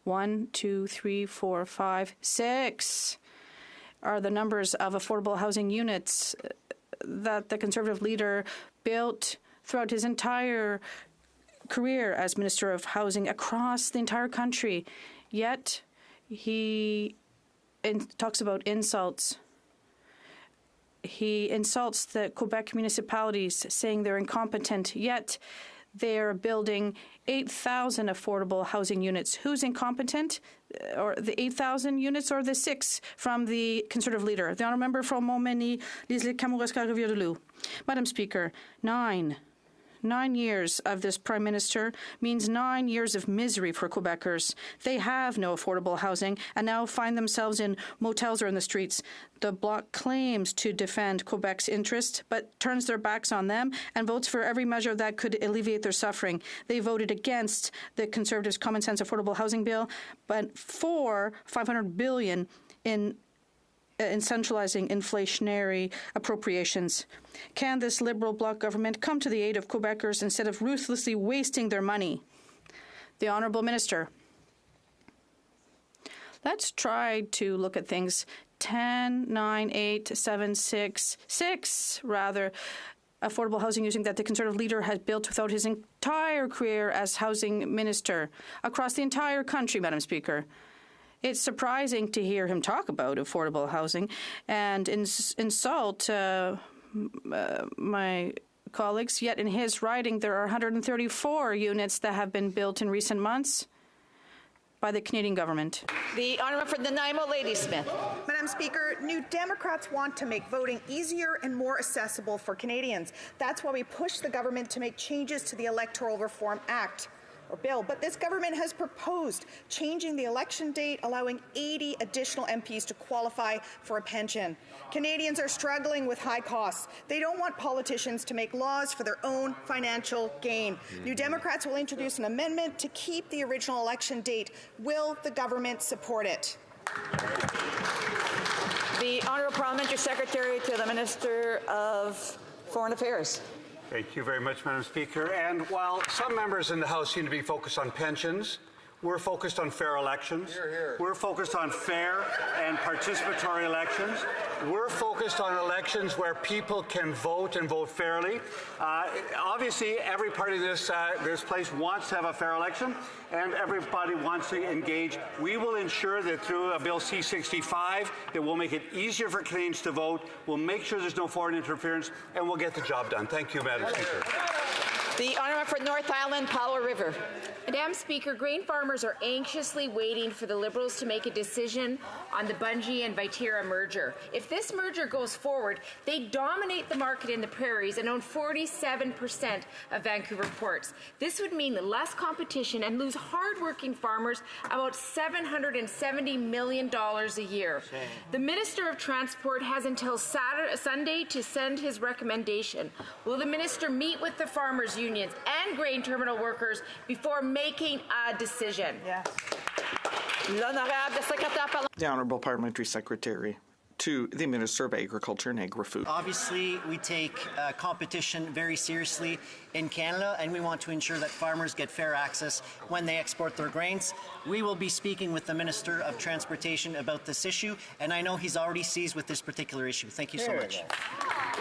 1, 2, 3, 4, 5, 6 are the numbers of affordable housing units that the Conservative leader built throughout his entire career as Minister of Housing across the entire country. Yet he talks about insults. He insults the Quebec municipalities, saying they're incompetent, yet they're building 8,000 affordable housing units. Who's incompetent? Or the 8,000 units or the 6 from the Conservative leader? The honourable member from Montmagny, Lisle, Kamouraska, Rivière-du-Loup. Madam Speaker, 9 9 years of this Prime Minister means 9 years of misery for Quebecers. They have no affordable housing and now find themselves in motels or in the streets. The Bloc claims to defend Quebec's interests, but turns their backs on them and votes for every measure that could alleviate their suffering. They voted against the Conservatives' common sense affordable housing bill, but for $500 billion in centralizing inflationary appropriations. Can this Liberal Bloc government come to the aid of Quebecers instead of ruthlessly wasting their money? The Honourable Minister. Let's try to look at things 10, 9, 8, 7, 6, 6, rather. Affordable housing using that the Conservative leader has built throughout his entire career as housing minister across the entire country, Madam Speaker. It's surprising to hear him talk about affordable housing and insult my colleagues, yet in his riding there are 134 units that have been built in recent months by the Canadian government. The honourable for Nanaimo, Ladysmith. Madam Speaker, New Democrats want to make voting easier and more accessible for Canadians. That's why we push the government to make changes to the Electoral Reform Act. Bill, but this government has proposed changing the election date, allowing 80 additional MPs to qualify for a pension. Canadians are struggling with high costs. They don't want politicians to make laws for their own financial gain. New Democrats will introduce an amendment to keep the original election date. Will the government support it? The Honourable Parliamentary Secretary to the Minister of Foreign Affairs. Thank you very much, Madam Speaker. And while some members in the House seem to be focused on pensions, we're focused on fair elections. Hear, hear. We're focused on fair and participatory elections. We're focused on elections where people can vote and vote fairly. Obviously, every party in this place wants to have a fair election, and everybody wants to engage. We will ensure that through a Bill C-65 that we'll make it easier for Canadians to vote. We'll make sure there's no foreign interference, and we'll get the job done. Thank you, Madam Speaker. The honourable for North Island, Powell River. Madam Speaker, grain farmers are anxiously waiting for the Liberals to make a decision on the Bunge and Viterra merger. If this merger goes forward, they dominate the market in the prairies and own 47% of Vancouver ports. This would mean less competition and lose hard-working farmers about $770 million a year. Shame. The Minister of Transport has until Sunday to send his recommendation. Will the Minister meet with the farmers' unions and grain terminal workers before making a decision? Yes. The Honourable Parliamentary Secretary to the Minister of Agriculture and Agri-Food. Obviously, we take competition very seriously in Canada, and we want to ensure that farmers get fair access when they export their grains. We will be speaking with the Minister of Transportation about this issue, and I know he's already seized with this particular issue. Thank you so much.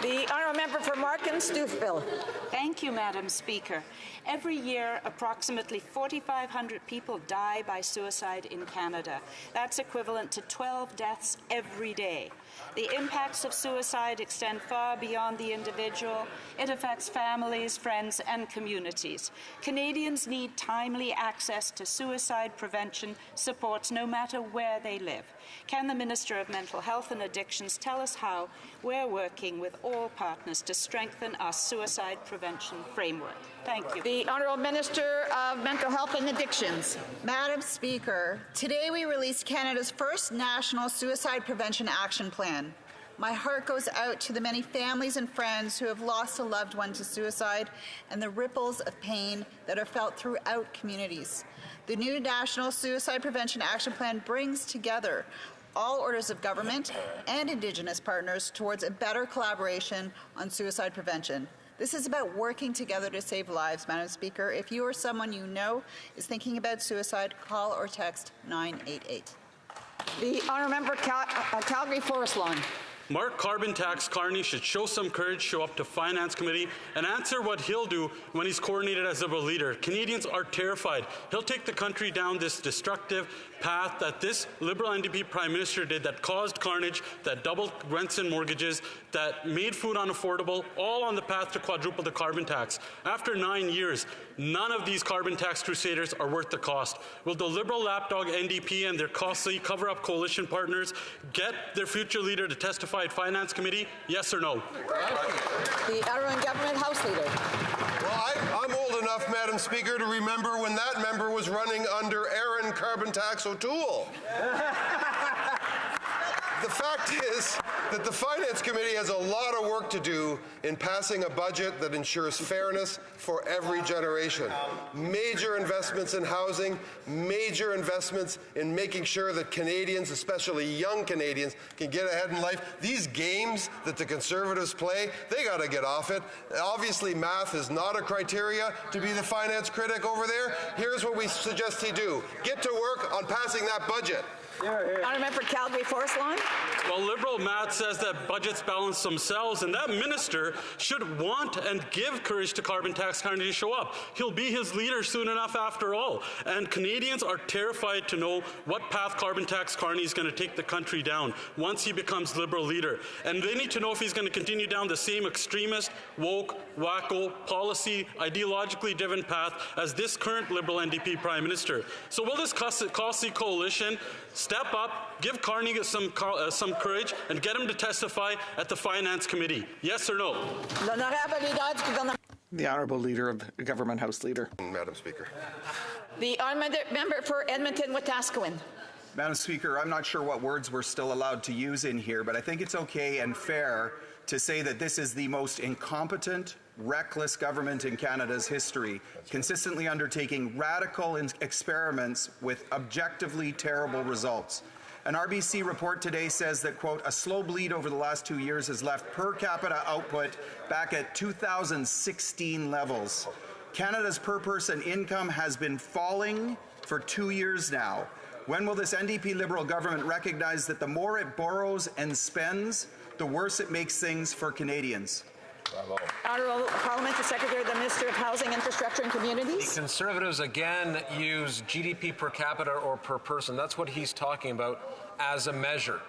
The honourable member for Markham, Stouffville. Thank you, Madam Speaker. Every year, approximately 4,500 people die by suicide in Canada. That's equivalent to 12 deaths every day. The impacts of suicide extend far beyond the individual. It affects families, friends, and communities. Canadians need timely access to suicide prevention supports no matter where they live. Can the Minister of Mental Health and Addictions tell us how we're working with all partners to strengthen our suicide prevention framework? Thank you. The Honourable Minister of Mental Health and Addictions. Madam Speaker, today we released Canada's first National Suicide Prevention Action Plan. My heart goes out to the many families and friends who have lost a loved one to suicide and the ripples of pain that are felt throughout communities. The new National Suicide Prevention Action Plan brings together all orders of government and Indigenous partners towards a better collaboration on suicide prevention. This is about working together to save lives, Madam Speaker. If you or someone you know is thinking about suicide, call or text 988. The honourable member Calgary Forest Lawn. Mark Carbon Tax Carney should show some courage, show up to Finance Committee, and answer what he'll do when he's coronated as Liberal leader. Canadians are terrified. He'll take the country down this destructive path that this Liberal NDP Prime Minister did, that caused carnage, that doubled rents and mortgages, that made food unaffordable, all on the path to quadruple the carbon tax. After 9 years, none of these carbon tax crusaders are worth the cost. Will the Liberal lapdog NDP and their costly cover-up coalition partners get their future leader to testify at Finance Committee? Yes or no? The Honourable Government House Leader. Well, enough, Madam Speaker, to remember when that member was running under Aaron Carbon Tax O'Toole. The fact is that the Finance Committee has a lot of work to do in passing a budget that ensures fairness for every generation. Major investments in housing, major investments in making sure that Canadians, especially young Canadians, can get ahead in life. These games that the Conservatives play, they got to get off it. Obviously, math is not a criteria to be the finance critic over there. Here's what we suggest he do. Get to work on passing that budget. Honourable Member for Calgary Forest Lawn. Well, Liberal Matt says that budgets balance themselves, and that minister should want and give courage to Carbon Tax Carney to show up. He'll be his leader soon enough after all. And Canadians are terrified to know what path Carbon Tax Carney is going to take the country down once he becomes Liberal leader. And they need to know if he's going to continue down the same extremist, woke, wacko, policy, ideologically driven path as this current Liberal NDP Prime Minister. So will this costly coalition step up, give Carney some courage, and get him to testify at the Finance Committee? Yes or no? The Honourable Leader of Government House Leader. Madam Speaker. The Honourable Member for Edmonton-Wetaskiwin. Madam Speaker, I'm not sure what words we're still allowed to use in here, but I think it's okay and fair to say that this is the most incompetent, reckless government in Canada's history, consistently undertaking radical experiments with objectively terrible results. An RBC report today says that, quote, a slow bleed over the last 2 years has left per capita output back at 2016 levels. Canada's per-person income has been falling for 2 years now. When will this NDP Liberal government recognize that the more it borrows and spends, the worse it makes things for Canadians? Bravo. Honourable Parliamentary Secretary, the Minister of Housing, Infrastructure and Communities. The Conservatives again use GDP per capita or per person. That's what he's talking about as a measure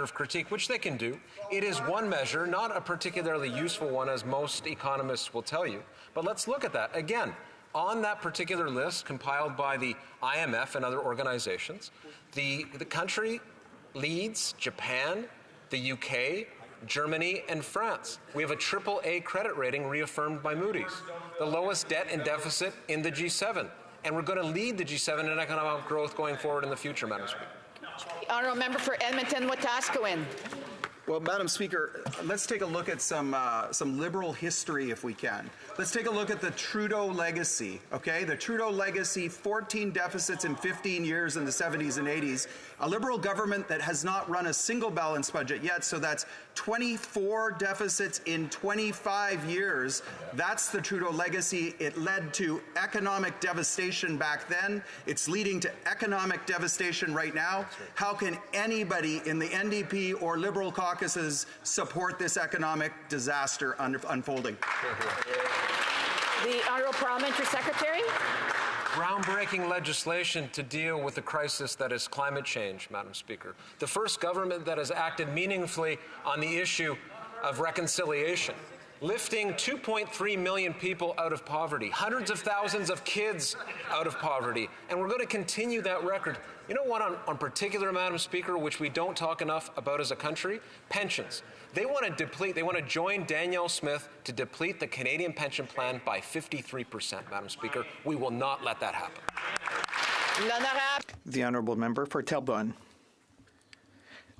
of critique, which they can do. It is one measure, not a particularly useful one, as most economists will tell you. But let's look at that. Again, on that particular list compiled by the IMF and other organizations, the country leads Japan, the UK, Germany, and France. We have a AAA credit rating reaffirmed by Moody's, the lowest debt and deficit in the G7, and we're going to lead the G7 in economic growth going forward in the future, Madam Speaker. Honourable Member for Edmonton-Wetaskiwin. Well, Madam Speaker, let's take a look at some Liberal history, if we can. Let's take a look at the Trudeau legacy, okay? The Trudeau legacy, 14 deficits in 15 years in the 70s and 80s. A Liberal government that has not run a single balanced budget yet, so that's 24 deficits in 25 years. That's the Trudeau legacy. It led to economic devastation back then. It's leading to economic devastation right now. How can anybody in the NDP or Liberal caucuses support this economic disaster unfolding? The Honourable Parliamentary Secretary. Groundbreaking legislation to deal with the crisis that is climate change, Madam Speaker. The first government that has acted meaningfully on the issue of reconciliation, lifting 2.3 million people out of poverty, hundreds of thousands of kids out of poverty, and we're going to continue that record. You know what, on particular, Madam Speaker, which we don't talk enough about as a country? Pensions. They want to join Danielle Smith to deplete the Canadian pension plan by 53%, Madam Speaker. We will not let that happen. The Honourable Member for Terrebonne.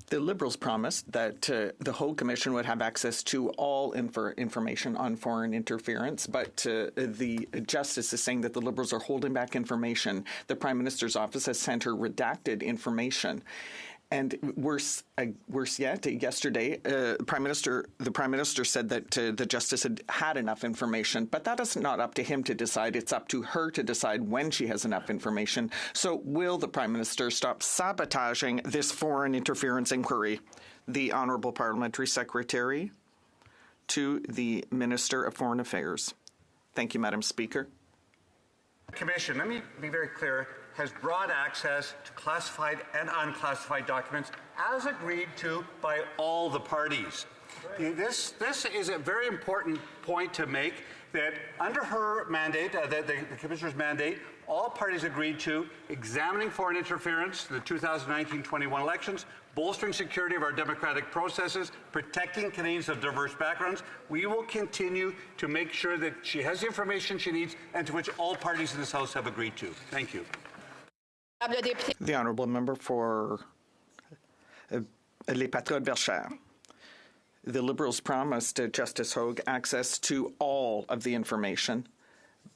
The Liberals promised that the HoC Commission would have access to all information on foreign interference, but the Justice is saying that the Liberals are holding back information. The Prime Minister's office has sent her redacted information. And worse yet, yesterday, the Prime Minister said that the Justice had enough information, but that is not up to him to decide. It's up to her to decide when she has enough information. So will the Prime Minister stop sabotaging this foreign interference inquiry? The Honourable Parliamentary Secretary to the Minister of Foreign Affairs. Thank you, Madam Speaker. Commission, let me be very clear, has broad access to classified and unclassified documents as agreed to by all the parties. This is a very important point to make, that under her mandate, the Commissioner's mandate, all parties agreed to examining foreign interference in the 2019-21 elections, bolstering security of our democratic processes, protecting Canadians of diverse backgrounds. We will continue to make sure that she has the information she needs, and to which all parties in this House have agreed to. Thank you. The honourable member for Les Patriotes Verchères. The Liberals promised Justice HoC access to all of the information,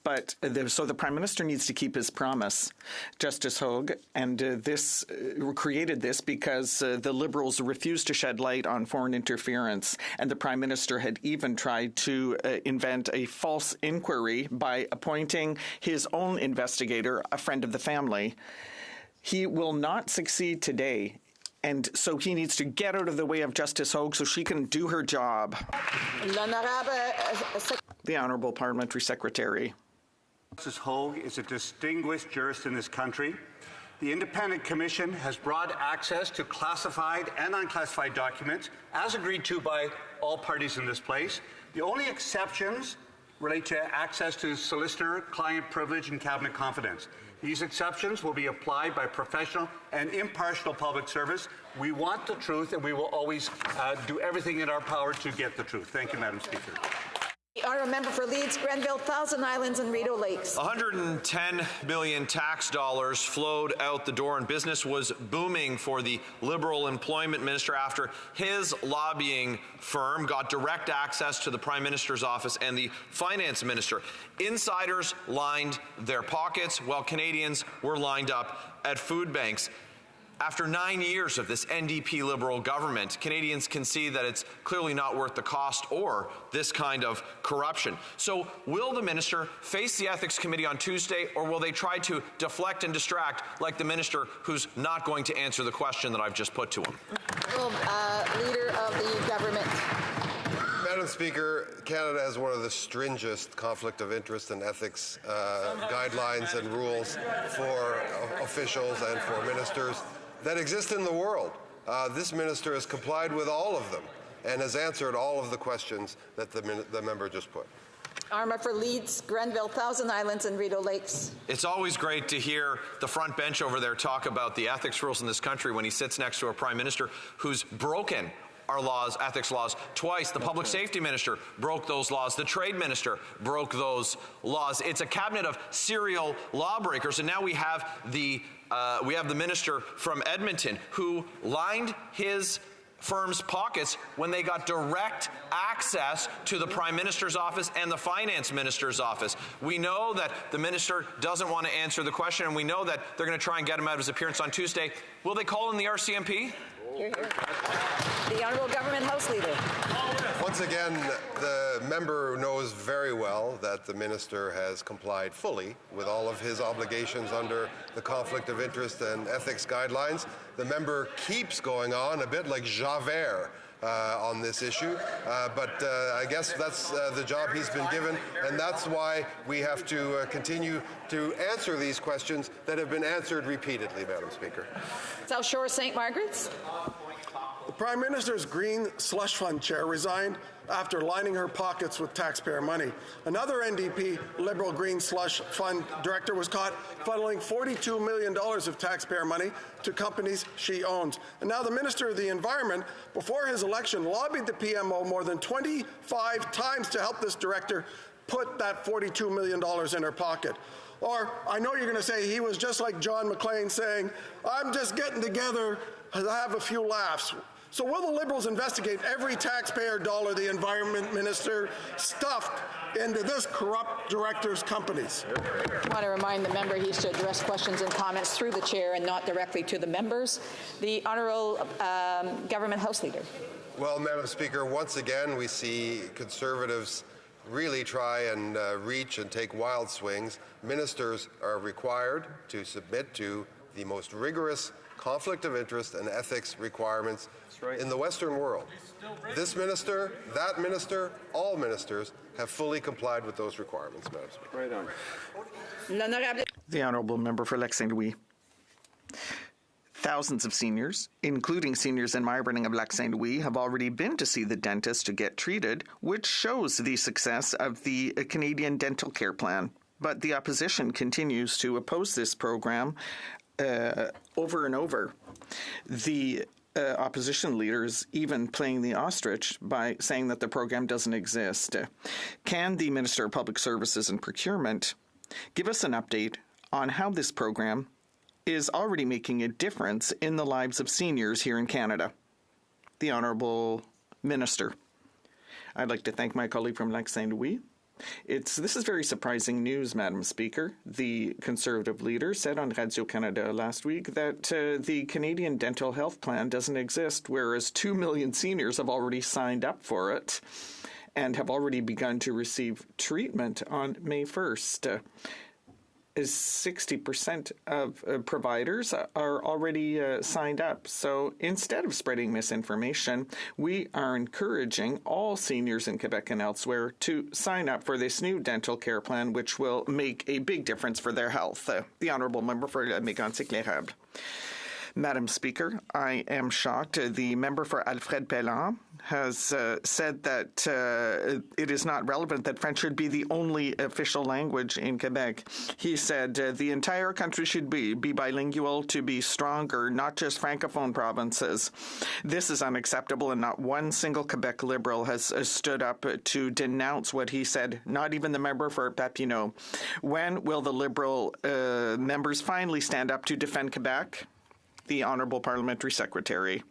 but so the Prime Minister needs to keep his promise. Justice HoC, and this created this because the Liberals refused to shed light on foreign interference, and the Prime Minister had even tried to invent a false inquiry by appointing his own investigator, a friend of the family. He will not succeed today. And so he needs to get out of the way of Justice HoC so she can do her job. The Honourable Parliamentary Secretary. Justice HoC is a distinguished jurist in this country. The Independent Commission has broad access to classified and unclassified documents, as agreed to by all parties in this place. The only exceptions relate to access to solicitor, client privilege, and cabinet confidence. These exceptions will be applied by professional and impartial public service. We want the truth, and we will always do everything in our power to get the truth. Thank you, Madam Speaker. The honourable member for Leeds, Grenville, Thousand Islands and Rideau Lakes. 110 billion tax dollars flowed out the door, and business was booming for the Liberal employment minister after his lobbying firm got direct access to the Prime Minister's office and the finance minister. Insiders lined their pockets while Canadians were lined up at food banks. After 9 years of this NDP Liberal government, Canadians can see that it's clearly not worth the cost or this kind of corruption. So will the minister face the Ethics Committee on Tuesday, or will they try to deflect and distract like the minister who's not going to answer the question that I've just put to him? Leader of the government. Madam Speaker, Canada has one of the stringent conflict of interest and ethics guidelines and rules for officials and for ministers that exist in the world. This minister has complied with all of them and has answered all of the questions that the member just put. Armour for Leeds, Grenville, Thousand Islands and Rideau Lakes. It's always great to hear the front bench over there talk about the ethics rules in this country when he sits next to a Prime Minister who's broken our laws, ethics laws, twice. The public safety minister broke those laws. The trade minister broke those laws. It's a cabinet of serial lawbreakers, and now we have the minister from Edmonton who lined his firm's pockets when they got direct access to the Prime Minister's office and the Finance Minister's office. We know that the minister doesn't want to answer the question, and we know that they're going to try and get him out of his appearance on Tuesday. Will they call in the RCMP? Hear, hear. The Honourable Government House Leader. Once again, the member knows very well that the minister has complied fully with all of his obligations under the conflict of interest and ethics guidelines. The member keeps going on a bit like Javert on this issue, but I guess that's the job he's been given, and that's why we have to continue to answer these questions that have been answered repeatedly, Madam Speaker. South Shore, St. Margaret's. The Prime Minister's Green Slush Fund chair resigned after lining her pockets with taxpayer money. Another NDP Liberal Green Slush Fund director was caught funneling $42 million of taxpayer money to companies she owns. And now the Minister of the Environment, before his election, lobbied the PMO more than 25 times to help this director put that $42 million in her pocket. Or I know you're going to say he was just like John McClain saying, I'm just getting together to have a few laughs. So will the Liberals investigate every taxpayer dollar the Environment Minister stuffed into this corrupt director's companies? I want to remind the member he's to address questions and comments through the chair and not directly to the members. The Honourable Government House Leader. Well, Madam Speaker, once again we see Conservatives really try and reach and take wild swings. Ministers are required to submit to the most rigorous conflict of interest and ethics requirements in the Western world. This minister, that minister, all ministers have fully complied with those requirements, Madam Speaker. Right on. The Honourable Member for Lac Saint Louis. Thousands of seniors, including seniors in my riding of Lac-Saint-Louis, have already been to see the dentist to get treated, which shows the success of the Canadian Dental Care Plan. But the opposition continues to oppose this program over and over. The opposition leaders even playing the ostrich by saying that the program doesn't exist. Can the Minister of Public Services and Procurement give us an update on how this program is already making a difference in the lives of seniors here in Canada? The Honourable Minister. I'd like to thank my colleague from Lac-Saint-Louis. This is very surprising news, Madam Speaker. The Conservative leader said on Radio-Canada last week that the Canadian Dental Health Plan doesn't exist, whereas 2 million seniors have already signed up for it and have already begun to receive treatment on May 1st. 60% of providers are already signed up. So instead of spreading misinformation, we are encouraging all seniors in Quebec and elsewhere to sign up for this new dental care plan, which will make a big difference for their health. The Honourable Member for Mégantic-l'Érable. Madam Speaker, I am shocked. The member for Alfred Pellan has said that it is not relevant that French should be the only official language in Quebec. He said the entire country should be bilingual to be stronger, not just francophone provinces. This is unacceptable, and not one single Quebec Liberal has stood up to denounce what he said, not even the member for Papineau. When will the Liberal members finally stand up to defend Quebec? The Honourable Parliamentary Secretary.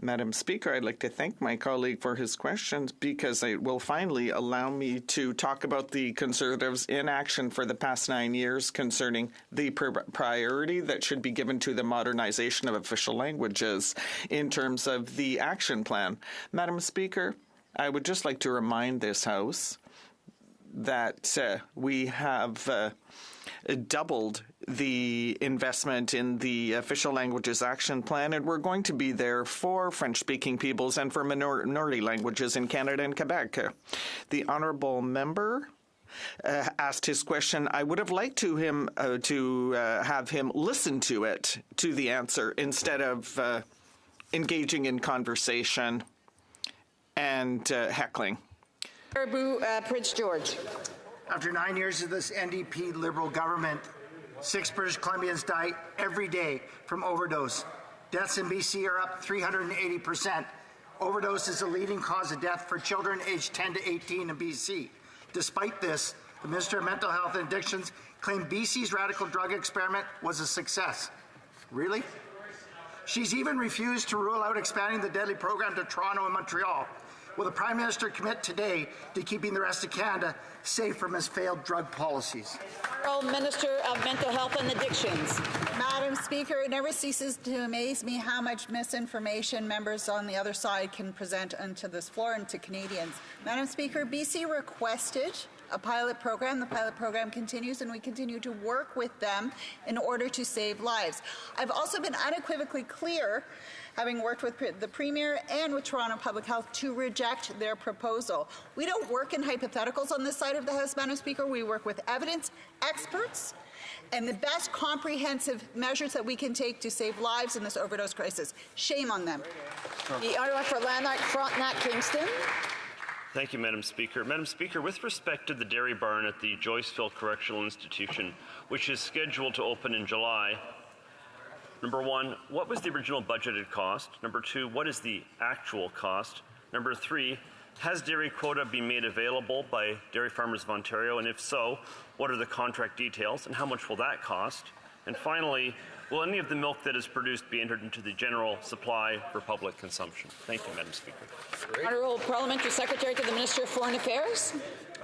Madam Speaker, I'd like to thank my colleague for his questions because it will finally allow me to talk about the Conservatives' inaction for the past 9 years concerning the priority that should be given to the modernization of official languages in terms of the action plan. Madam Speaker, I would just like to remind this House that we have doubled the investment in the Official Languages Action Plan, and we're going to be there for French-speaking peoples and for minority languages in Canada and Quebec. The Honourable Member asked his question. I would have liked to have him listen to it, to the answer, instead of engaging in conversation and heckling. Prince George. After 9 years of this NDP Liberal government, 6 British Columbians die every day from overdose. Deaths in BC are up 380%. Overdose is the leading cause of death for children aged 10 to 18 in BC. Despite this, the Minister of Mental Health and Addictions claimed BC's radical drug experiment was a success. Really? She's even refused to rule out expanding the deadly program to Toronto and Montreal. Will the Prime Minister commit today to keeping the rest of Canada safe from his failed drug policies? Minister of Mental Health and Addictions. Madam Speaker, it never ceases to amaze me how much misinformation members on the other side can present onto this floor and to Canadians. Madam Speaker, BC requested a pilot program. The pilot program continues, and we continue to work with them in order to save lives. I've also been unequivocally clear, having worked with the Premier and with Toronto Public Health, to reject their proposal. We don't work in hypotheticals on this side of the House, Madam Speaker. We work with evidence, experts, and the best comprehensive measures that we can take to save lives in this overdose crisis. Shame on them. The Honourable for Lanark, Frontenac, Kingston. Thank you, Madam Speaker. Madam Speaker, with respect to the dairy barn at the Joyceville Correctional Institution, which is scheduled to open in July, number 1, what was the original budgeted cost? Number 2, what is the actual cost? Number 3, has dairy quota been made available by Dairy Farmers of Ontario? And if so, what are the contract details and how much will that cost? And finally, will any of the milk that is produced be entered into the general supply for public consumption? Thank you, Madam Speaker. Honourable Parliamentary Secretary to the Minister of Foreign Affairs.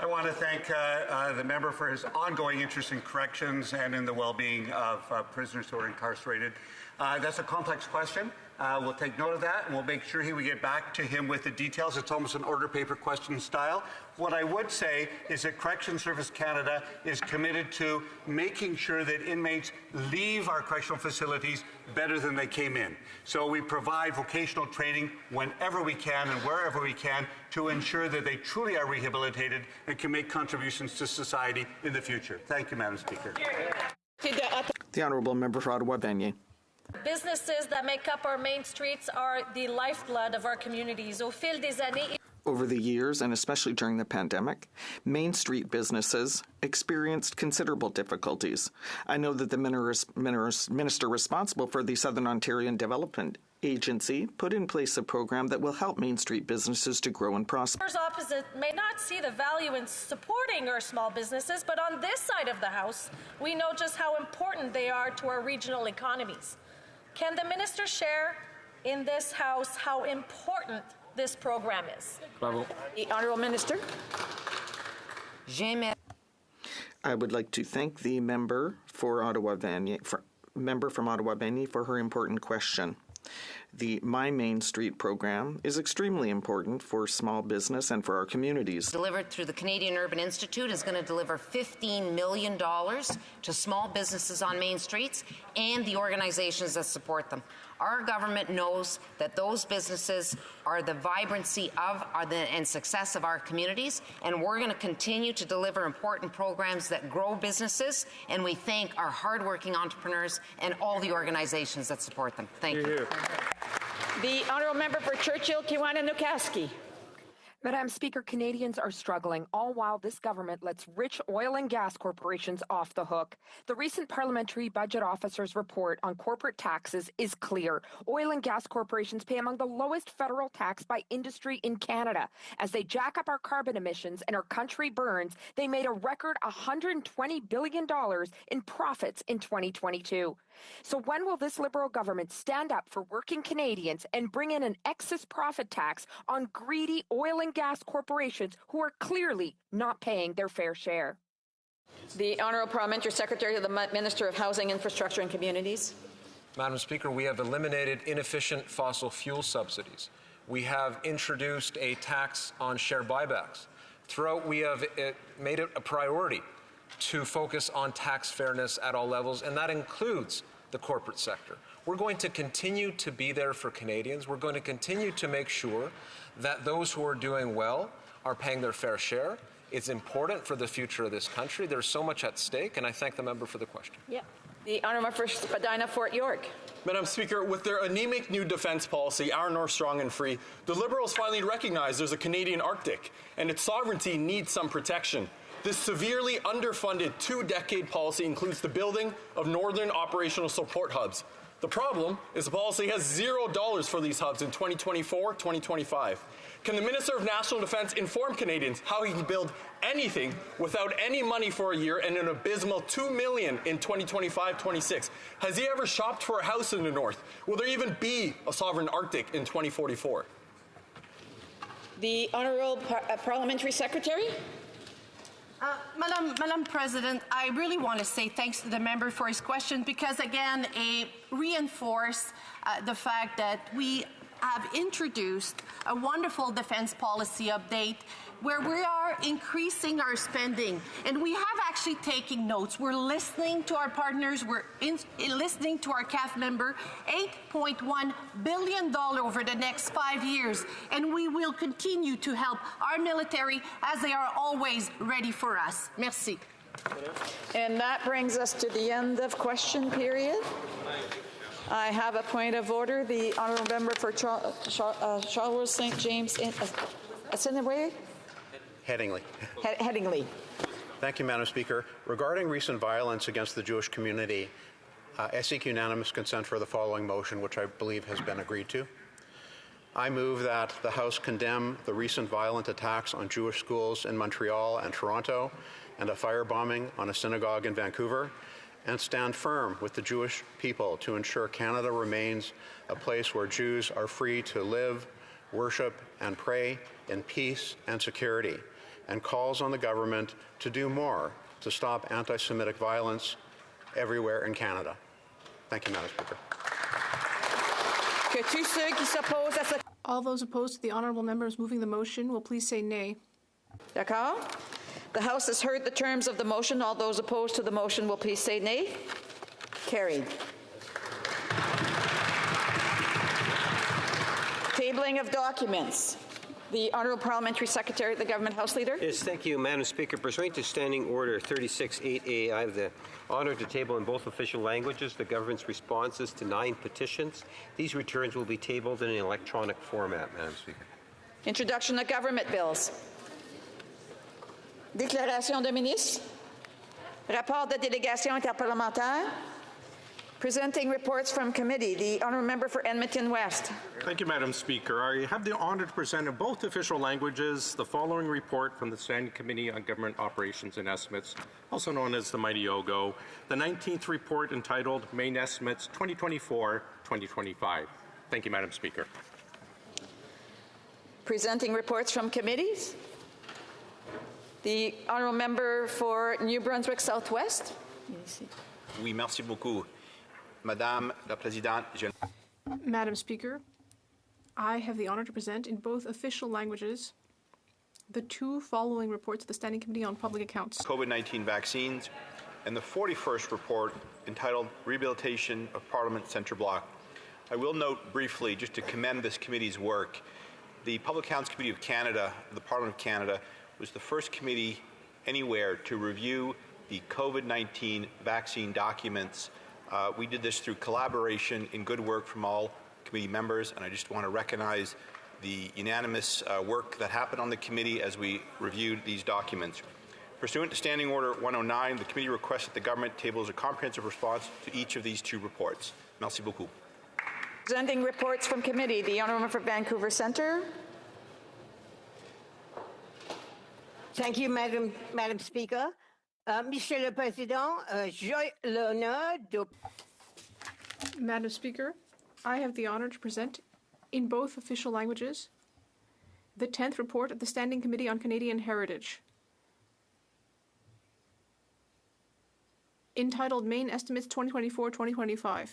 I want to thank the member for his ongoing interest in corrections and in the well-being of prisoners who are incarcerated. That's a complex question. We'll take note of that, and we'll make sure we get back to him with the details. It's almost an order paper question style. What I would say is that Corrections Service Canada is committed to making sure that inmates leave our correctional facilities better than they came in. So we provide vocational training whenever we can and wherever we can to ensure that they truly are rehabilitated and can make contributions to society in the future. Thank you, Madam Speaker. The Honourable Member for Ottawa-Vanier. Businesses that make up our main streets are the lifeblood of our communities. Au fil des années, Over the years, and especially during the pandemic, Main Street businesses experienced considerable difficulties. I know that the minister responsible for the Southern Ontarian Development Agency put in place a program that will help Main Street businesses to grow and prosper. opposite may not see the value in supporting our small businesses, but on this side of the House, we know just how important they are to our regional economies. Can the minister share in this House how important this program is? Bravo. The Honourable Minister. I would like to thank the member for member from Ottawa-Vanier for her important question. The My Main Street program is extremely important for small business and for our communities. Delivered through the Canadian Urban Institute is going to deliver $15 million to small businesses on main streets and the organizations that support them. Our government knows that those businesses are the vibrancy of and success of our communities, and we're going to continue to deliver important programs that grow businesses, and we thank our hardworking entrepreneurs and all the organizations that support them. Thank you. The Honourable Member for Churchill, Kiwana-Newcastle. Madam Speaker, Canadians are struggling, all while this government lets rich oil and gas corporations off the hook. The recent Parliamentary Budget Officer's report on corporate taxes is clear. Oil and gas corporations pay among the lowest federal tax by industry in Canada. As they jack up our carbon emissions and our country burns, they made a record $120 billion in profits in 2022. So when will this Liberal government stand up for working Canadians and bring in an excess profit tax on greedy oil and gas corporations who are clearly not paying their fair share? The Honourable Parliamentary Secretary to the Minister of Housing, Infrastructure and Communities. Madam Speaker, we have eliminated inefficient fossil fuel subsidies. We have introduced a tax on share buybacks. Throughout, we have made it a priority to focus on tax fairness at all levels, and that includes the corporate sector. We're going to continue to be there for Canadians. We're going to continue to make sure that those who are doing well are paying their fair share. It's important for the future of this country. There's so much at stake, and I thank the member for the question. Yeah. The Honourable for Spadina, Fort York. Madam Speaker, with their anemic new defence policy, Our North Strong and Free, the Liberals finally recognize there's a Canadian Arctic, and its sovereignty needs some protection. This severely underfunded two-decade policy includes the building of northern operational support hubs. The problem is the policy has $0 for these hubs in 2024-2025. Can the Minister of National Defence inform Canadians how he can build anything without any money for a year and an abysmal $2 million in 2025-26? Has he ever shopped for a house in the north? Will there even be a sovereign Arctic in 2044? The Honourable Parliamentary Secretary. Madam President, I really want to say thanks to the member for his question because, again, it reinforced the fact that we have introduced a wonderful defense policy update where we are increasing our spending. And we have actually taken notes. We're listening to our partners. We're listening to our CAF member. $8.1 billion over the next 5 years. And we will continue to help our military as they are always ready for us. Merci. And that brings us to the end of question period. I have a point of order. The Honourable Member for Charles St. James Assiniboia. Headingley. Headingley. Thank you, Madam Speaker. Regarding recent violence against the Jewish community, I seek unanimous consent for the following motion, which I believe has been agreed to. I move that the House condemn the recent violent attacks on Jewish schools in Montreal and Toronto and a firebombing on a synagogue in Vancouver, and stand firm with the Jewish people to ensure Canada remains a place where Jews are free to live, worship, and pray in peace and security, and calls on the government to do more to stop anti-Semitic violence everywhere in Canada. Thank you, Madam Speaker. All those opposed to the honourable members moving the motion will please say nay. D'accord. The House has heard the terms of the motion. All those opposed to the motion will please say nay. Carried. Tabling of documents. The Honourable Parliamentary Secretary, the Government House Leader. Yes, thank you, Madam Speaker. Pursuant to Standing Order 36.8a, I have the honour to table in both official languages the government's responses to 9 petitions. These returns will be tabled in an electronic format, Madam Speaker. Introduction of government bills. Déclaration de ministre. Rapport de délégation interparlementaire. Presenting reports from committee, the Honourable Member for Edmonton West. Thank you, Madam Speaker. I have the honour to present in both official languages the following report from the Standing Committee on Government Operations and Estimates, also known as the Mighty OGO, the 19th report entitled Main Estimates 2024-2025. Thank you, Madam Speaker. Presenting reports from committees, the Honourable Member for New Brunswick Southwest. Oui, merci beaucoup. Madame la Présidente, Madam Speaker, I have the honour to present in both official languages the 2 following reports of the Standing Committee on Public Accounts. COVID-19 vaccines and the 41st report entitled Rehabilitation of Parliament Centre Block. I will note briefly, just to commend this committee's work, the Public Accounts Committee of Canada, the Parliament of Canada, was the first committee anywhere to review the COVID-19 vaccine documents. We did this through collaboration and good work from all committee members, and I just want to recognize the unanimous work that happened on the committee as we reviewed these documents. Pursuant to Standing Order 109, the committee requests that the government tables a comprehensive response to each of these 2 reports. Merci beaucoup. Presenting reports from committee, the Honourable for Vancouver Centre. Thank you, Madam Speaker. Monsieur le Président, j'ai l'honneur de... Madam Speaker, I have the honour to present in both official languages the 10th report of the Standing Committee on Canadian Heritage, entitled Main Estimates 2024-2025.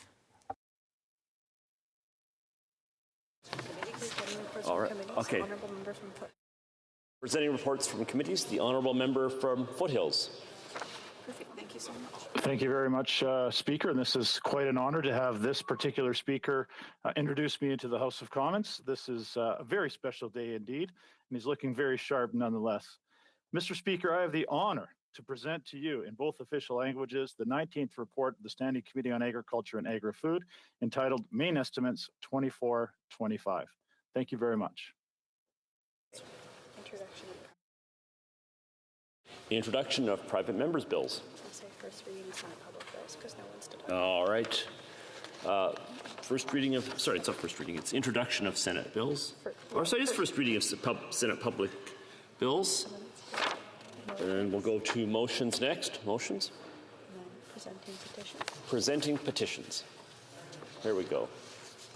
All right. Okay. Presenting reports from committees, the Honourable Member from Foothills. Perfect. Thank you so much. Thank you very much, Speaker. And this is quite an honor to have this particular speaker introduce me into the House of Commons. This is a very special day indeed, and he's looking very sharp nonetheless. Mr. Speaker, I have the honor to present to you in both official languages the 19th report of the Standing Committee on Agriculture and Agri-Food, entitled Main Estimates 24-25. Thank you very much. The introduction of private members' bills. First reading of Senate public bills, because no one's done. All right. First reading of, sorry, it's not first reading, it's introduction of Senate bills. Or sorry, it's first reading of Senate public bills. And we'll go to motions next. Motions? Presenting petitions. Presenting petitions. There we go.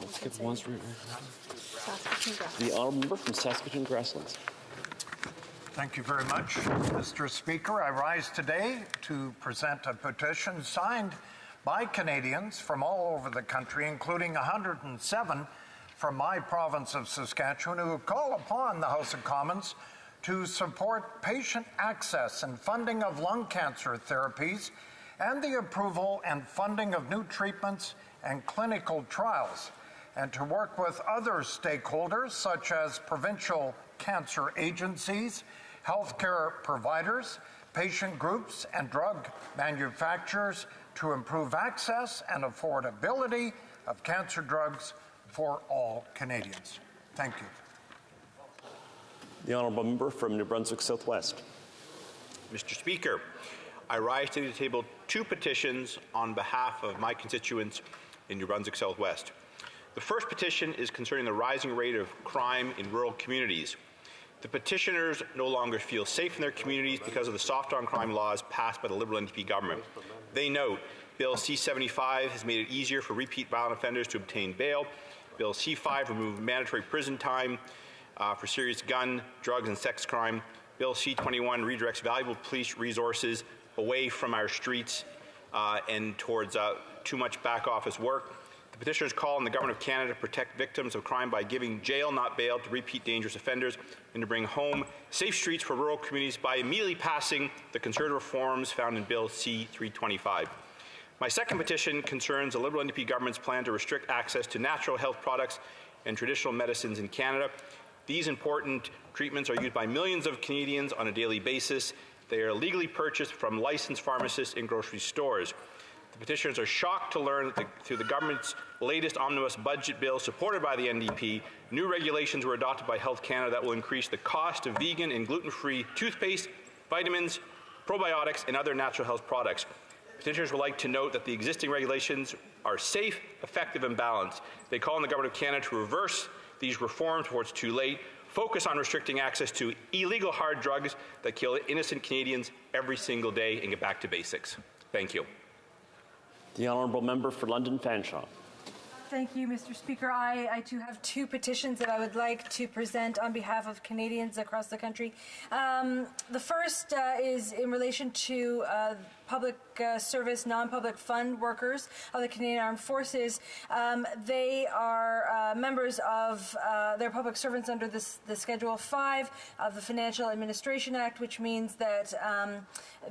Let's get the ones. The Honourable Member from Saskatoon Grasslands. Thank you very much, Mr. Speaker. I rise today to present a petition signed by Canadians from all over the country, including 107 from my province of Saskatchewan, who call upon the House of Commons to support patient access and funding of lung cancer therapies and the approval and funding of new treatments and clinical trials, and to work with other stakeholders such as provincial cancer agencies, healthcare providers, patient groups, and drug manufacturers to improve access and affordability of cancer drugs for all Canadians. Thank you. The Honourable Member from New Brunswick Southwest. Mr. Speaker, I rise today to table 2 petitions on behalf of my constituents in New Brunswick Southwest. The first petition is concerning the rising rate of crime in rural communities. The petitioners no longer feel safe in their communities because of the soft on crime laws passed by the Liberal NDP government. They note Bill C-75 has made it easier for repeat violent offenders to obtain bail. Bill C-5 removed mandatory prison time for serious gun, drugs, and sex crime. Bill C-21 redirects valuable police resources away from our streets and towards too much back office work. The petitioners call on the Government of Canada to protect victims of crime by giving jail, not bail, to repeat dangerous offenders, and to bring home safe streets for rural communities by immediately passing the conservative reforms found in Bill C-325. My second petition concerns the Liberal NDP government's plan to restrict access to natural health products and traditional medicines in Canada. These important treatments are used by millions of Canadians on a daily basis. They are legally purchased from licensed pharmacists in grocery stores. The petitioners are shocked to learn that through the government's latest omnibus budget bill supported by the NDP, new regulations were adopted by Health Canada that will increase the cost of vegan and gluten-free toothpaste, vitamins, probiotics, and other natural health products. Petitioners would like to note that the existing regulations are safe, effective, and balanced. They call on the Government of Canada to reverse these reforms before it's too late, focus on restricting access to illegal hard drugs that kill innocent Canadians every single day, and get back to basics. Thank you. The honourable member for London Fanshawe. Thank you, Mr. Speaker. I too have two petitions that I would like to present on behalf of Canadians across the country. The first is in relation to public service, non-public fund workers of the Canadian Armed Forces. They are members of, they're public servants under the Schedule 5 of the Financial Administration Act, which means that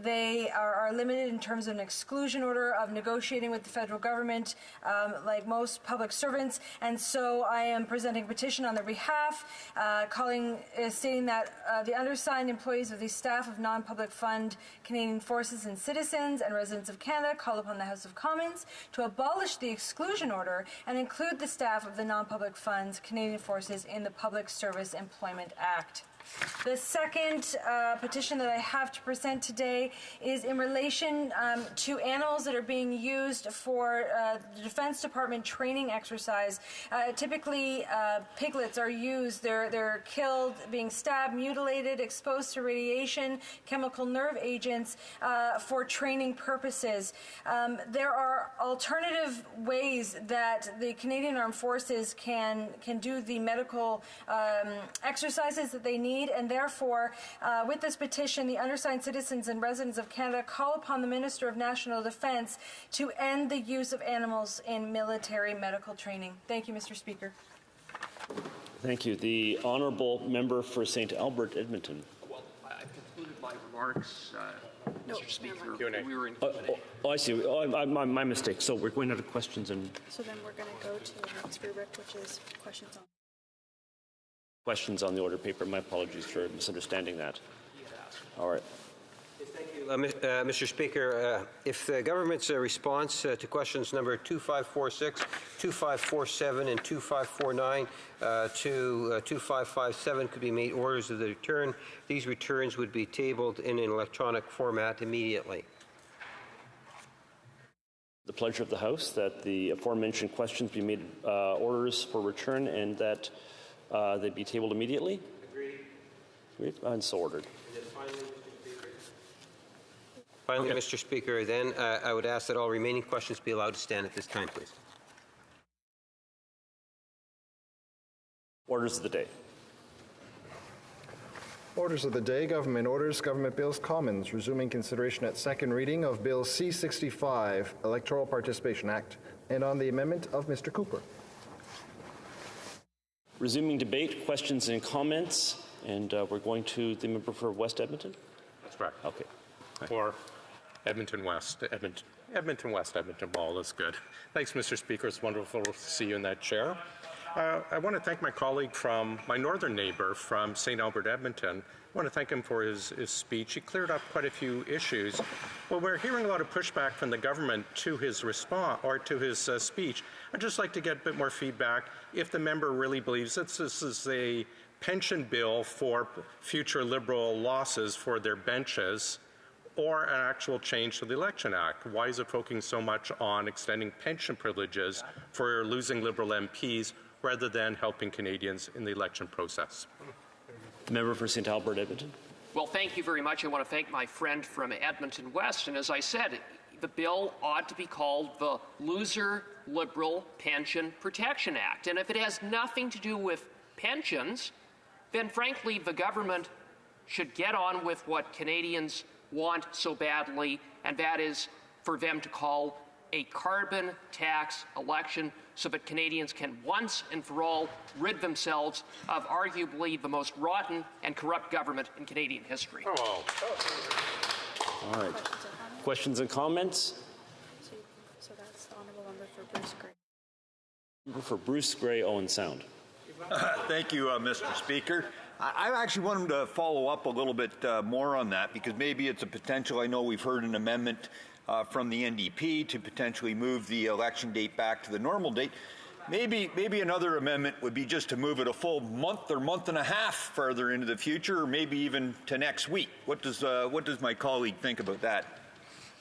they are limited in terms of an exclusion order of negotiating with the federal government, like most public servants. And so I am presenting a petition on their behalf, stating that the undersigned employees of the staff of non-public fund Canadian forces and citizens and residents of Canada call upon the House of Commons to abolish the exclusion order and include the staff of the non-public funds Canadian forces in the Public Service Employment Act. The second petition that I have to present today is in relation to animals that are being used for the Defense Department training exercise. Typically, piglets are used. They're killed, being stabbed, mutilated, exposed to radiation, chemical nerve agents for training purposes. There are alternative ways that the Canadian Armed Forces can do the medical exercises that they need. And therefore, with this petition, the undersigned citizens and residents of Canada call upon the Minister of National Defence to end the use of animals in military medical training. Thank you, Mr. Speaker. Thank you. The honourable member for St. Albert, Edmonton. Well, I've concluded my remarks, Mr. Speaker. We were in I see. My mistake. So we're going to questions and... So then we're going to go to the next rubric, which is questions on... Questions on the order paper. My apologies for misunderstanding that. All right. Thank you, Mr. Speaker. If the government's response to questions number 2546, 2547, and 2549 to 2557 could be made orders of the return, these returns would be tabled in an electronic format immediately. The pleasure of the House that the aforementioned questions be made orders for return and that they be tabled immediately. Agreed. And so ordered. Finally, okay. Mr. Speaker, then I would ask that all remaining questions be allowed to stand at this time, please. Orders of the day. Orders of the day, Government Orders, Government Bills, Commons, resuming consideration at second reading of Bill C-65, Electoral Participation Act, and on the amendment of Mr. Cooper. Resuming debate, questions and comments, and we're going to the member for West Edmonton? That's correct. Okay. Or Edmonton West, Edmonton West, Edmonton Mall, that's good. Thanks, Mr. Speaker. It's wonderful to see you in that chair. I want to thank my colleague from my northern neighbor from St. Albert, Edmonton. I want to thank him for his speech. He cleared up quite a few issues. Well, we're hearing a lot of pushback from the government to his response or to his speech. I'd just like to get a bit more feedback if the member really believes that this is a pension bill for future Liberal losses for their benches or an actual change to the Election Act. Why is it focusing so much on extending pension privileges for losing Liberal MPs rather than helping Canadians in the election process? Member for St. Albert, Edmonton. Well, thank you very much. I want to thank my friend from Edmonton West. And as I said, the bill ought to be called the Loser Liberal Pension Protection Act. And if it has nothing to do with pensions, then frankly, the government should get on with what Canadians want so badly, and that is for them to call a carbon tax election so that Canadians can once and for all rid themselves of arguably the most rotten and corrupt government in Canadian history. Oh. All right. Questions and comments? So that's the honourable member for Bruce Gray. Member for Bruce Gray, Owen Sound. Thank you, Mr. Speaker. I actually wanted to follow up a little bit more on that because maybe it's a potential. I know we've heard an amendment from the NDP to potentially move the election date back to the normal date. Maybe another amendment would be just to move it a full month or month and a half further into the future, or maybe even to next week. What does my colleague think about that?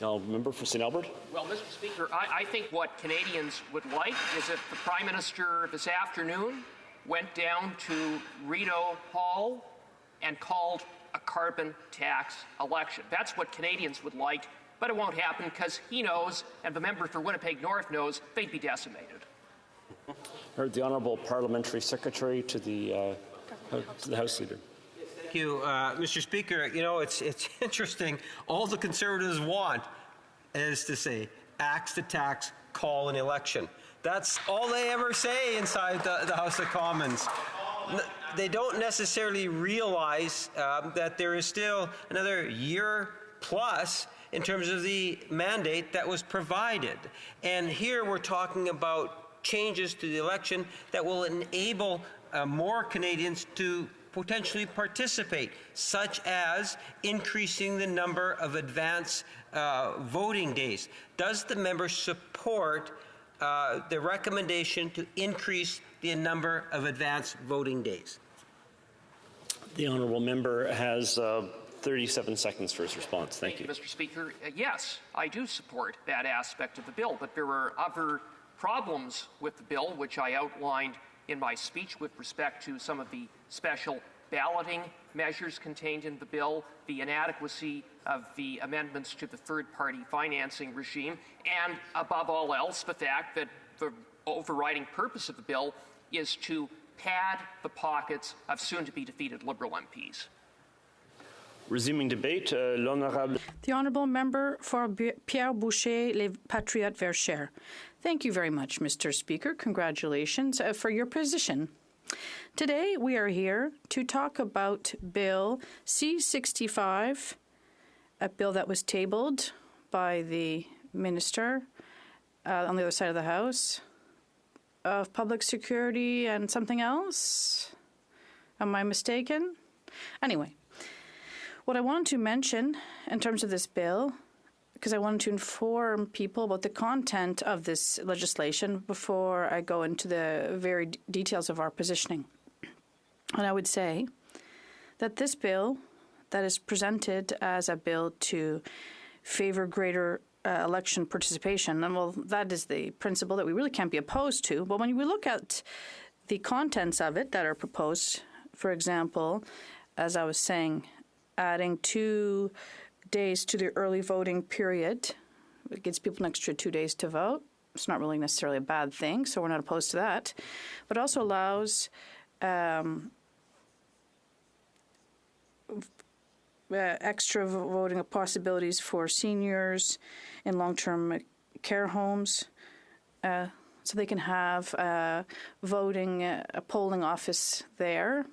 Now, member for St. Albert. Well, Mr. Speaker, I think what Canadians would like is if the Prime Minister this afternoon went down to Rideau Hall and called a carbon tax election. That's what Canadians would like, but it won't happen because he knows, and the member for Winnipeg North knows, they'd be decimated. Heard the Honourable Parliamentary Secretary to the House Leader. Thank you, Mr. Speaker. You know, it's interesting. All the Conservatives want is to say, axe to tax, call an election. That's all they ever say inside the House of Commons. They don't necessarily realize that there is still another year plus in terms of the mandate that was provided. And here we're talking about changes to the election that will enable more Canadians to potentially participate, such as increasing the number of advance voting days. Does the member support the recommendation to increase the number of advance voting days? The honourable member has 37 seconds for his response. Thank you. Mr. Speaker, yes, I do support that aspect of the bill, but there are other problems with the bill, which I outlined in my speech with respect to some of the special balloting measures contained in the bill, the inadequacy of the amendments to the third-party financing regime, and above all else, the fact that the overriding purpose of the bill is to pad the pockets of soon-to-be-defeated Liberal MPs. Resuming debate, l'honorable. The honourable member for Pierre Boucher, Les Patriotes Verchères. Thank you very much, Mr. Speaker. Congratulations for your position. Today we are here to talk about Bill C-65, a bill that was tabled by the minister on the other side of the House of Public Security and something else. Am I mistaken? Anyway. What I wanted to mention in terms of this bill, because I wanted to inform people about the content of this legislation before I go into the very details of our positioning. And I would say that this bill that is presented as a bill to favor greater election participation, and well, that is the principle that we really can't be opposed to. But when we look at the contents of it that are proposed, for example, as I was saying, adding 2 days to the early voting period. It gives people an extra 2 days to vote. It's not really necessarily a bad thing, so we're not opposed to that. But it also allows extra voting possibilities for seniors in long-term care homes, so they can have a polling office there.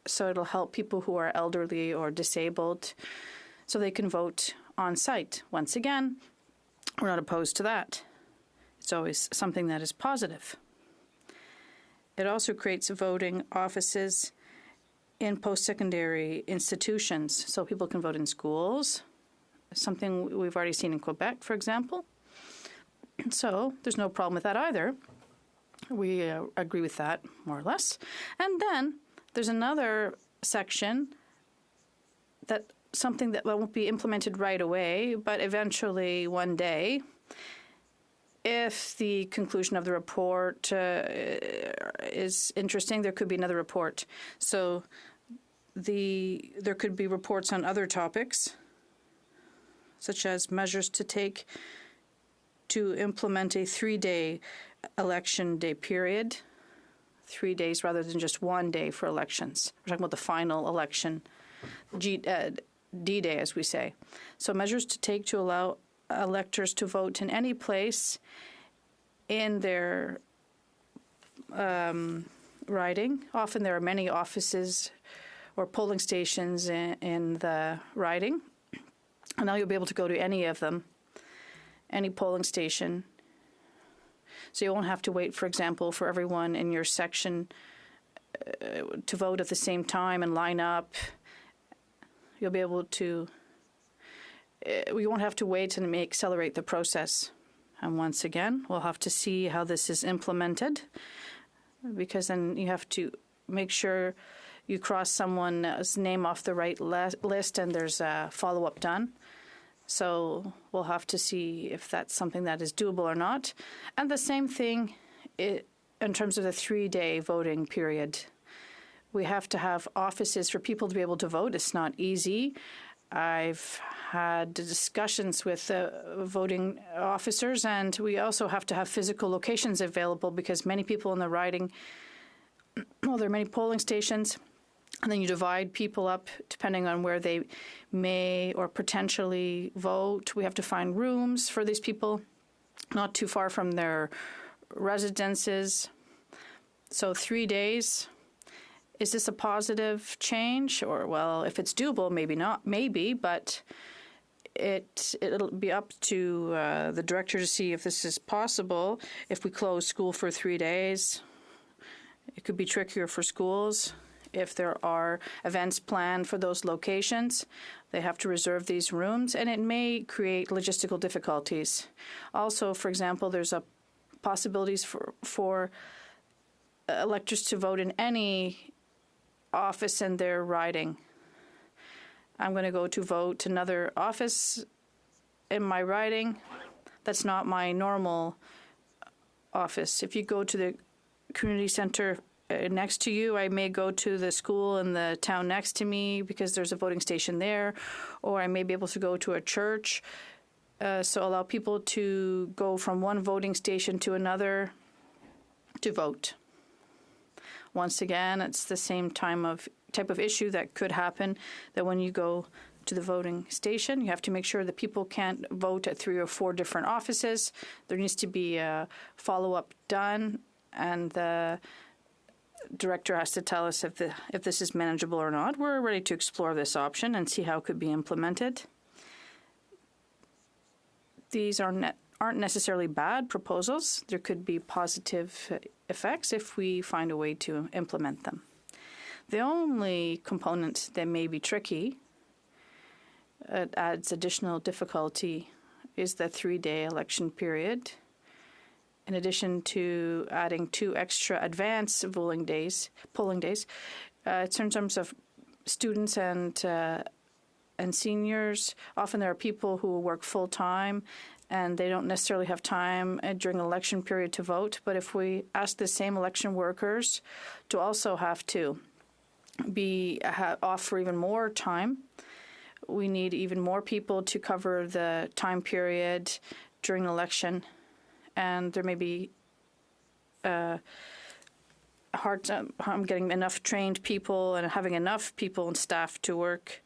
So it'll help people who are elderly or disabled so they can vote on site. Once again, we're not opposed to that. It's always something that is positive. It also creates voting offices in post-secondary institutions so people can vote in schools, something we've already seen in Quebec, for example. So there's no problem with that either. We agree with that, more or less. And then there's another section that something that won't be implemented right away, but eventually one day, if the conclusion of the report is interesting, there could be another report. So there could be reports on other topics, such as measures to take to implement a 3-day election day period. 3 days rather than just 1 day for elections. We're talking about the final election, D-Day, as we say. So measures to take to allow electors to vote in any place in their riding. Often there are many offices or polling stations in the riding. And now you'll be able to go to any of them, any polling station. So you won't have to wait, for example, for everyone in your section to vote at the same time and line up. You'll be able to, we won't have to wait and accelerate the process. And once again, we'll have to see how this is implemented, because then you have to make sure you cross someone's name off the right list and there's a follow-up done. So we'll have to see if that's something that is doable or not. And the same thing in terms of the 3-day voting period. We have to have offices for people to be able to vote. It's not easy. I've had discussions with voting officers, and we also have to have physical locations available because many people in the riding, well, there are many polling stations, and then you divide people up depending on where they may or potentially vote. We have to find rooms for these people not too far from their residences. So 3 days. Is this a positive change? Or, well, if it's doable, maybe not, maybe, but it'll be up to the director to see if this is possible. If we close school for 3 days, it could be trickier for schools. If there are events planned for those locations, they have to reserve these rooms, and it may create logistical difficulties. Also, for example, there's possibilities for electors to vote in any office in their riding. I'm going to go to vote another office in my riding. That's not my normal office. If you go to the community center next to you, I may go to the school in the town next to me because there's a voting station there, or I may be able to go to a church. So allow people to go from one voting station to another to vote. Once again, it's the same type of issue that could happen, that when you go to the voting station, you have to make sure that people can't vote at 3 or 4 different offices. There needs to be a follow-up done, and the director has to tell us if this is manageable or not. We're ready to explore this option and see how it could be implemented. These aren't necessarily bad proposals. There could be positive effects if we find a way to implement them. The only component that may be tricky, it adds additional difficulty, is the 3-day election period. In addition to adding 2 extra advance polling days, it's in terms of students and seniors. Often there are people who work full-time and they don't necessarily have time during an election period to vote. But if we ask the same election workers to also have to be off for even more time, we need even more people to cover the time period during an election. And there may be hard time getting enough trained people and having enough people and staff to work.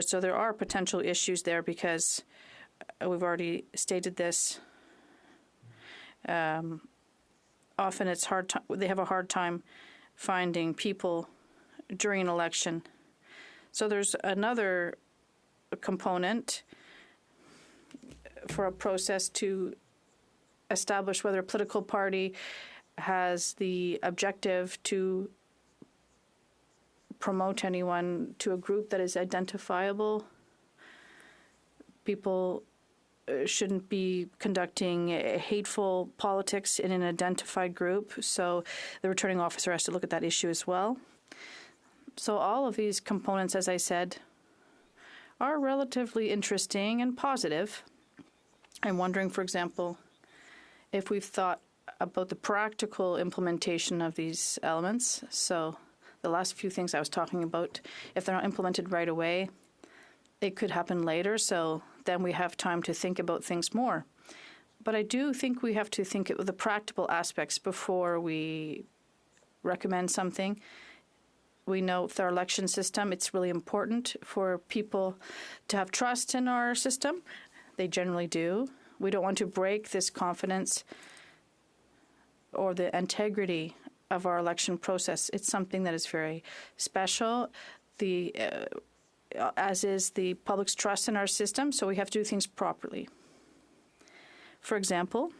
So there are potential issues there because we've already stated this. Often it's hard. They have a hard time finding people during an election. So there's another component for a process to establish whether a political party has the objective to promote anyone to a group that is identifiable. People shouldn't be conducting hateful politics in an identified group, so the returning officer has to look at that issue as well. So all of these components, as I said, are relatively interesting and positive. I'm wondering, for example, if we've thought about the practical implementation of these elements. So the last few things I was talking about, if they're not implemented right away, it could happen later, so then we have time to think about things more. But I do think we have to think of the practical aspects before we recommend something. We know with our election system, it's really important for people to have trust in our system. They generally do. We don't want to break this confidence or the integrity of our election process. It's something that is very special, as is the public's trust in our system, so we have to do things properly. For example,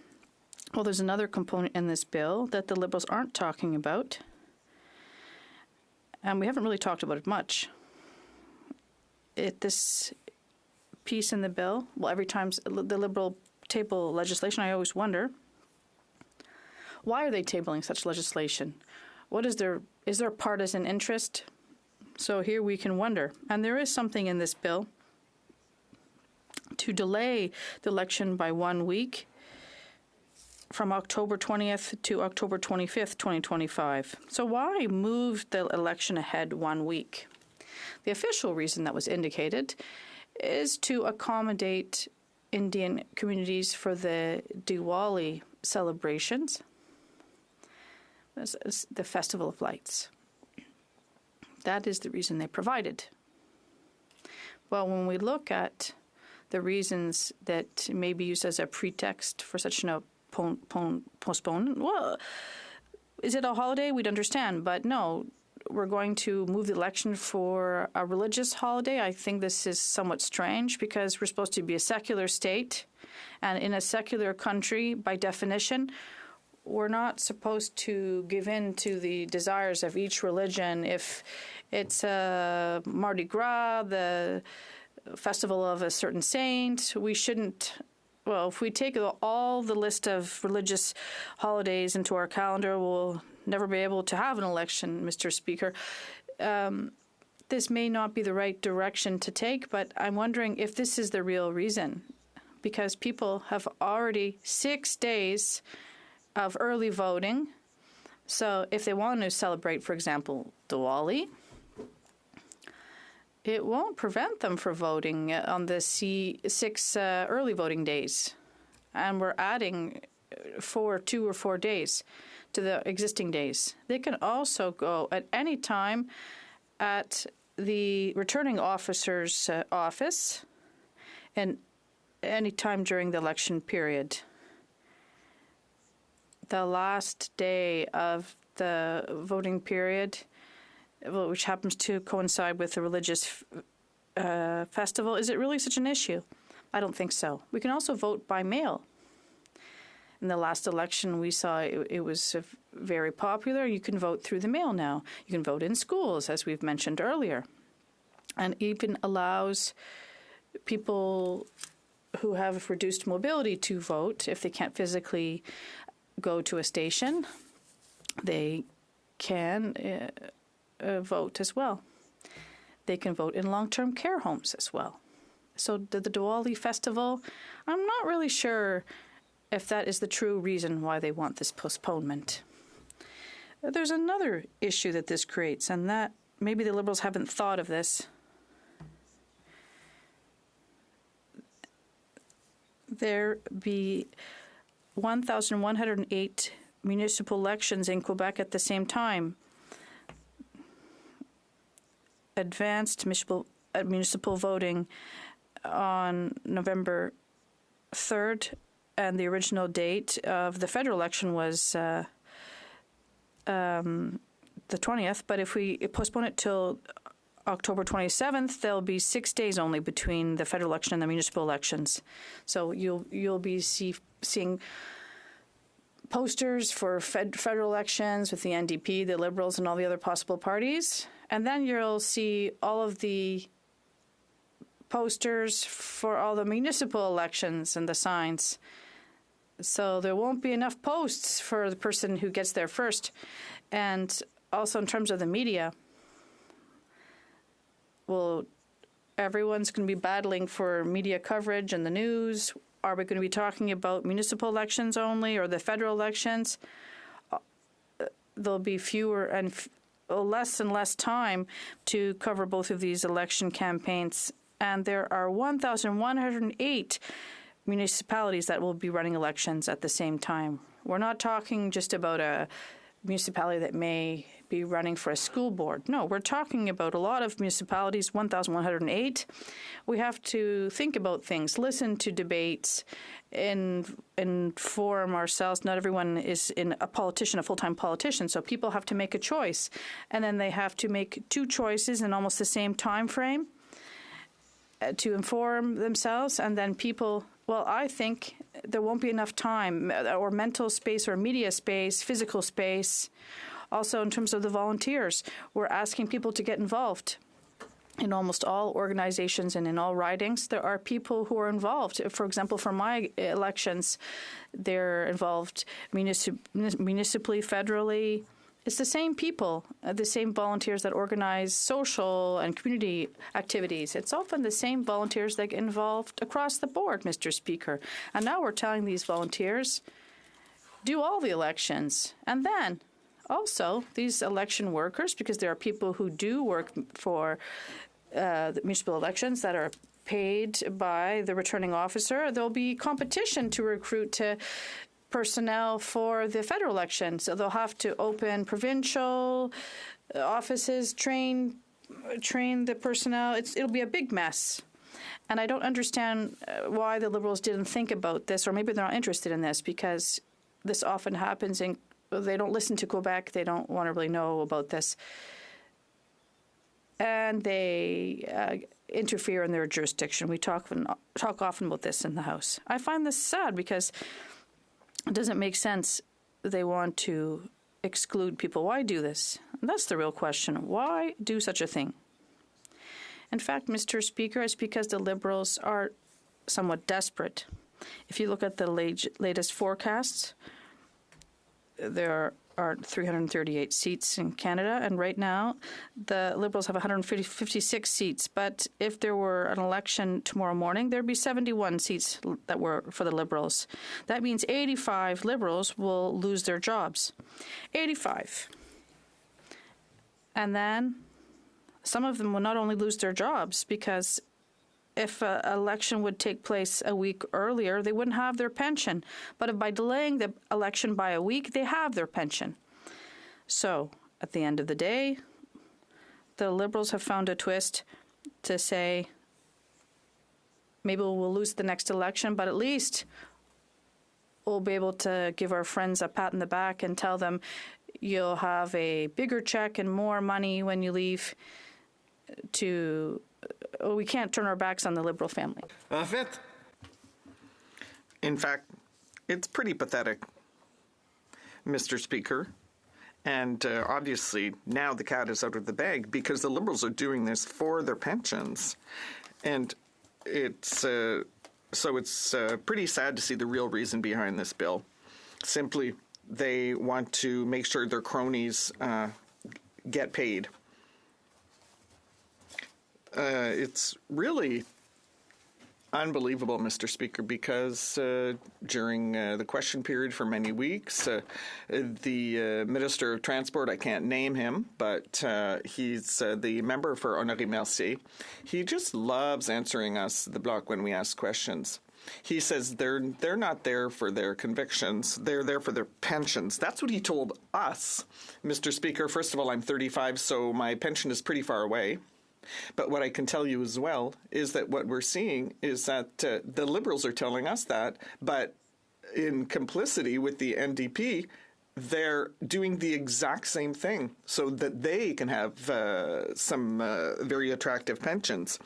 Well, there's another component in this bill that the Liberals aren't talking about, and we haven't really talked about it much. This piece in the bill, well, every time the Liberal table legislation, I always wonder, why are they tabling such legislation? Is there a partisan interest? So here we can wonder. And there is something in this bill to delay the election by 1 week from October 20th to October 25th, 2025. So why move the election ahead 1 week? The official reason that was indicated is to accommodate Indian communities for the Diwali celebrations, the Festival of Lights. That is the reason they provided. Well, when we look at the reasons that may be used as a pretext for such an postponement, well, is it a holiday? We'd understand, but no, we're going to move the election for a religious holiday. I think this is somewhat strange because we're supposed to be a secular state, and in a secular country, by definition, we're not supposed to give in to the desires of each religion. If it's Mardi Gras, the festival of a certain saint, we shouldn't. Well, if we take all the list of religious holidays into our calendar, we'll never be able to have an election, Mr. Speaker. This may not be the right direction to take, but I'm wondering if this is the real reason, because people have already 6 days of early voting. So if they want to celebrate, for example, Diwali, it won't prevent them from voting on the 6 early voting days. And we're adding 2 or 4 days to the existing days. They can also go at any time at the returning officer's office and any time during the election period. The last day of the voting period, which happens to coincide with the religious festival, is it really such an issue? I don't think so. We can also vote by mail. In the last election, we saw it was very popular. You can vote through the mail now. You can vote in schools, as we've mentioned earlier, and even allows people who have reduced mobility to vote if they can't physically go to a station. They can vote as well. They can vote in long-term care homes as well. So the Diwali festival, I'm not really sure if that is the true reason why they want this postponement. There's another issue that this creates, and that maybe the Liberals haven't thought of this. There be 1,108 municipal elections in Quebec at the same time. Advanced municipal voting on November 3rd, and the original date of the federal election was the 20th. But if we postpone it till October 27th, there'll be 6 days only between the federal election and the municipal elections. So you'll be seeing posters for federal elections with the NDP, the Liberals, and all the other possible parties. And then you'll see all of the posters for all the municipal elections and the signs. So there won't be enough posts for the person who gets there first. And also in terms of the media, well, everyone's going to be battling for media coverage and the news. Are we going to be talking about municipal elections only or the federal elections? There'll be fewer and less and less time to cover both of these election campaigns. And there are 1,108 municipalities that will be running elections at the same time. We're not talking just about a municipality that may be running for a school board. No, we're talking about a lot of municipalities, 1,108. We have to think about things, listen to debates, inform ourselves. Not everyone is a full-time politician, so people have to make a choice. And then they have to make 2 choices in almost the same time frame to inform themselves. And then people, well, I think there won't be enough time or mental space or media space, physical space. Also, in terms of the volunteers, we're asking people to get involved. In almost all organizations and in all ridings, there are people who are involved. For example, for my elections, they're involved municipally, federally. It's the same people, the same volunteers that organize social and community activities. It's often the same volunteers that get involved across the board, Mr. Speaker. And now we're telling these volunteers, do all the elections. And then also these election workers, because there are people who do work for the municipal elections that are paid by the returning officer, there'll be competition to recruit personnel for the federal election. So they'll have to open provincial offices, train the personnel. It'll be a big mess. And I don't understand why the Liberals didn't think about this, or maybe they're not interested in this, because this often happens and they don't listen to Quebec. They don't want to really know about this. And they interfere in their jurisdiction. We talk often about this in the House. I find this sad because it doesn't make sense. They want to exclude people. Why do this? And that's the real question. Why do such a thing? In fact, Mr. Speaker, it's because the Liberals are somewhat desperate. If you look at the latest forecasts, there are 338 seats in Canada, and right now the Liberals have 156 seats. But if there were an election tomorrow morning, there'd be 71 seats that were for the Liberals. That means 85 Liberals will lose their jobs. 85. And then some of them will not only lose their jobs, because if an election would take place a week earlier, they wouldn't have their pension. But if by delaying the election by a week, they have their pension. So, at the end of the day, the Liberals have found a twist to say, maybe we'll lose the next election, but at least we'll be able to give our friends a pat on the back and tell them you'll have a bigger check and more money when you leave to... we can't turn our backs on the Liberal family. In fact, it's pretty pathetic, Mr. Speaker. And obviously, now the cat is out of the bag because the Liberals are doing this for their pensions. And it's pretty sad to see the real reason behind this bill. Simply, they want to make sure their cronies get paid. It's really unbelievable, Mr. Speaker, because during the question period for many weeks, the Minister of Transport, I can't name him, but he's the member for Honoré Mercier. He just loves answering us, the Bloc, when we ask questions. He says they're not there for their convictions. They're there for their pensions. That's what he told us, Mr. Speaker. First of all, I'm 35, so my pension is pretty far away. But what I can tell you as well is that what we're seeing is that the Liberals are telling us that, but in complicity with the NDP, they're doing the exact same thing so that they can have some very attractive pensions.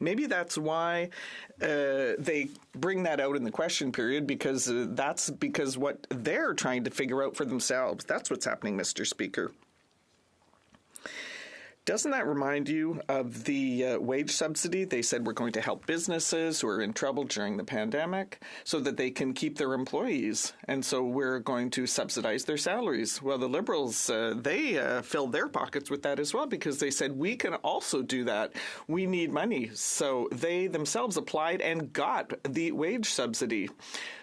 Maybe that's why they bring that out in the question period, because that's because what they're trying to figure out for themselves. That's what's happening, Mr. Speaker. Doesn't that remind you of the wage subsidy? They said we're going to help businesses who are in trouble during the pandemic so that they can keep their employees. And so we're going to subsidize their salaries. Well, the Liberals, they filled their pockets with that as well, because they said we can also do that. We need money. So they themselves applied and got the wage subsidy.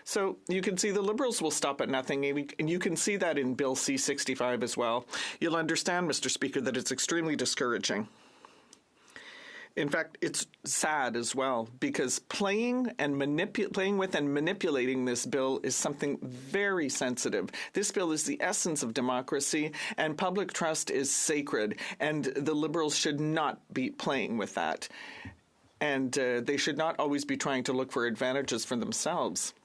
So you can see the Liberals will stop at nothing, and you can see that in Bill C-65 as well. You'll understand, Mr. Speaker, that it's extremely discouraging. In fact, it's sad as well, because playing with and manipulating this bill is something very sensitive. This bill is the essence of democracy, and public trust is sacred, and the Liberals should not be playing with that. And they should not always be trying to look for advantages for themselves.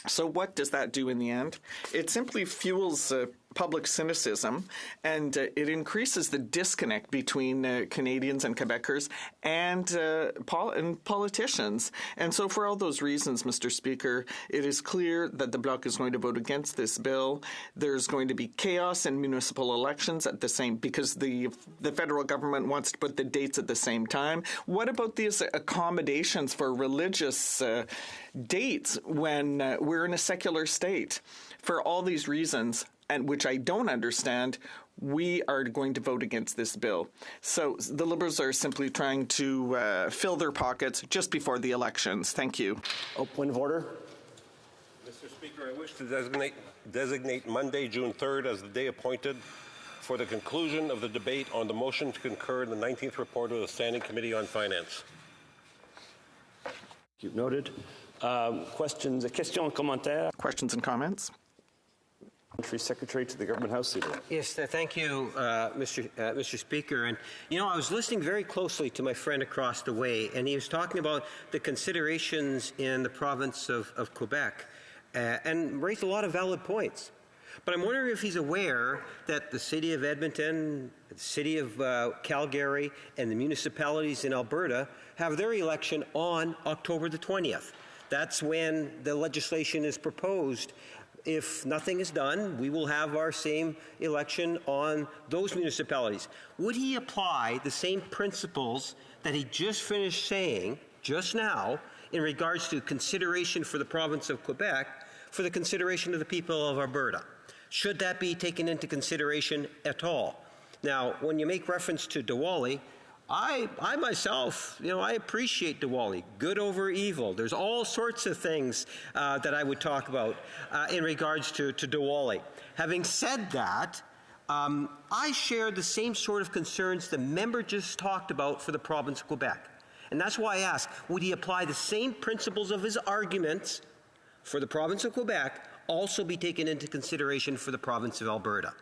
So what does that do in the end? It simply fuels public cynicism, and it increases the disconnect between Canadians and Quebecers and politicians. And so for all those reasons, Mr. Speaker, it is clear that the Bloc is going to vote against this bill. There's going to be chaos in municipal elections at the same, because the federal government wants to put the dates at the same time. What about these accommodations for religious dates when we're in a secular state? For all these reasons, and which I don't understand, we are going to vote against this bill. So the Liberals are simply trying to fill their pockets just before the elections. Thank you. Point of order. Mr. Speaker, I wish to designate Monday, June 3rd as the day appointed for the conclusion of the debate on the motion to concur in the 19th report of the Standing Committee on Finance. You've noted. Questions and comments? Secretary to the Government House Leader. Yes, thank you, Mr. Speaker. And, I was listening very closely to my friend across the way, and he was talking about the considerations in the province of Quebec and raised a lot of valid points. But I'm wondering if he's aware that the city of Edmonton, the city of Calgary, and the municipalities in Alberta have their election on October the 20th. That's when the legislation is proposed. If nothing is done, we will have our same election on those municipalities. Would he apply the same principles that he just finished saying just now in regards to consideration for the province of Quebec for the consideration of the people of Alberta? Should that be taken into consideration at all? Now, when you make reference to Diwali, I myself, I appreciate Diwali, good over evil. There's all sorts of things that I would talk about in regards to Diwali. Having said that, I share the same sort of concerns the member just talked about for the province of Quebec. And that's why I ask, would he apply the same principles of his arguments for the province of Quebec also be taken into consideration for the province of Alberta?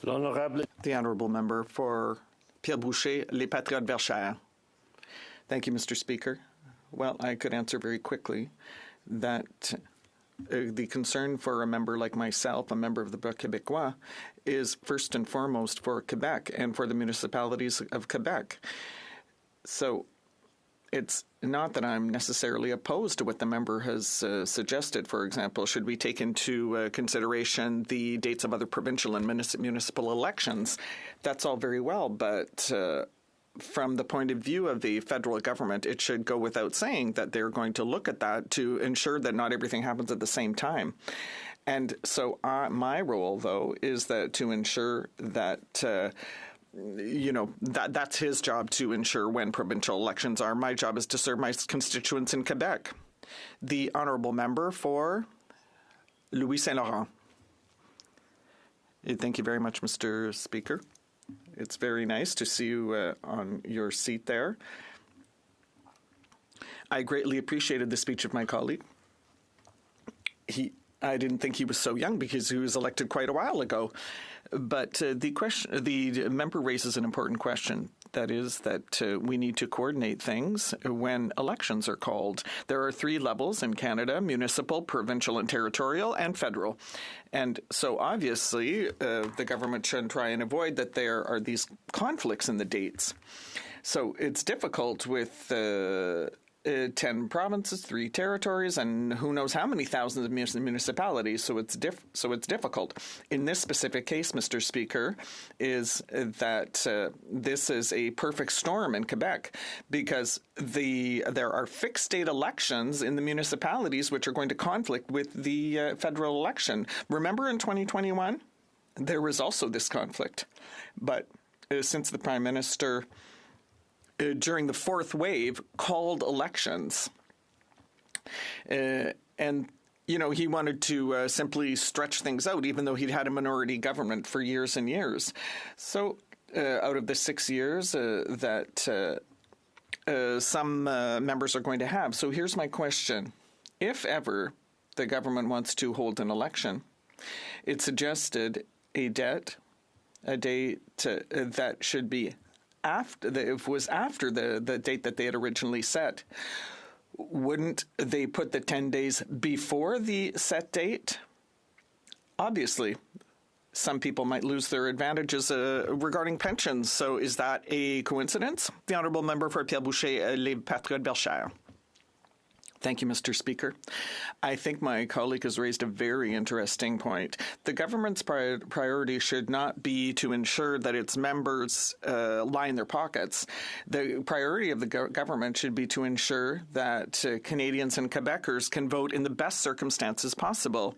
The Honourable Member for Pierre Boucher, Les Patriotes Verchères. Thank you, Mr. Speaker. Well, I could answer very quickly that the concern for a member like myself, a member of the Bloc Québécois, is first and foremost for Quebec and for the municipalities of Quebec. So it's not that I'm necessarily opposed to what the member has suggested. For example, should we take into consideration the dates of other provincial and municipal elections? That's all very well, but from the point of view of the federal government, it should go without saying that they're going to look at that to ensure that not everything happens at the same time. And so my role, though, is that to ensure that that's his job to ensure when provincial elections are. My job is to serve my constituents in Quebec. The Honourable Member for Louis Saint Laurent. Thank you very much, Mr. Speaker. It's very nice to see you on your seat there. I greatly appreciated the speech of my colleague. I didn't think he was so young because he was elected quite a while ago. But the member raises an important question. That is that we need to coordinate things when elections are called. There are 3 levels in Canada: municipal, provincial and territorial, and federal. And so obviously the government should try and avoid that there are these conflicts in the dates. So it's difficult with 10 provinces, 3 territories, and who knows how many thousands of municipalities. So it's difficult. In this specific case, Mr. Speaker, is that this is a perfect storm in Quebec because there are fixed date elections in the municipalities which are going to conflict with the federal election. Remember in 2021, there was also this conflict. But since the Prime Minister during the 4th wave, called elections. And, he wanted to simply stretch things out, even though he'd had a minority government for years and years. So out of the 6 years that some members are going to have. So here's my question. If ever the government wants to hold an election, it suggested a date that should be after the date that they had originally set. Wouldn't they put the 10 days before the set date? obviously, some people might lose their advantages regarding pensions. So is that a coincidence? The Honourable Member for Pierre Boucher, Les Patriotes Bellechaire. Thank you, Mr. Speaker. I think my colleague has raised a very interesting point. The government's priority should not be to ensure that its members line their pockets. The priority of the government should be to ensure that Canadians and Quebecers can vote in the best circumstances possible.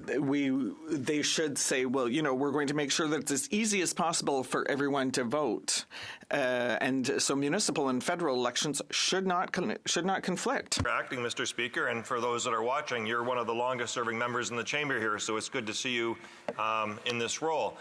They should say, well, we're going to make sure that it's as easy as possible for everyone to vote. And so municipal and federal elections should not conflict. Acting, Mr. Speaker, and for those that are watching, you're one of the longest serving members in the chamber here, so it's good to see you in this role.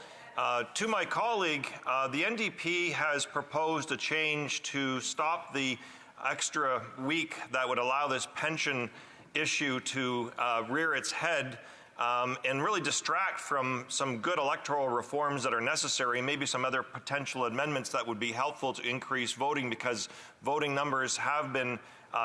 To my colleague, the NDP has proposed a change to stop the extra week that would allow this pension issue to rear its head and really distract from some good electoral reforms that are necessary, maybe some other potential amendments that would be helpful to increase voting, because voting numbers have been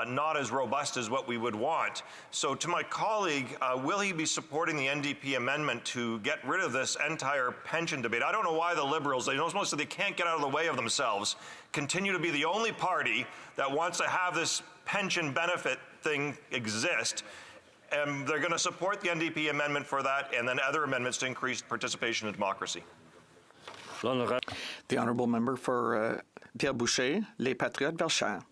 not as robust as what we would want. So to my colleague, will he be supporting the NDP amendment to get rid of this entire pension debate? I don't know why the Liberals, mostly they can't get out of the way of themselves, continue to be the only party that wants to have this pension benefit thing exist. And they're going to support the NDP amendment for that, and then other amendments to increase participation in democracy. The Honourable Member for Pierre Boucher, Les Patriotes Bellechaire.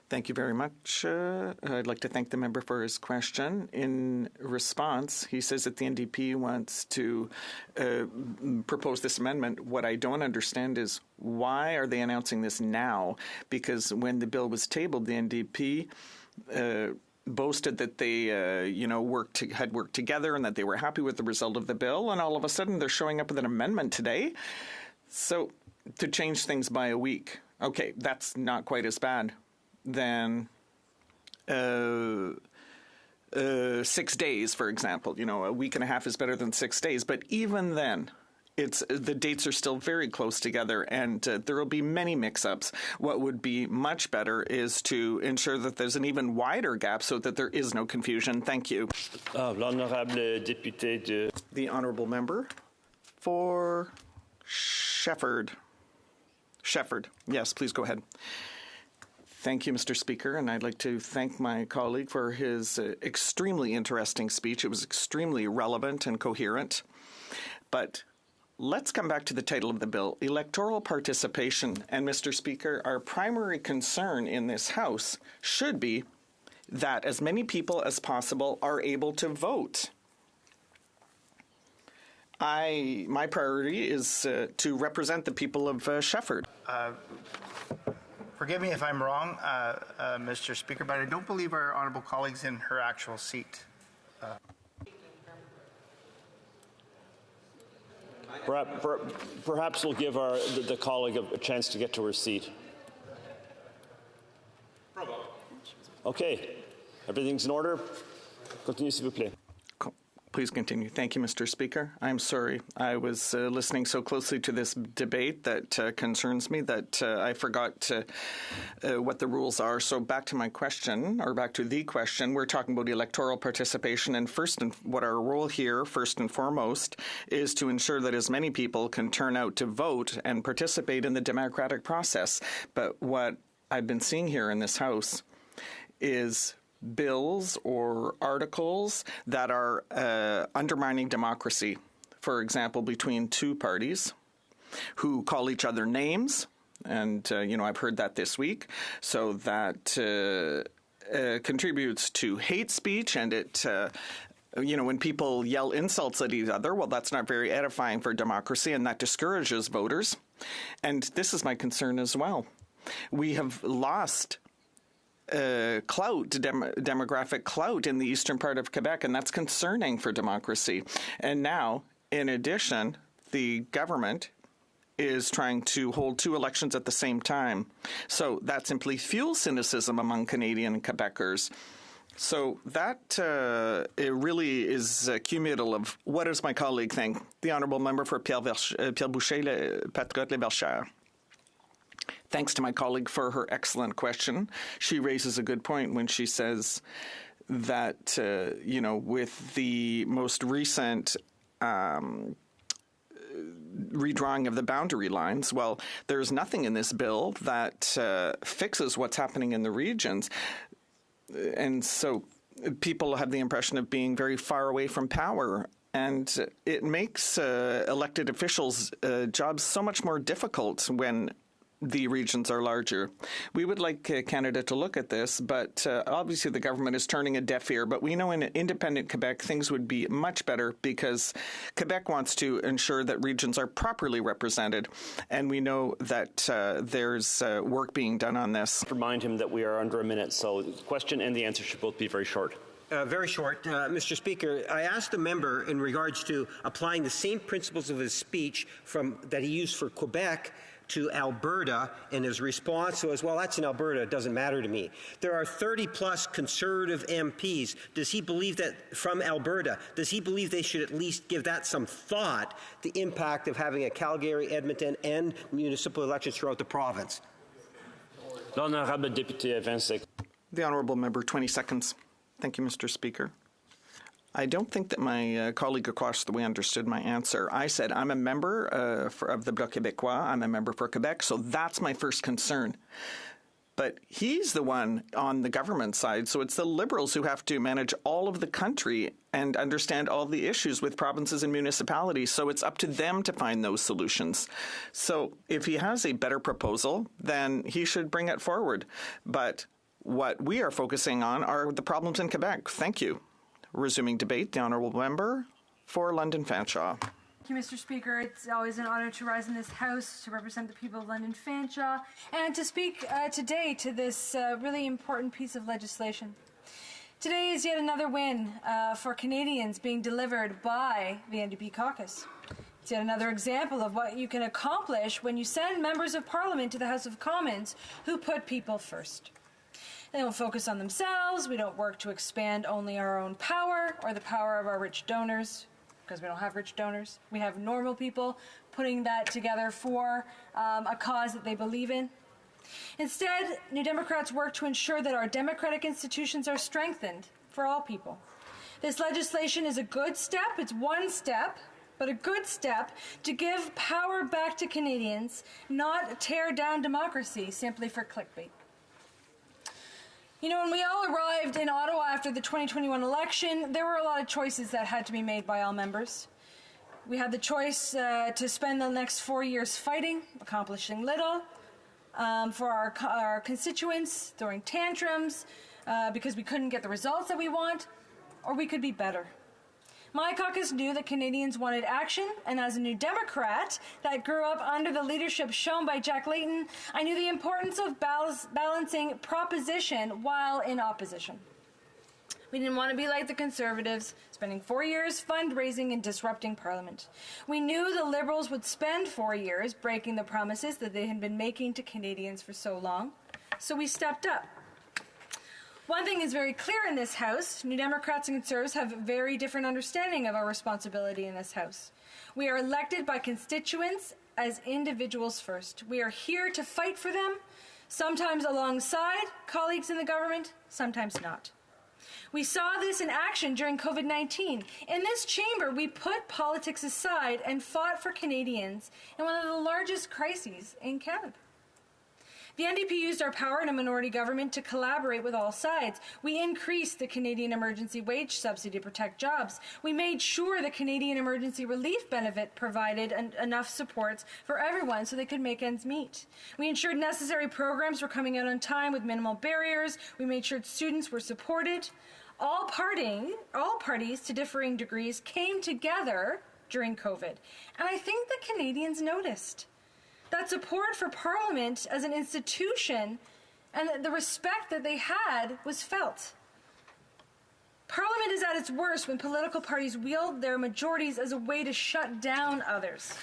Thank you very much. I'd like to thank the member for his question. In response, he says that the NDP wants to propose this amendment. What I don't understand is, why are they announcing this now? Because when the bill was tabled, the NDP boasted that they, had worked together and that they were happy with the result of the bill, and all of a sudden they're showing up with an amendment today. So to change things by a week, okay, that's not quite as bad than 6 days, for example. A week and a half is better than 6 days, but even then, the dates are still very close together, and there will be many mix-ups. What would be much better is to ensure that there's an even wider gap so that there is no confusion. Thank you. The Honourable Member for Shefford. Yes, please go ahead. Thank you, Mr. Speaker, and I'd like to thank my colleague for his extremely interesting speech. It was extremely relevant and coherent. But let's come back to the title of the bill, electoral participation. And, Mr. Speaker, our primary concern in this House should be that as many people as possible are able to vote. My priority is to represent the people of Shefford. Forgive me if I'm wrong, Mr. Speaker, but I don't believe our honourable colleague's in her actual seat. Perhaps we'll give the colleague a chance to get to her seat. Okay. Everything's in order. Continue, s'il vous plaît. Please continue. Thank you, Mr. Speaker. I'm sorry. I was listening so closely to this debate that concerns me that I forgot what the rules are. So back to my question, or back to the question. We're talking about electoral participation, and what our role here, first and foremost, is to ensure that as many people can turn out to vote and participate in the democratic process. But what I've been seeing here in this House is bills or articles that are undermining democracy. For example, between two parties who call each other names, and I've heard that this week. So that contributes to hate speech, and it when people yell insults at each other, well, that's not very edifying for democracy, and that discourages voters. And this is my concern as well. We have lost demographic clout in the eastern part of Quebec, and that's concerning for democracy. And now, in addition, the government is trying to hold two elections at the same time. So that simply fuels cynicism among Canadian Quebecers. So that it really is cumulative. What does my colleague think? The Honourable Member for Pierre Boucher, Les Patriotes Bellechaire. Thanks to my colleague for her excellent question. She raises a good point when she says that, with the most recent redrawing of the boundary lines, well, there's nothing in this bill that fixes what's happening in the regions. And so people have the impression of being very far away from power. And it makes elected officials' jobs so much more difficult when the regions are larger. We would like Canada to look at this, but obviously the government is turning a deaf ear. But we know in independent Quebec things would be much better because Quebec wants to ensure that regions are properly represented. And we know that there's work being done on this. Remind him that we are under a minute, so the question and the answer should both be very short. Very short. Mr. Speaker, I asked the member in regards to applying the same principles of his speech that he used for Quebec to Alberta, and his response was, well, that's in Alberta, it doesn't matter to me. There are 30-plus Conservative MPs. Does he believe that from Alberta, does he believe they should at least give that some thought, the impact of having a Calgary, Edmonton, and municipal elections throughout the province? The honourable member, 20 seconds. Thank you, Mr. Speaker. I don't think that my colleague across the way understood my answer. I said I'm a member of the Bloc Québécois. I'm a member for Quebec, so that's my first concern. But he's the one on the government side, so it's the Liberals who have to manage all of the country and understand all the issues with provinces and municipalities, so it's up to them to find those solutions. So if he has a better proposal, then he should bring it forward. But what we are focusing on are the problems in Quebec. Thank you. Resuming debate, the honourable member for London Fanshawe. Thank you, Mr. Speaker. It's always an honour to rise in this House to represent the people of London Fanshawe and to speak today to this really important piece of legislation. Today is yet another win for Canadians being delivered by the NDP caucus. It's yet another example of what you can accomplish when you send members of Parliament to the House of Commons who put people first. They don't focus on themselves. We don't work to expand only our own power or the power of our rich donors, because we don't have rich donors. We have normal people putting that together for a cause that they believe in. Instead, New Democrats work to ensure that our democratic institutions are strengthened for all people. This legislation is a good step. It's one step, but a good step to give power back to Canadians, not tear down democracy simply for clickbait. You know, when we all arrived in Ottawa after the 2021 election, there were a lot of choices that had to be made by all members. We had the choice to spend the next 4 years fighting, accomplishing little, for our constituents, throwing tantrums, because we couldn't get the results that we want, or we could be better. My caucus knew that Canadians wanted action, and as a New Democrat that grew up under the leadership shown by Jack Layton, I knew the importance of balancing proposition while in opposition. We didn't want to be like the Conservatives, spending 4 years fundraising and disrupting Parliament. We knew the Liberals would spend 4 years breaking the promises that they had been making to Canadians for so long, so we stepped up. One thing is very clear in this House. New Democrats and Conservatives have a very different understanding of our responsibility in this House. We are elected by constituents as individuals first. We are here to fight for them, sometimes alongside colleagues in the government, sometimes not. We saw this in action during COVID-19. In this chamber, we put politics aside and fought for Canadians in one of the largest crises in Canada. The NDP used our power in a minority government to collaborate with all sides. We increased the Canadian Emergency Wage Subsidy to protect jobs. We made sure the Canadian Emergency Relief Benefit provided enough supports for everyone so they could make ends meet. We ensured necessary programs were coming out on time with minimal barriers. We made sure students were supported. All parties to differing degrees came together during COVID. And I think the Canadians noticed. That support for Parliament as an institution and the respect that they had was felt. Parliament is at its worst when political parties wield their majorities as a way to shut down others.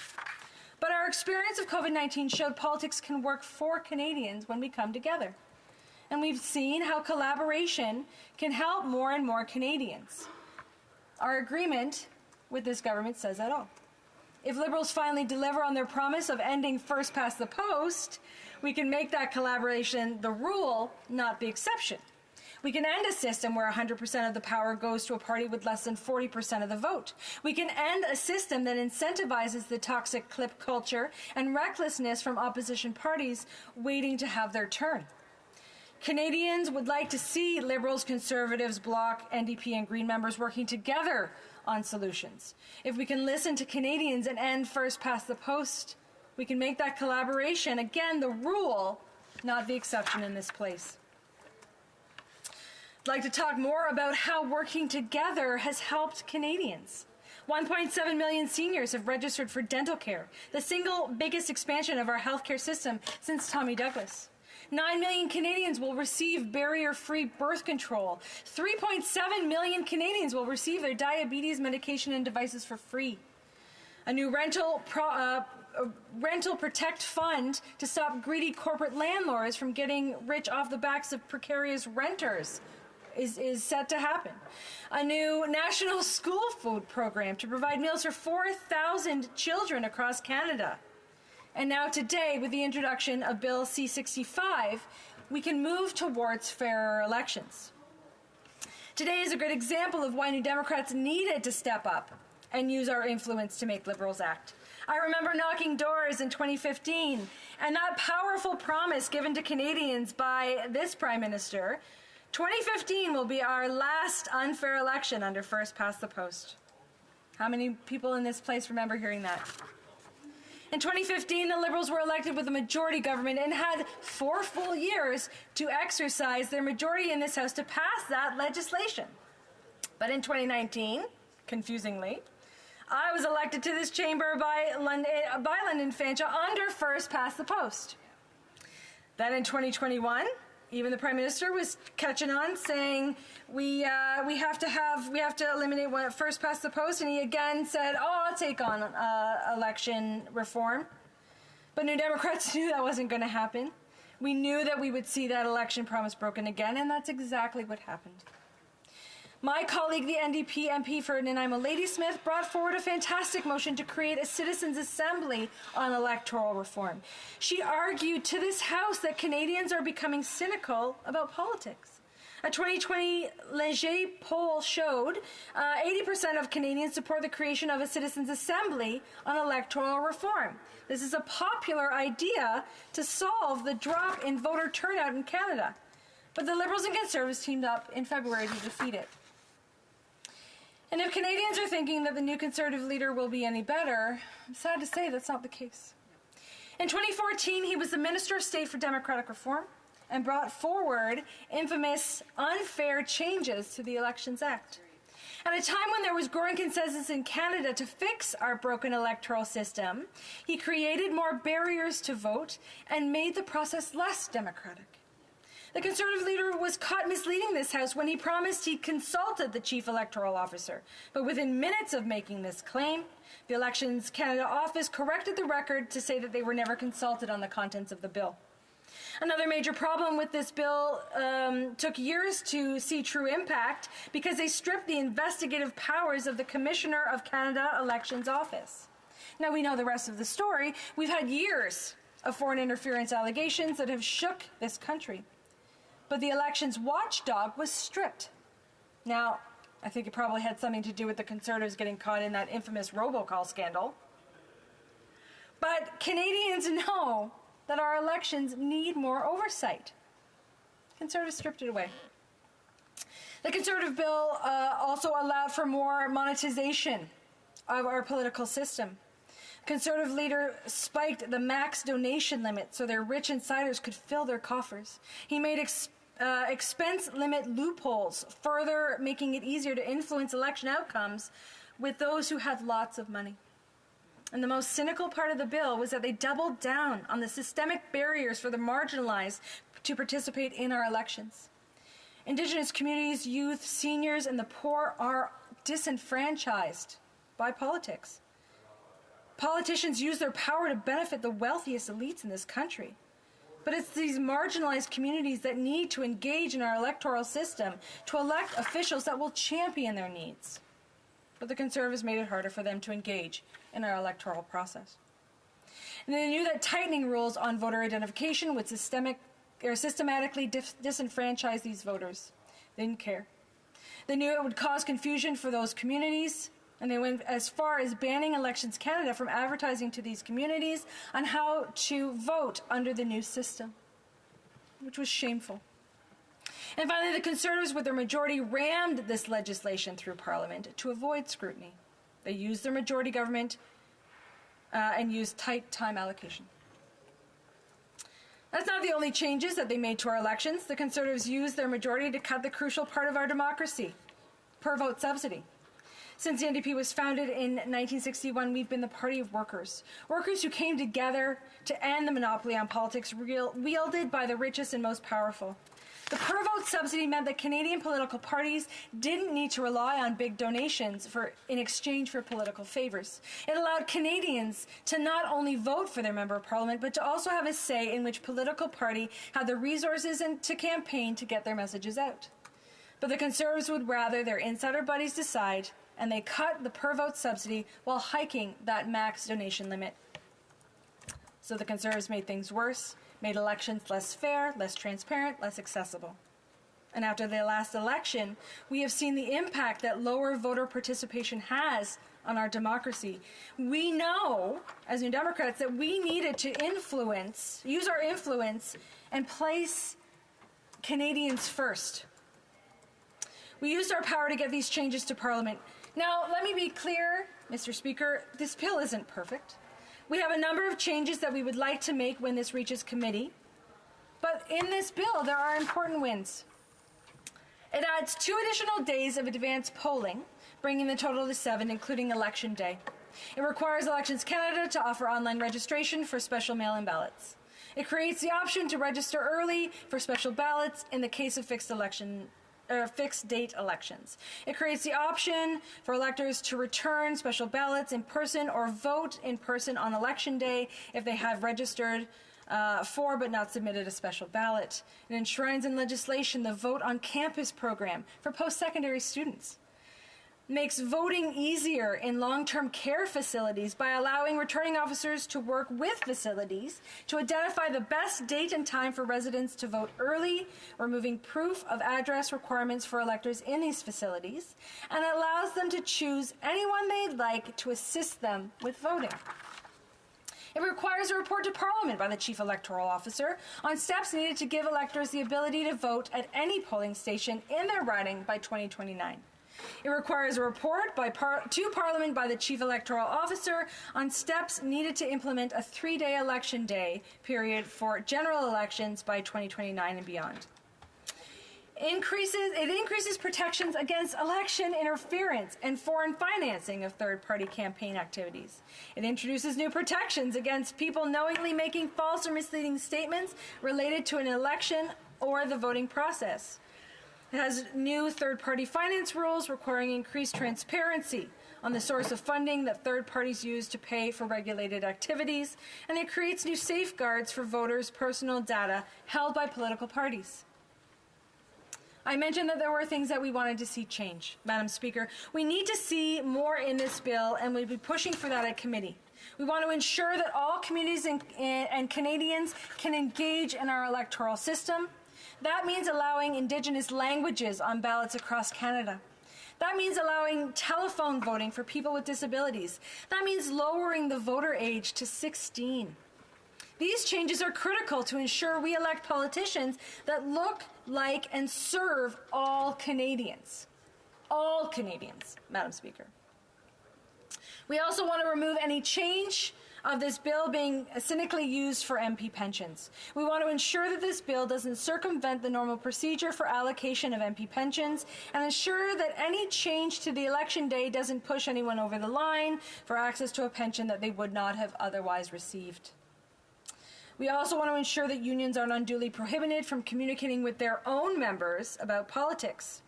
But our experience of COVID-19 showed politics can work for Canadians when we come together. And we've seen how collaboration can help more and more Canadians. Our agreement with this government says that all. If Liberals finally deliver on their promise of ending first past the post, we can make that collaboration the rule, not the exception. We can end a system where 100% of the power goes to a party with less than 40% of the vote. We can end a system that incentivizes the toxic clip culture and recklessness from opposition parties waiting to have their turn. Canadians would like to see Liberals, Conservatives, Bloc, NDP and Green members working together on solutions. If we can listen to Canadians and end first past the post, we can make that collaboration, again, the rule, not the exception in this place. I'd like to talk more about how working together has helped Canadians. 1.7 million seniors have registered for dental care, the single biggest expansion of our healthcare system since Tommy Douglas. 9 million Canadians will receive barrier-free birth control. 3.7 million Canadians will receive their diabetes medication and devices for free. A new rental protect fund to stop greedy corporate landlords from getting rich off the backs of precarious renters is set to happen. A new national school food program to provide meals for 4,000 children across Canada. And now today, with the introduction of Bill C-65, we can move towards fairer elections. Today is a good example of why New Democrats needed to step up and use our influence to make Liberals act. I remember knocking doors in 2015, and that powerful promise given to Canadians by this Prime Minister, 2015 will be our last unfair election under first past the post. How many people in this place remember hearing that? In 2015, the Liberals were elected with a majority government and had 4 full years to exercise their majority in this House to pass that legislation. But in 2019, confusingly, I was elected to this chamber by London Fanshawe under first past the post. Then in 2021, even the Prime Minister was catching on, saying we have to eliminate first past the post, and he again said, "Oh, I'll take on election reform." But New Democrats knew that wasn't going to happen. We knew that we would see that election promise broken again, and that's exactly what happened. My colleague, the NDP MP for Nanaimo Ladysmith, brought forward a fantastic motion to create a citizens' assembly on electoral reform. She argued to this House that Canadians are becoming cynical about politics. A 2020 Leger poll showed 80% of Canadians support the creation of a citizens' assembly on electoral reform. This is a popular idea to solve the drop in voter turnout in Canada. But the Liberals and Conservatives teamed up in February to defeat it. And if Canadians are thinking that the new Conservative leader will be any better, I'm sad to say that's not the case. In 2014, he was the Minister of State for Democratic Reform and brought forward infamous unfair changes to the Elections Act. At a time when there was growing consensus in Canada to fix our broken electoral system, he created more barriers to vote and made the process less democratic. The Conservative leader was caught misleading this House when he promised he'd consulted the Chief Electoral Officer. But within minutes of making this claim, the Elections Canada office corrected the record to say that they were never consulted on the contents of the bill. Another major problem with this bill took years to see true impact because they stripped the investigative powers of the Commissioner of Canada Elections Office. Now we know the rest of the story. We've had years of foreign interference allegations that have shook this country. But the elections watchdog was stripped. Now, I think it probably had something to do with the Conservatives getting caught in that infamous robocall scandal. But Canadians know that our elections need more oversight. Conservatives stripped it away. The Conservative bill also allowed for more monetization of our political system. Conservative leader spiked the max donation limit so their rich insiders could fill their coffers. He made expense limit loopholes, further making it easier to influence election outcomes with those who had lots of money. And the most cynical part of the bill was that they doubled down on the systemic barriers for the marginalized to participate in our elections. Indigenous communities, youth, seniors, and the poor are disenfranchised by politics. Politicians use their power to benefit the wealthiest elites in this country. But it's these marginalized communities that need to engage in our electoral system to elect officials that will champion their needs. But the Conservatives made it harder for them to engage in our electoral process. And they knew that tightening rules on voter identification would systematically disenfranchise these voters. They didn't care. They knew it would cause confusion for those communities, and they went as far as banning Elections Canada from advertising to these communities on how to vote under the new system, which was shameful. And finally, the Conservatives, with their majority, rammed this legislation through Parliament to avoid scrutiny. They used their majority government and used tight time allocation. That's not the only changes that they made to our elections. The Conservatives used their majority to cut the crucial part of our democracy, per vote subsidy. Since the NDP was founded in 1961, we've been the party of workers. Workers who came together to end the monopoly on politics wielded by the richest and most powerful. The per-vote subsidy meant that Canadian political parties didn't need to rely on big donations in exchange for political favors. It allowed Canadians to not only vote for their member of parliament, but to also have a say in which political party had the resources to campaign to get their messages out. But the Conservatives would rather their insider buddies decide, and they cut the per-vote subsidy while hiking that max donation limit. So the Conservatives made things worse, made elections less fair, less transparent, less accessible. And after the last election, we have seen the impact that lower voter participation has on our democracy. We know, as New Democrats, that we needed to use our influence and place Canadians first. We used our power to get these changes to Parliament. Now, let me be clear, Mr. Speaker, this bill isn't perfect. We have a number of changes that we would like to make when this reaches committee. But in this bill, there are important wins. It adds 2 additional days of advanced polling, bringing the total to 7, including Election Day. It requires Elections Canada to offer online registration for special mail-in ballots. It creates the option to register early for special ballots in the case of fixed date elections. It creates the option for electors to return special ballots in person or vote in person on Election Day if they have registered for but not submitted a special ballot. It enshrines in legislation the Vote on Campus program for post-secondary students. Makes voting easier in long-term care facilities by allowing returning officers to work with facilities to identify the best date and time for residents to vote early, removing proof of address requirements for electors in these facilities, and allows them to choose anyone they'd like to assist them with voting. It requires a report to Parliament by the Chief Electoral Officer on steps needed to give electors the ability to vote at any polling station in their riding by 2029. It requires a report to Parliament by the Chief Electoral Officer on steps needed to implement a 3-day election day period for general elections by 2029 and beyond. It increases protections against election interference and foreign financing of third-party campaign activities. It introduces new protections against people knowingly making false or misleading statements related to an election or the voting process. It has new third-party finance rules requiring increased transparency on the source of funding that third parties use to pay for regulated activities, and it creates new safeguards for voters' personal data held by political parties. I mentioned that there were things that we wanted to see change, Madam Speaker. We need to see more in this bill, and we'll be pushing for that at committee. We want to ensure that all communities and Canadians can engage in our electoral system. That means allowing Indigenous languages on ballots across Canada. That means allowing telephone voting for people with disabilities. That means lowering the voter age to 16. These changes are critical to ensure we elect politicians that look like and serve all Canadians. All Canadians, Madam Speaker. We also want to remove any change of this bill being cynically used for MP pensions. We want to ensure that this bill doesn't circumvent the normal procedure for allocation of MP pensions and ensure that any change to the election day doesn't push anyone over the line for access to a pension that they would not have otherwise received. We also want to ensure that unions aren't unduly prohibited from communicating with their own members about politics.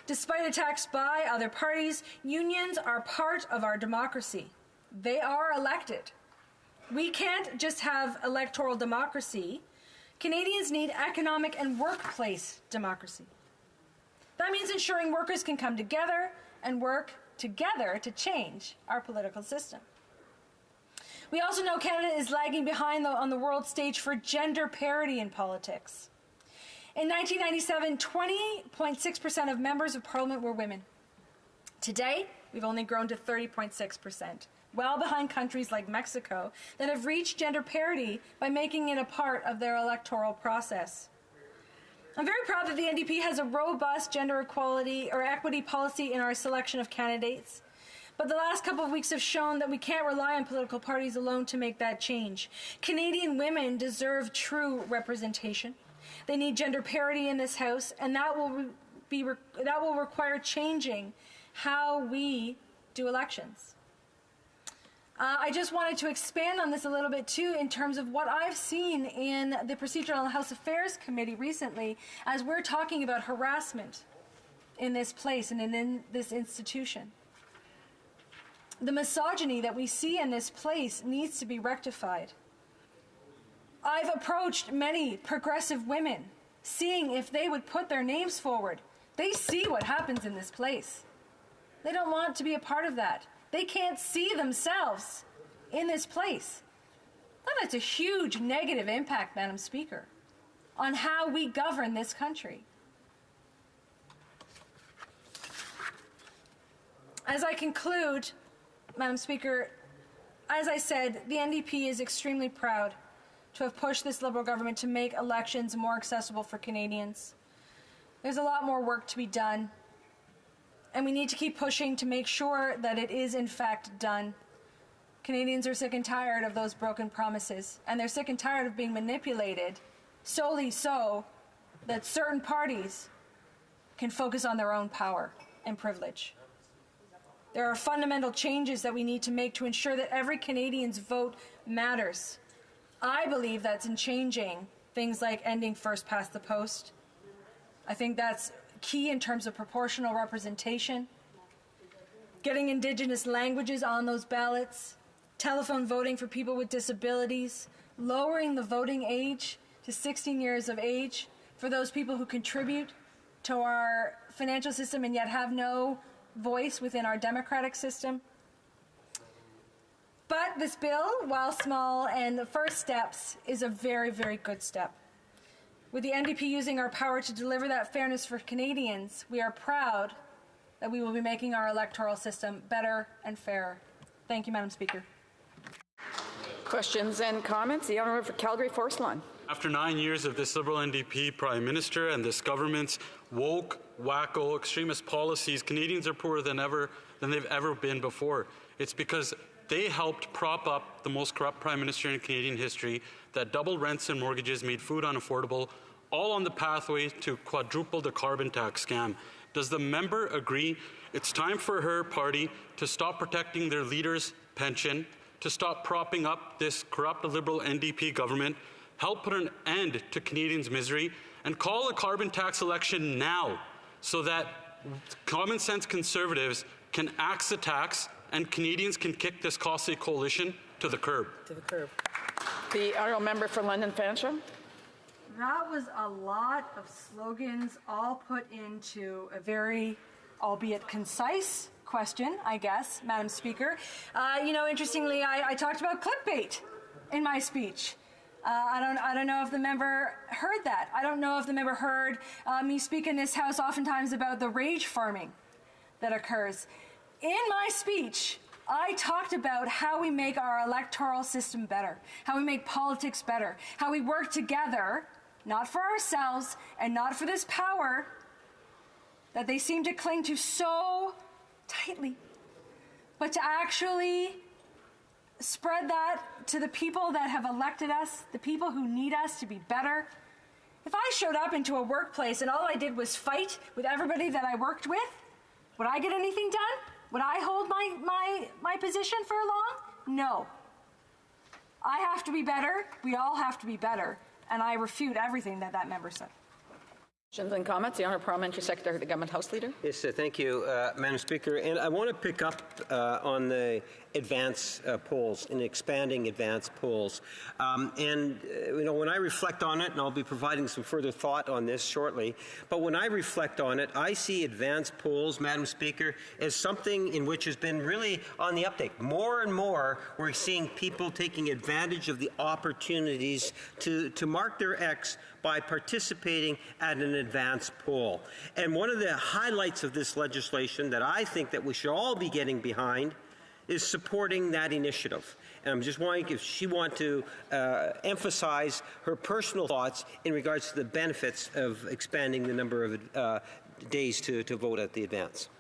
Despite attacks by other parties, unions are part of our democracy. They are elected. We can't just have electoral democracy. Canadians need economic and workplace democracy. That means ensuring workers can come together and work together to change our political system. We also know Canada is lagging behind on the world stage for gender parity in politics. In 1997, 20.6% of members of Parliament were women. Today, we've only grown to 30.6%, well behind countries like Mexico that have reached gender parity by making it a part of their electoral process. I'm very proud that the NDP has a robust gender equality or equity policy in our selection of candidates. But the last couple of weeks have shown that we can't rely on political parties alone to make that change. Canadian women deserve true representation. They need gender parity in this House, and that will require changing how we do elections. I just wanted to expand on this a little bit too in terms of what I've seen in the Procedural and House Affairs Committee recently as we're talking about harassment in this place and in this institution. The misogyny that we see in this place needs to be rectified. I've approached many progressive women, seeing if they would put their names forward. They see what happens in this place. They don't want to be a part of that. They can't see themselves in this place. That's a huge negative impact, Madam Speaker, on how we govern this country. As I conclude, Madam Speaker, as I said, the NDP is extremely proud to have pushed this Liberal government to make elections more accessible for Canadians. There's a lot more work to be done, and we need to keep pushing to make sure that it is in fact done. Canadians are sick and tired of those broken promises, and they're sick and tired of being manipulated solely so that certain parties can focus on their own power and privilege. There are fundamental changes that we need to make to ensure that every Canadian's vote matters. I believe that's in changing things like ending first past the post. I think that's key in terms of proportional representation, getting Indigenous languages on those ballots, telephone voting for people with disabilities, lowering the voting age to 16 years of age for those people who contribute to our financial system and yet have no voice within our democratic system. But this bill, while small and the first steps, is a very, very good step. With the NDP using our power to deliver that fairness for Canadians, we are proud that we will be making our electoral system better and fairer. Thank you, Madam Speaker. Questions and comments? The Honourable for Calgary Forest Lawn. After 9 years of this Liberal NDP Prime Minister and this government's woke, wacko, extremist policies, Canadians are poorer than they've ever been before. It's because they helped prop up the most corrupt Prime Minister in Canadian history that doubled rents and mortgages, made food unaffordable, all on the pathway to quadruple the carbon tax scam. Does the member agree it's time for her party to stop protecting their leader's pension, to stop propping up this corrupt Liberal NDP government, help put an end to Canadians' misery, and call a carbon tax election now so that common sense Conservatives can axe the tax and Canadians can kick this costly coalition to the curb? To the curb. The honourable member for London Fanshawe. That was a lot of slogans all put into a very, albeit concise, question, I guess, Madam Speaker. Interestingly, I talked about clickbait in my speech. I don't know if the member heard that. I don't know if the member heard me speak in this House oftentimes about the rage farming that occurs. In my speech, I talked about how we make our electoral system better, how we make politics better, how we work together, not for ourselves and not for this power that they seem to cling to so tightly, but to actually spread that to the people that have elected us, the people who need us to be better. If I showed up into a workplace and all I did was fight with everybody that I worked with, would I get anything done? Would I hold my position for long? No. I have to be better. We all have to be better. And I refute everything that member said. Questions and comments? The Honourable Parliamentary Secretary, the Government House Leader. Yes, thank you, Madam Speaker. And I want to pick up on the advance polls and expanding advance polls. When I reflect on it, and I'll be providing some further thought on this shortly, but when I reflect on it, I see advance polls, Madam Speaker, as something in which has been really on the uptake. More and more, we're seeing people taking advantage of the opportunities to mark their X by participating at an advance poll. And one of the highlights of this legislation that I think that we should all be getting behind is supporting that initiative. And I'm just wondering if she wants to emphasize her personal thoughts in regards to the benefits of expanding the number of days to vote at the advance.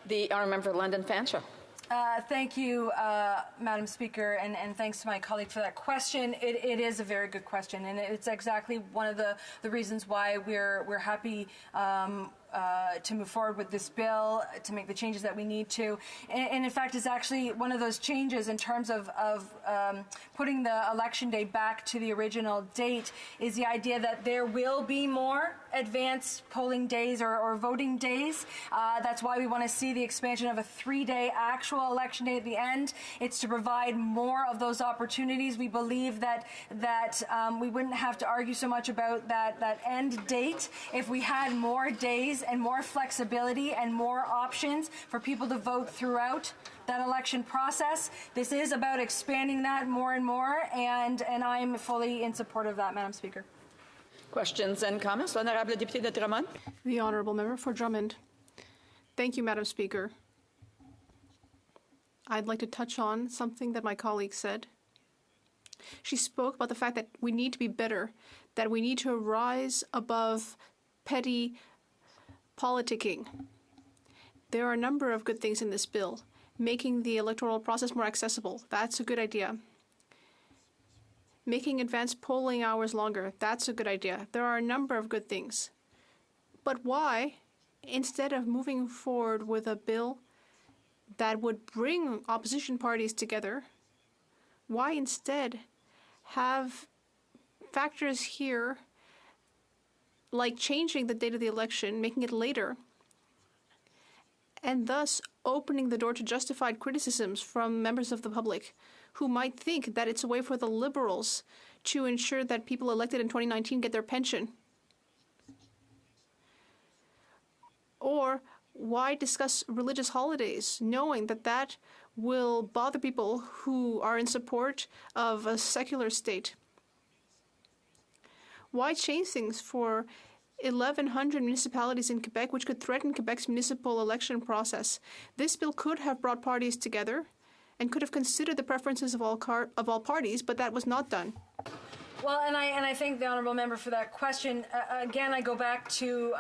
The honourable member for London Fanshawe. Thank you, Madam Speaker, and thanks to my colleague for that question. It is a very good question, and it's exactly one of the reasons why we're happy to move forward with this bill, to make the changes that we need to. And in fact, it's actually one of those changes in terms of putting the election day back to the original date is the idea that there will be more advanced polling days or voting days. That's why we want to see the expansion of a 3-day actual election day at the end. It's to provide more of those opportunities. We believe that we wouldn't have to argue so much about that end date if we had more days and more flexibility and more options for people to vote throughout that election process. This is about expanding that more and more, and I'm fully in support of that, Madam Speaker. Questions and comments? L'honorable député de Drummond. The honourable member for Drummond. Thank you, Madam Speaker. I'd like to touch on something that my colleague said. She spoke about the fact that we need to be better, that we need to rise above petty politicking. There are a number of good things in this bill. Making the electoral process more accessible, that's a good idea. Making advanced polling hours longer, that's a good idea. There are a number of good things. But why, instead of moving forward with a bill that would bring opposition parties together, why instead have factors here like changing the date of the election, making it later, and thus opening the door to justified criticisms from members of the public who might think that it's a way for the Liberals to ensure that people elected in 2019 get their pension? Or why discuss religious holidays, knowing that that will bother people who are in support of a secular state? Why change things for 1,100 municipalities in Quebec, which could threaten Quebec's municipal election process? This bill could have brought parties together and could have considered the preferences of all parties, but that was not done. Well, and I thank the honourable member for that question. Again, I go back to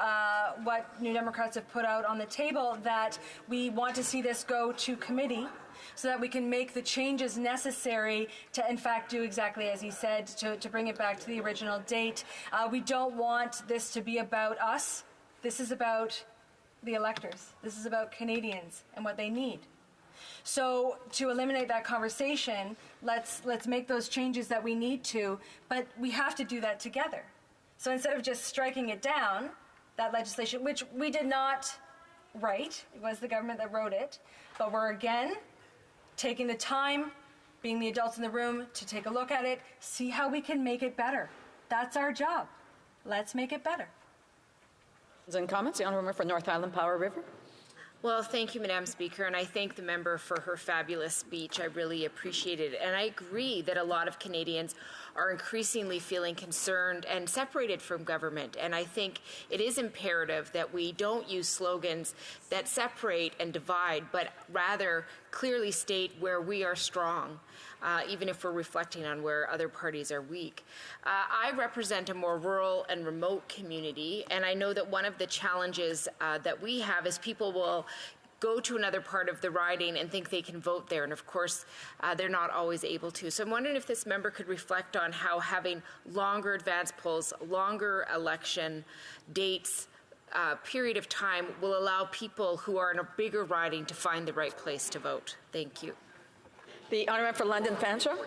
what New Democrats have put out on the table, that we want to see this go to committee so that we can make the changes necessary to, in fact, do exactly as he said, to bring it back to the original date. We don't want this to be about us. This is about the electors. This is about Canadians and what they need. So to eliminate that conversation, let's make those changes that we need to, but we have to do that together. So instead of just striking it down, that legislation, which we did not write, it was the government that wrote it, but we're again taking the time, being the adults in the room, to take a look at it, see how we can make it better. That's our job. Let's make it better. And comments, the honourable member for North Island Power River. Well, thank you, Madam Speaker, and I thank the member for her fabulous speech. I really appreciate it. And I agree that a lot of Canadians are increasingly feeling concerned and separated from government. And I think it is imperative that we don't use slogans that separate and divide, but rather clearly state where we are strong, even if we're reflecting on where other parties are weak. I represent a more rural and remote community, and I know that one of the challenges that we have is people will go to another part of the riding and think they can vote there, and of course they're not always able to. So I'm wondering if this member could reflect on how having longer advance polls, longer election dates, period of time will allow people who are in a bigger riding to find the right place to vote. Thank you. The honourable for London Fanshawe.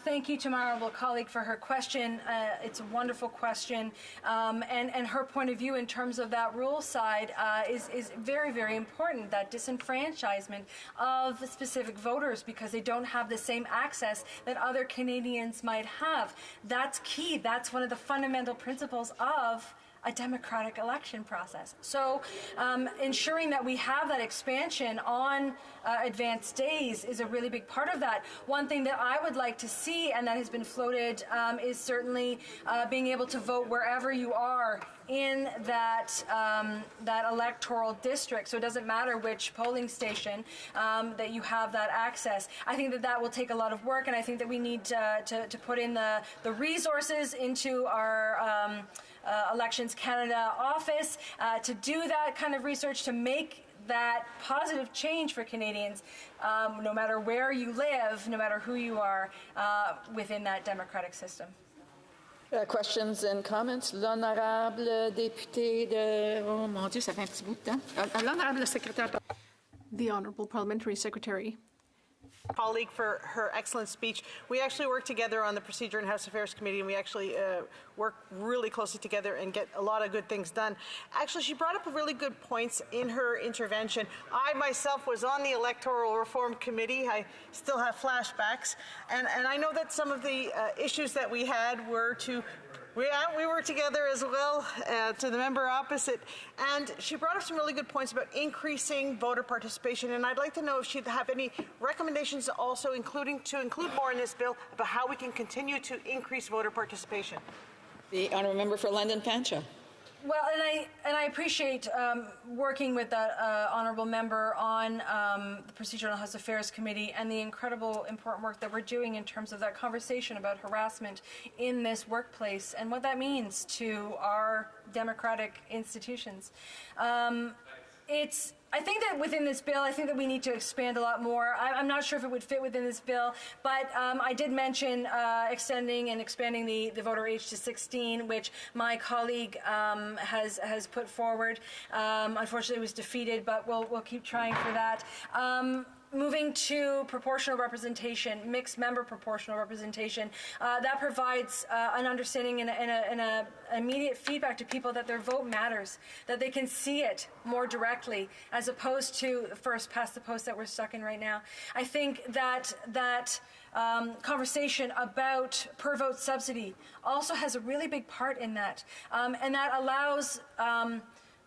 Thank you to my honourable colleague for her question. It's a wonderful question, and her point of view in terms of that rural side is very, very important, that disenfranchisement of specific voters because they don't have the same access that other Canadians might have. That's key. That's one of the fundamental principles of a democratic election process. So ensuring that we have that expansion on advanced days is a really big part of that. One thing that I would like to see, and that has been floated, is certainly being able to vote wherever you are in that that electoral district. So it doesn't matter which polling station, that you have that access. I think that that will take a lot of work, and I think that we need to put in the resources into our Elections Canada office to do that kind of research, to make that positive change for Canadians, no matter where you live, no matter who you are, within that democratic system. Questions and comments? L'honorable député de... Oh mon Dieu, ça fait un petit bout de temps. L'honorable secrétaire. The Honourable Parliamentary Secretary. Colleague for her excellent speech. We actually work together on the Procedure and House Affairs Committee, and we actually work really closely together and get a lot of good things done. Actually, she brought up really good points in her intervention. I myself was on the Electoral Reform Committee. I still have flashbacks, and I know that some of the issues that we had were to we work together as well to the member opposite, and she brought up some really good points about increasing voter participation, and I'd like to know if she'd have any recommendations also include more in this bill about how we can continue to increase voter participation. The honourable member for London Fanshawe. Well, and I appreciate working with that honourable member on the Procedure and House Affairs Committee and the incredible important work that we're doing in terms of that conversation about harassment in this workplace and what that means to our democratic institutions. I think that within this bill, I think that we need to expand a lot more. I'm not sure if it would fit within this bill, but I did mention extending and expanding the voter age to 16, which my colleague has put forward. Unfortunately, it was defeated, but we'll keep trying for that. Moving to proportional representation, mixed member proportional representation, that provides an understanding and an immediate feedback to people that their vote matters, that they can see it more directly, as opposed to the first past the post that we're stuck in right now. I think that conversation about per vote subsidy also has a really big part in that, and that allows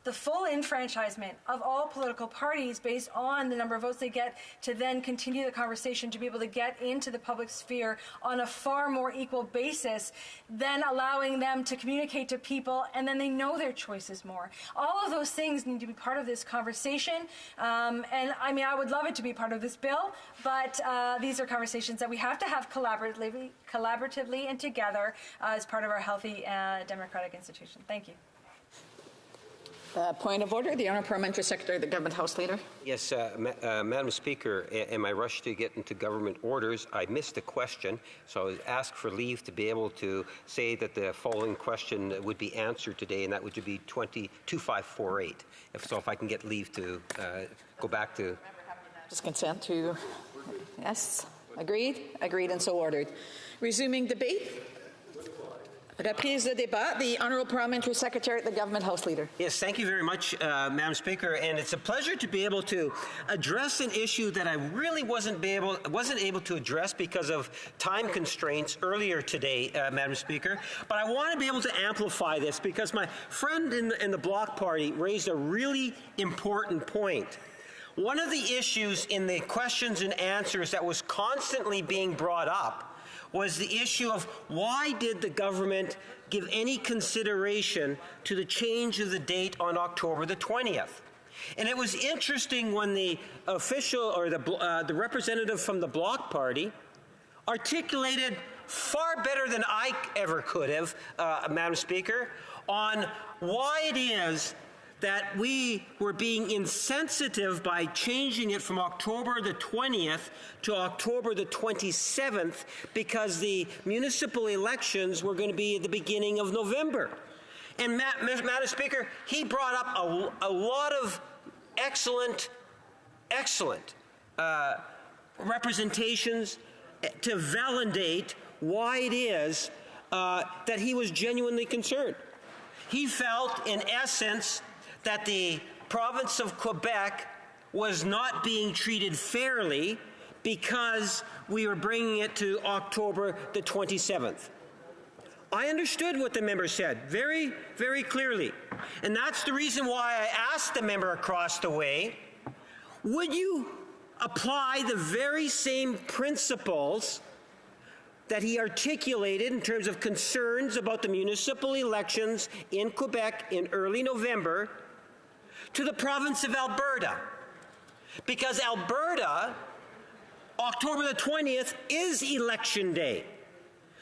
the full enfranchisement of all political parties based on the number of votes they get to then continue the conversation to be able to get into the public sphere on a far more equal basis, than allowing them to communicate to people and then they know their choices more. All of those things need to be part of this conversation, and I mean, I would love it to be part of this bill, but these are conversations that we have to have collaboratively and together as part of our healthy democratic institution. Thank you. Point of order, the Honourable Parliamentary Secretary, the Government House Leader. Yes, Madam Speaker, in my rush to get into government orders, I missed a question, so I was asked for leave to be able to say that the following question would be answered today, and that would be 2548. If I can get leave to go back to... Just consent to... Yes, agreed, and so ordered. Resuming debate. Reprise de débat. The Honourable Parliamentary Secretary, the Government House Leader. Yes, thank you very much, Madam Speaker, and it's a pleasure to be able to address an issue that I really wasn't able to address because of time constraints earlier today, Madam Speaker. But I want to be able to amplify this because my friend in the Bloc Party raised a really important point. One of the issues in the questions and answers that was constantly being brought up was the issue of why did the government give any consideration to the change of the date on October the 20th. And it was interesting when the official or the representative from the Bloc Party articulated far better than I ever could have, Madam Speaker, on why it is that we were being insensitive by changing it from October the 20th to October the 27th because the municipal elections were going to be at the beginning of November. And Madam Speaker, he brought up a lot of excellent representations to validate why it is that he was genuinely concerned. He felt, in essence, that the province of Quebec was not being treated fairly because we were bringing it to October the 27th. I understood what the member said very, very clearly. And that's the reason why I asked the member across the way, would you apply the very same principles that he articulated in terms of concerns about the municipal elections in Quebec in early November to the province of Alberta? Because Alberta, October the 20th is election day.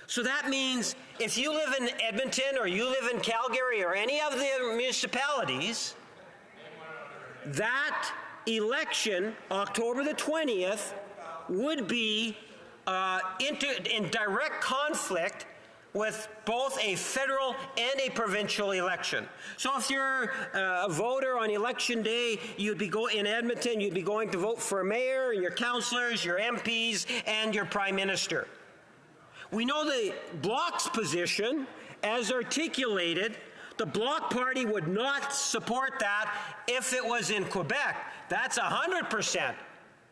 So that means if you live in Edmonton or you live in Calgary or any of the municipalities, that election, October the 20th, would be in direct conflict with both a federal and a provincial election. So if you're a voter on election day, you'd be in Edmonton, you'd be going to vote for a mayor, your councillors, your MPs, and your prime minister. We know the Bloc's position, as articulated. The Bloc Party would not support that if it was in Quebec. That's 100%,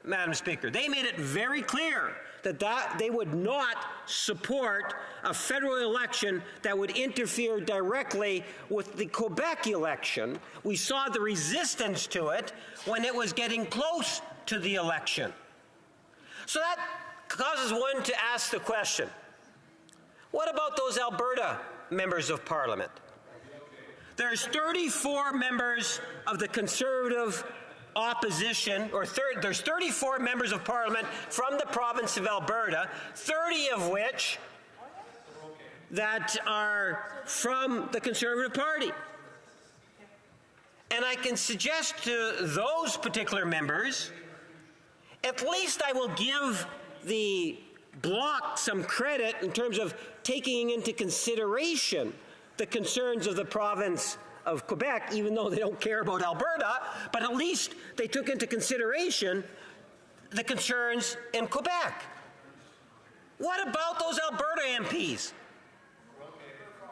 Madam Speaker. They made it very clear that they would not support a federal election that would interfere directly with the Quebec election. We saw the resistance to it when it was getting close to the election. So that causes one to ask the question, what about those Alberta members of Parliament? There's 34 members of the Conservative opposition, there's 34 members of Parliament from the province of Alberta, 30 of which that are from the Conservative Party. And I can suggest to those particular members, at least I will give the Bloc some credit in terms of taking into consideration the concerns of the province of Quebec, even though they don't care about Alberta, but at least they took into consideration the concerns in Quebec. What about those Alberta MPs?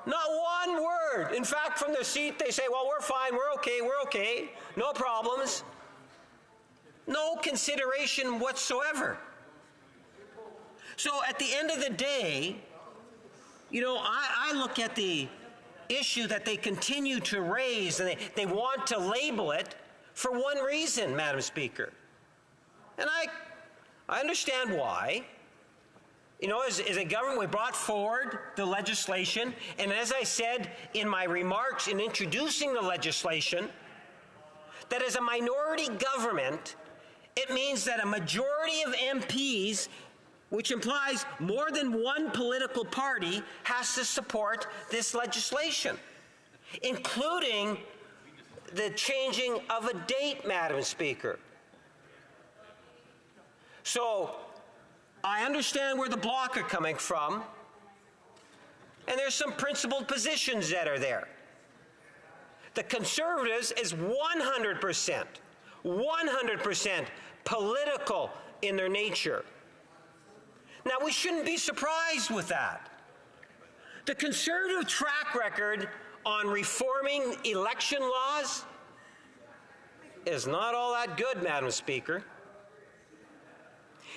Not one word. In fact, from their seat, they say, well, we're fine, we're okay, no problems. No consideration whatsoever. So at the end of the day, you know, I look at the issue that they continue to raise, and they want to label it for one reason, Madam Speaker. And I understand why. You know, as a government, we brought forward the legislation, and as I said in my remarks in introducing the legislation, that as a minority government, it means that a majority of MPs, which implies more than one political party, has to support this legislation, including the changing of a date, Madam Speaker. So I understand where the Bloc are coming from, and there's some principled positions that are there. The Conservatives is 100% political in their nature. Now, we shouldn't be surprised with that. The Conservative track record on reforming election laws is not all that good, Madam Speaker.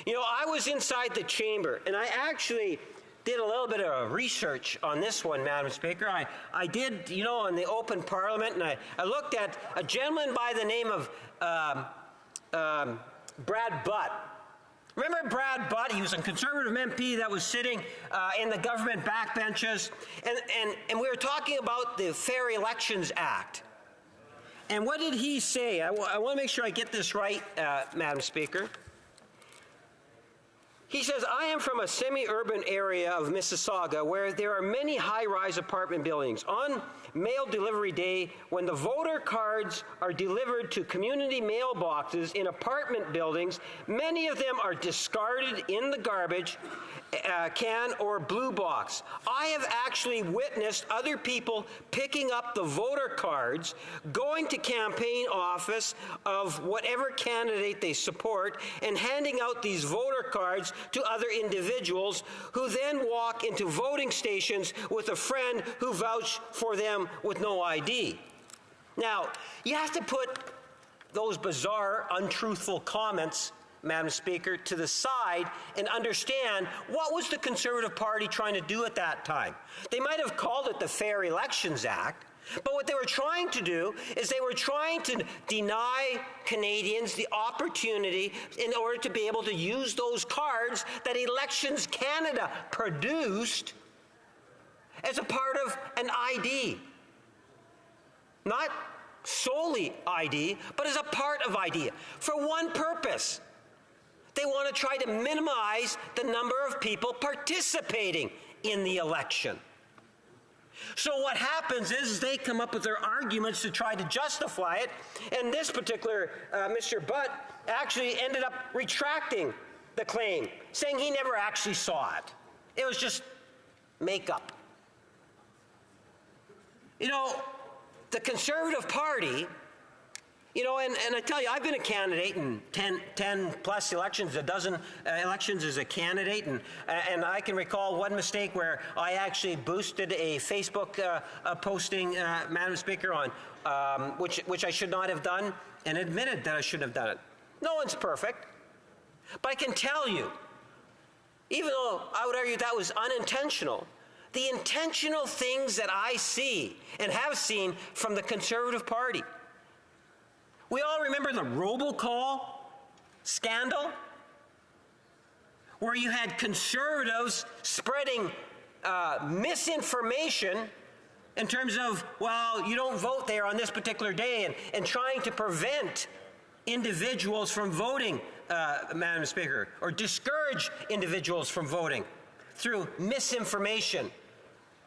You know, I was inside the chamber, and I actually did a little bit of research on this one, Madam Speaker. I did, you know, on the open parliament, and I looked at a gentleman by the name of Brad Butt. Remember Brad Butt? He was a Conservative MP that was sitting in the government backbenches, and we were talking about the Fair Elections Act. And what did he say? I want to make sure I get this right, Madam Speaker. He says, I am from a semi-urban area of Mississauga where there are many high-rise apartment buildings. On mail delivery day, when the voter cards are delivered to community mailboxes in apartment buildings, many of them are discarded in the garbage can or blue box. I have actually witnessed other people picking up the voter cards, going to campaign office of whatever candidate they support, and handing out these voter cards to other individuals who then walk into voting stations with a friend who vouched for them with no ID. Now, you have to put those bizarre, untruthful comments Madam Speaker, to the side and understand what was the Conservative Party trying to do at that time. They might have called it the Fair Elections Act, but what they were trying to do is they were trying to deny Canadians the opportunity in order to be able to use those cards that Elections Canada produced as a part of an ID. Not solely ID, but as a part of ID, for one purpose. They want to try to minimize the number of people participating in the election. So what happens is they come up with their arguments to try to justify it, and this particular Mr. Butt actually ended up retracting the claim, saying he never actually saw it. It was just make-up. You know, the Conservative Party, you know, and I tell you, I've been a candidate in 10 plus elections, a dozen elections as a candidate, and I can recall one mistake where I actually boosted a Facebook posting, Madam Speaker, on which I should not have done, and admitted that I shouldn't have done it. No one's perfect, but I can tell you, even though I would argue that was unintentional, the intentional things that I see and have seen from the Conservative Party. We all remember the robocall scandal, where you had Conservatives spreading misinformation in terms of, well, you don't vote there on this particular day, and trying to prevent individuals from voting, Madam Speaker, or discourage individuals from voting through misinformation,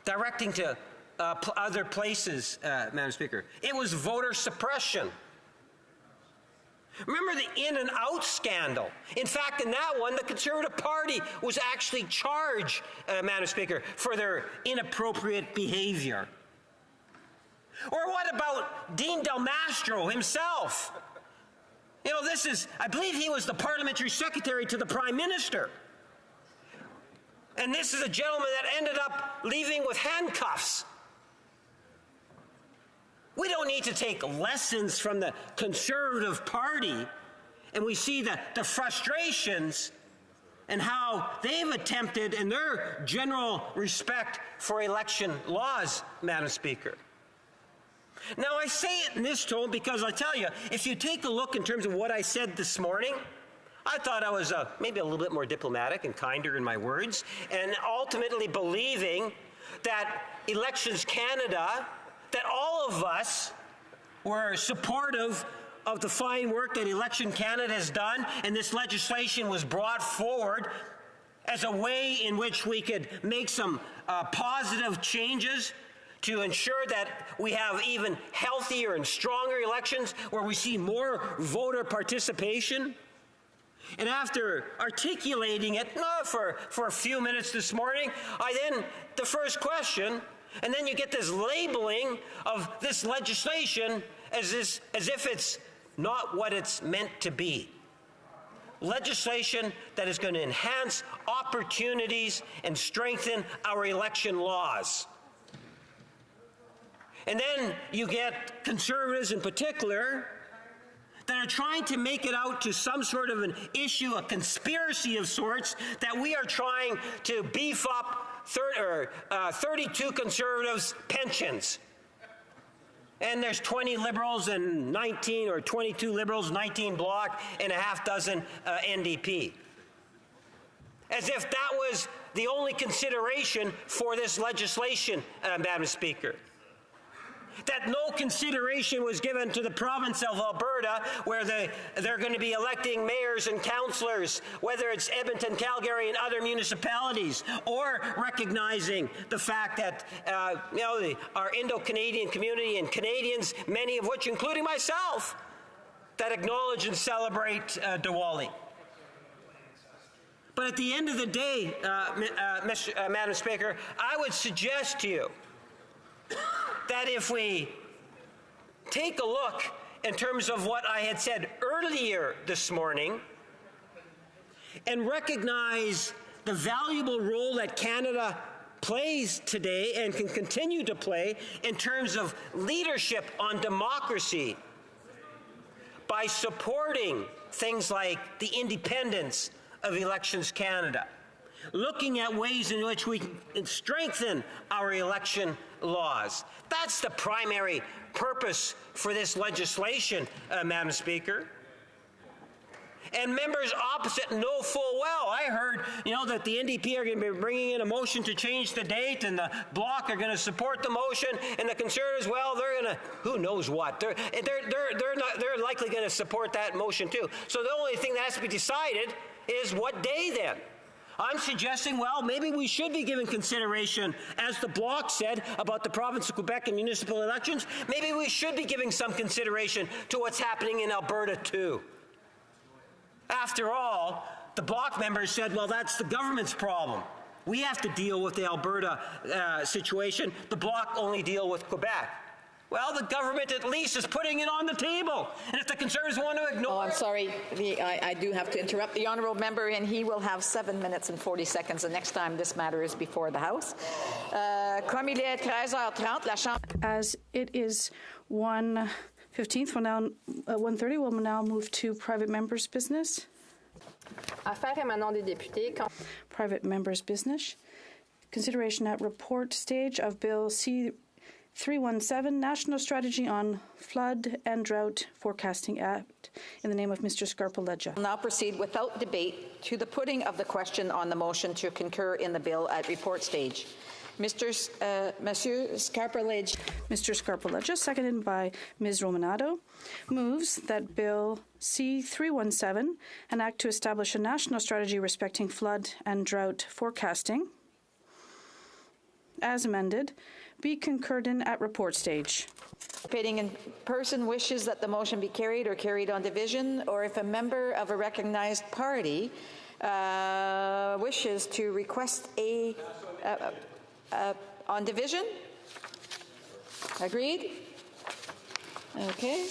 directing to other places, Madam Speaker. It was voter suppression. Remember the in and out scandal. In fact, in that one, the Conservative Party was actually charged, Madam Speaker, for their inappropriate behavior. Or what about Dean Del Mastro himself? You know, this is, I believe he was the parliamentary secretary to the Prime Minister. And this is a gentleman that ended up leaving with handcuffs. We don't need to take lessons from the Conservative Party, and we see the frustrations and how they've attempted in their general respect for election laws, Madam Speaker. Now, I say it in this tone because I tell you, if you take a look in terms of what I said this morning, I thought I was maybe a little bit more diplomatic and kinder in my words, and ultimately believing that Elections Canada, that all of us were supportive of the fine work that Election Canada has done, and this legislation was brought forward as a way in which we could make some positive changes to ensure that we have even healthier and stronger elections where we see more voter participation. And after articulating it for a few minutes this morning, the first question, and then you get this labeling of this legislation as if it's not what it's meant to be. Legislation that is going to enhance opportunities and strengthen our election laws. And then you get Conservatives in particular that are trying to make it out to some sort of an issue, a conspiracy of sorts, that we are trying to beef up 32 Conservatives' pensions. And there's 20 Liberals and 19 or 22 Liberals, 19 Bloc, and a half dozen NDP. As if that was the only consideration for this legislation, Madam Speaker. That no consideration was given to the province of Alberta, where they're going to be electing mayors and councillors, whether it's Edmonton, Calgary, and other municipalities, or recognizing the fact that our Indo-Canadian community and Canadians, many of which, including myself, that acknowledge and celebrate Diwali. But at the end of the day, Madam Speaker, I would suggest to you that if we take a look in terms of what I had said earlier this morning and recognize the valuable role that Canada plays today and can continue to play in terms of leadership on democracy by supporting things like the independence of Elections Canada, looking at ways in which we can strengthen our election laws. That's the primary purpose for this legislation, Madam Speaker. And members opposite know full well. I heard, that the NDP are going to be bringing in a motion to change the date, and the Bloc are going to support the motion, and the Conservatives, well, they're going to, who knows what? They're likely going to support that motion too. So the only thing that has to be decided is what day then. I'm suggesting, well, maybe we should be giving consideration, as the Bloc said about the province of Quebec and municipal elections, maybe we should be giving some consideration to what's happening in Alberta too. After all, the Bloc members said, well, that's the government's problem. We have to deal with the Alberta situation. The Bloc only deal with Quebec. Well, the government at least is putting it on the table. And if the Conservatives want to ignore... Oh, I'm sorry. I do have to interrupt the honourable member, and he will have 7 minutes and 40 seconds the next time this matter is before the House. Comme il est 13h30, la Chambre... As it is 1:15, 1:30, we'll now move to private members' business. Affaires émanant des députés. Private members' business. Consideration at report stage of Bill C-317, National Strategy on Flood and Drought Forecasting Act, in the name of Mr. Scarpaleggia. We'll now proceed without debate to the putting of the question on the motion to concur in the bill at report stage. Monsieur Scarpaleggia. Mr. Scarpaleggia, seconded by Ms. Romanado, moves that Bill C-317, an act to establish a national strategy respecting flood and drought forecasting, as amended, be concurred in at report stage. Participating in person wishes that the motion be carried or carried on division, or if a member of a recognized party wishes to request on division? Agreed? Okay.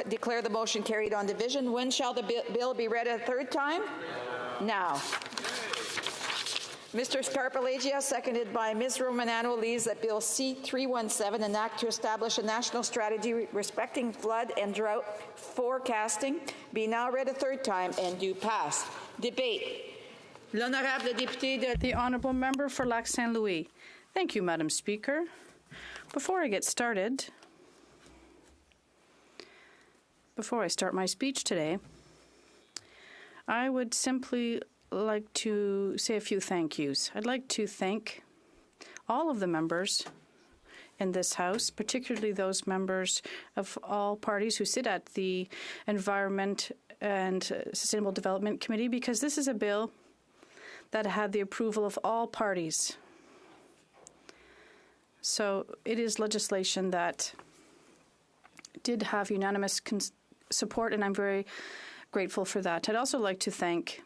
Declare the motion carried on division. When shall the bill be read a third time? Now. Mr. Scarpaleggia, seconded by Ms. Romanano, leaves that Bill C-317, an act to establish a national strategy respecting flood and drought forecasting, be now read a third time and do pass. Debate. L'honorable député de... The honourable member for Lac Saint Louis. Thank you, Madam Speaker. Before I get started, before I start my speech today, I would simply like to say a few thank yous. I'd like to thank all of the members in this House, particularly those members of all parties who sit at the Environment and Sustainable Development Committee, because this is a bill that had the approval of all parties. So it is legislation that did have unanimous support, and I'm very grateful for that. I'd also like to thank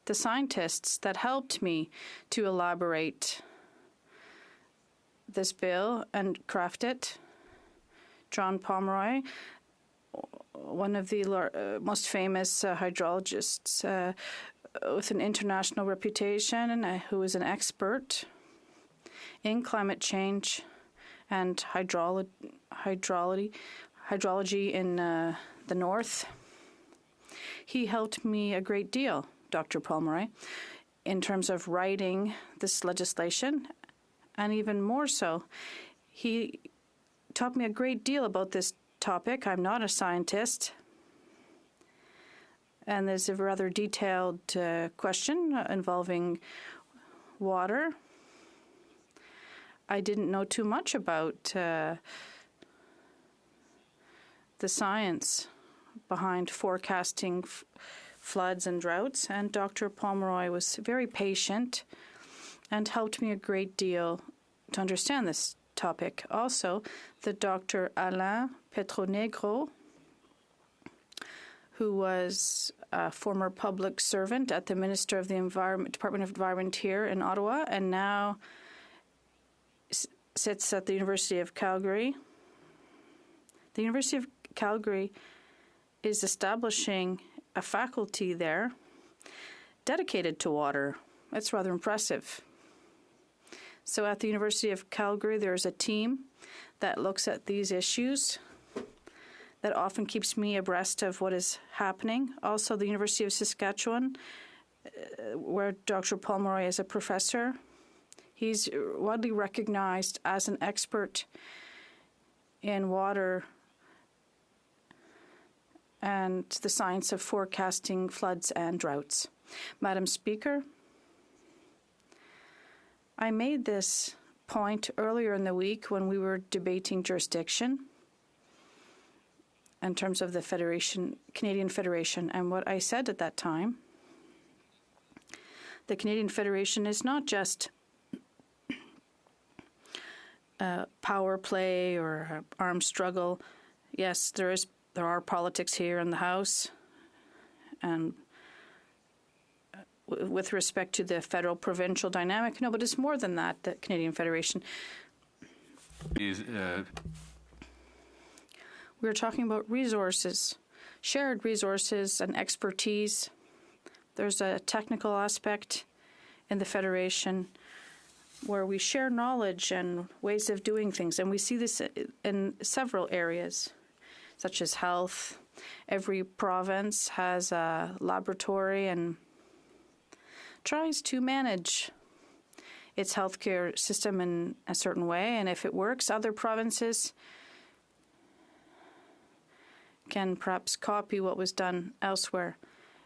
the scientists that helped me to elaborate this bill and craft it. John Pomeroy, one of the most famous hydrologists with an international reputation, who is an expert in climate change and hydrology in the north. He helped me a great deal, Dr. Pomeroy, in terms of writing this legislation, and even more so, he taught me a great deal about this topic. I'm not a scientist, and there's a rather detailed question involving water. I didn't know too much about the science behind forecasting floods and droughts, and Dr. Pomeroy was very patient and helped me a great deal to understand this topic. Also, the Dr. Alain Petronegro, who was a former public servant at the Minister of the Department of Environment here in Ottawa, and now sits at the University of Calgary The University of Calgary is establishing a faculty there dedicated to water. That's rather impressive. So at the University of Calgary, there's a team that looks at these issues that often keeps me abreast of what is happening. Also, the University of Saskatchewan, where Dr. Paul Murray is a professor, he's widely recognized as an expert in water and the science of forecasting floods and droughts. Madam Speaker, I made this point earlier in the week when we were debating jurisdiction in terms of the Federation, Canadian Federation, and what I said at that time, the Canadian Federation is not just power play or armed struggle. Yes, there are politics here in the House, and with respect to the federal-provincial dynamic, no, but it's more than that, the Canadian Federation. We're talking about resources, shared resources and expertise. There's a technical aspect in the Federation where we share knowledge and ways of doing things, and we see this in several areas, such as health. Every province has a laboratory and tries to manage its healthcare system in a certain way, and if it works, other provinces can perhaps copy what was done elsewhere.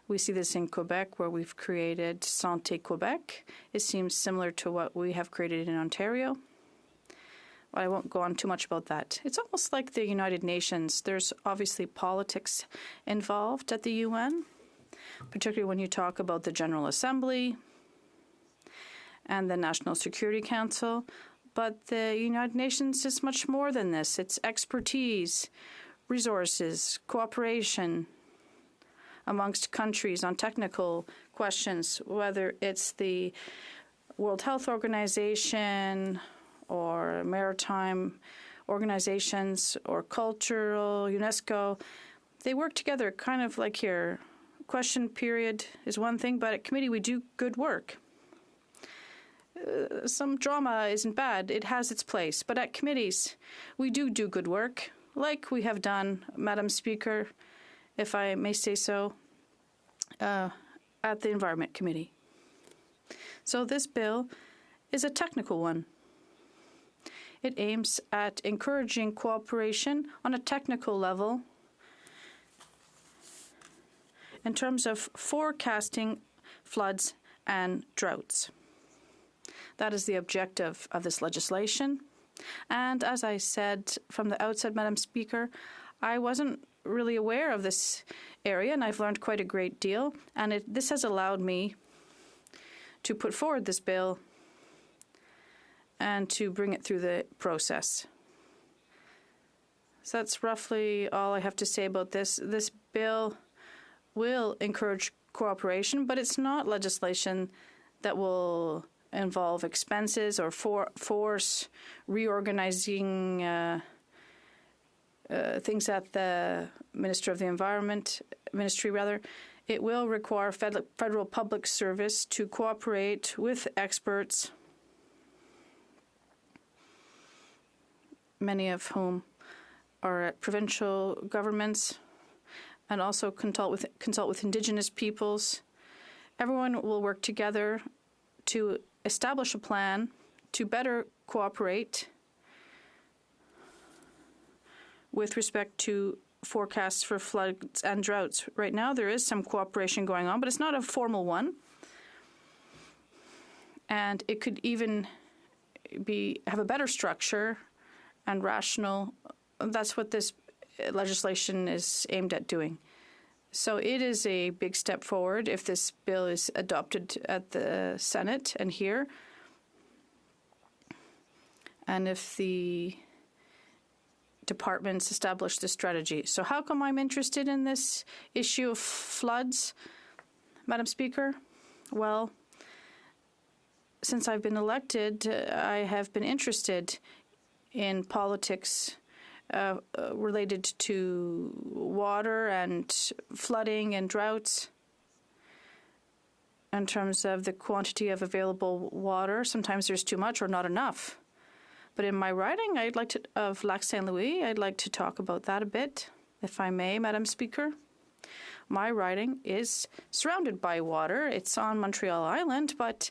We see this in Quebec, where we've created Santé Quebec. It seems similar to what we have created in Ontario. Well, I won't go on too much about that. It's almost like the United Nations. There's obviously politics involved at the UN, particularly when you talk about the General Assembly and the National Security Council. But the United Nations is much more than this. It's expertise, resources, cooperation amongst countries on technical questions, whether it's the World Health Organization or maritime organizations or cultural, UNESCO. They work together kind of like here. Question period is one thing, but at committee we do good work. Some drama isn't bad. It has its place. But at committees, we do good work, like we have done, Madam Speaker, if I may say so, at the Environment Committee. So this bill is a technical one. It aims at encouraging cooperation on a technical level in terms of forecasting floods and droughts. That is the objective of this legislation. And as I said from the outset, Madam Speaker, I wasn't really aware of this area, and I've learned quite a great deal. And this has allowed me to put forward this bill and to bring it through the process. So that's roughly all I have to say about this. This bill will encourage cooperation, but it's not legislation that will involve expenses or force reorganizing things at the Ministry of the Environment. It will require federal public service to cooperate with experts, many of whom are at provincial governments, and also consult with Indigenous peoples. Everyone will work together to establish a plan to better cooperate with respect to forecasts for floods and droughts. Right now, there is some cooperation going on, but it's not a formal one. And it could even have a better structure and rational. That's what this legislation is aimed at doing. So it is a big step forward if this bill is adopted at the Senate and here. And if the departments establish the strategy. So how come I'm interested in this issue of floods, Madam Speaker? Well, since I've been elected, I have been interested in politics related to water and flooding and droughts. In terms of the quantity of available water, sometimes there's too much or not enough. But in my writing, of Lac Saint Louis, I'd like to talk about that a bit, if I may, Madam Speaker. My writing is surrounded by water. It's on Montreal Island, but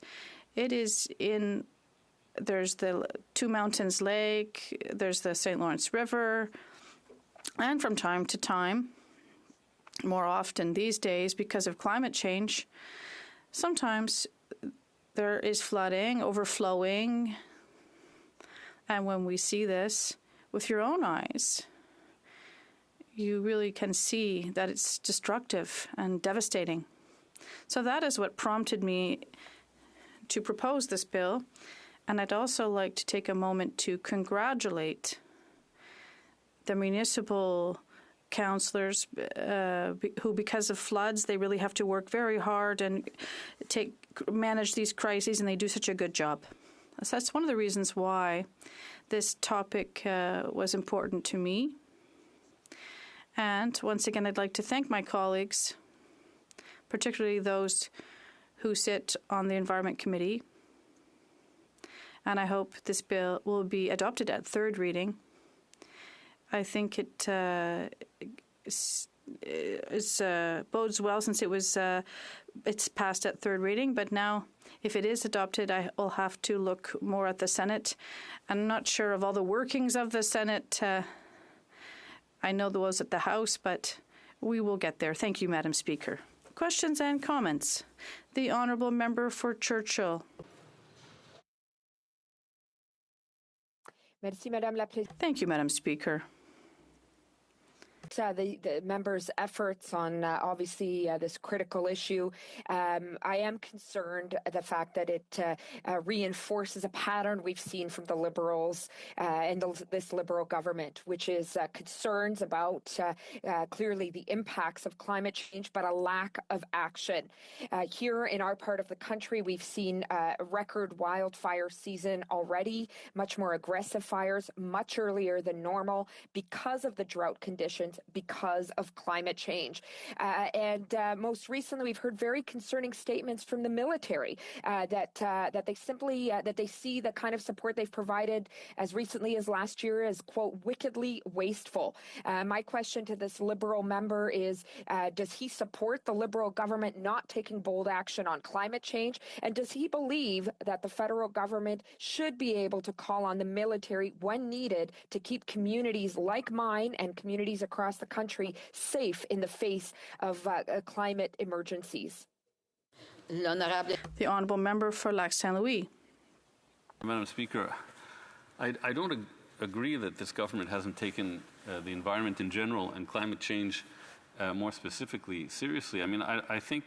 it is there's the Two Mountains Lake, there's the St. Lawrence River, and from time to time, more often these days because of climate change, sometimes there is flooding, overflowing, and when we see this with your own eyes, you really can see that it's destructive and devastating. So that is what prompted me to propose this bill, and I'd also like to take a moment to congratulate the municipal councillors who, because of floods, they really have to work very hard and manage these crises, and they do such a good job. So that's one of the reasons why this topic was important to me. And once again, I'd like to thank my colleagues, particularly those who sit on the Environment Committee. And I hope this bill will be adopted at third reading. I think it bodes well since it's passed at third reading. But now, if it is adopted, I will have to look more at the Senate. I'm not sure of all the workings of the Senate. I know those at the House, but we will get there. Thank you, Madam Speaker. Questions and comments? The Honourable Member for Churchill. Thank you, Madam Speaker. The members' efforts on obviously this critical issue. I am concerned at the fact that it reinforces a pattern we've seen from the Liberals and this Liberal government, which is concerns about clearly the impacts of climate change, but a lack of action. Here in our part of the country, we've seen a record wildfire season already, much more aggressive fires, much earlier than normal because of the drought conditions, because of climate change. And most recently, we've heard very concerning statements from the military that they simply that they see the kind of support they've provided as recently as last year as, quote, wickedly wasteful. My question to this Liberal member is, does he support the Liberal government not taking bold action on climate change? And does he believe that the federal government should be able to call on the military when needed to keep communities like mine and communities across the country safe in the face of climate emergencies? The Honourable Member for Lac Saint Louis. Madam Speaker, I don't agree that this government hasn't taken the environment in general and climate change more specifically seriously. I mean, I think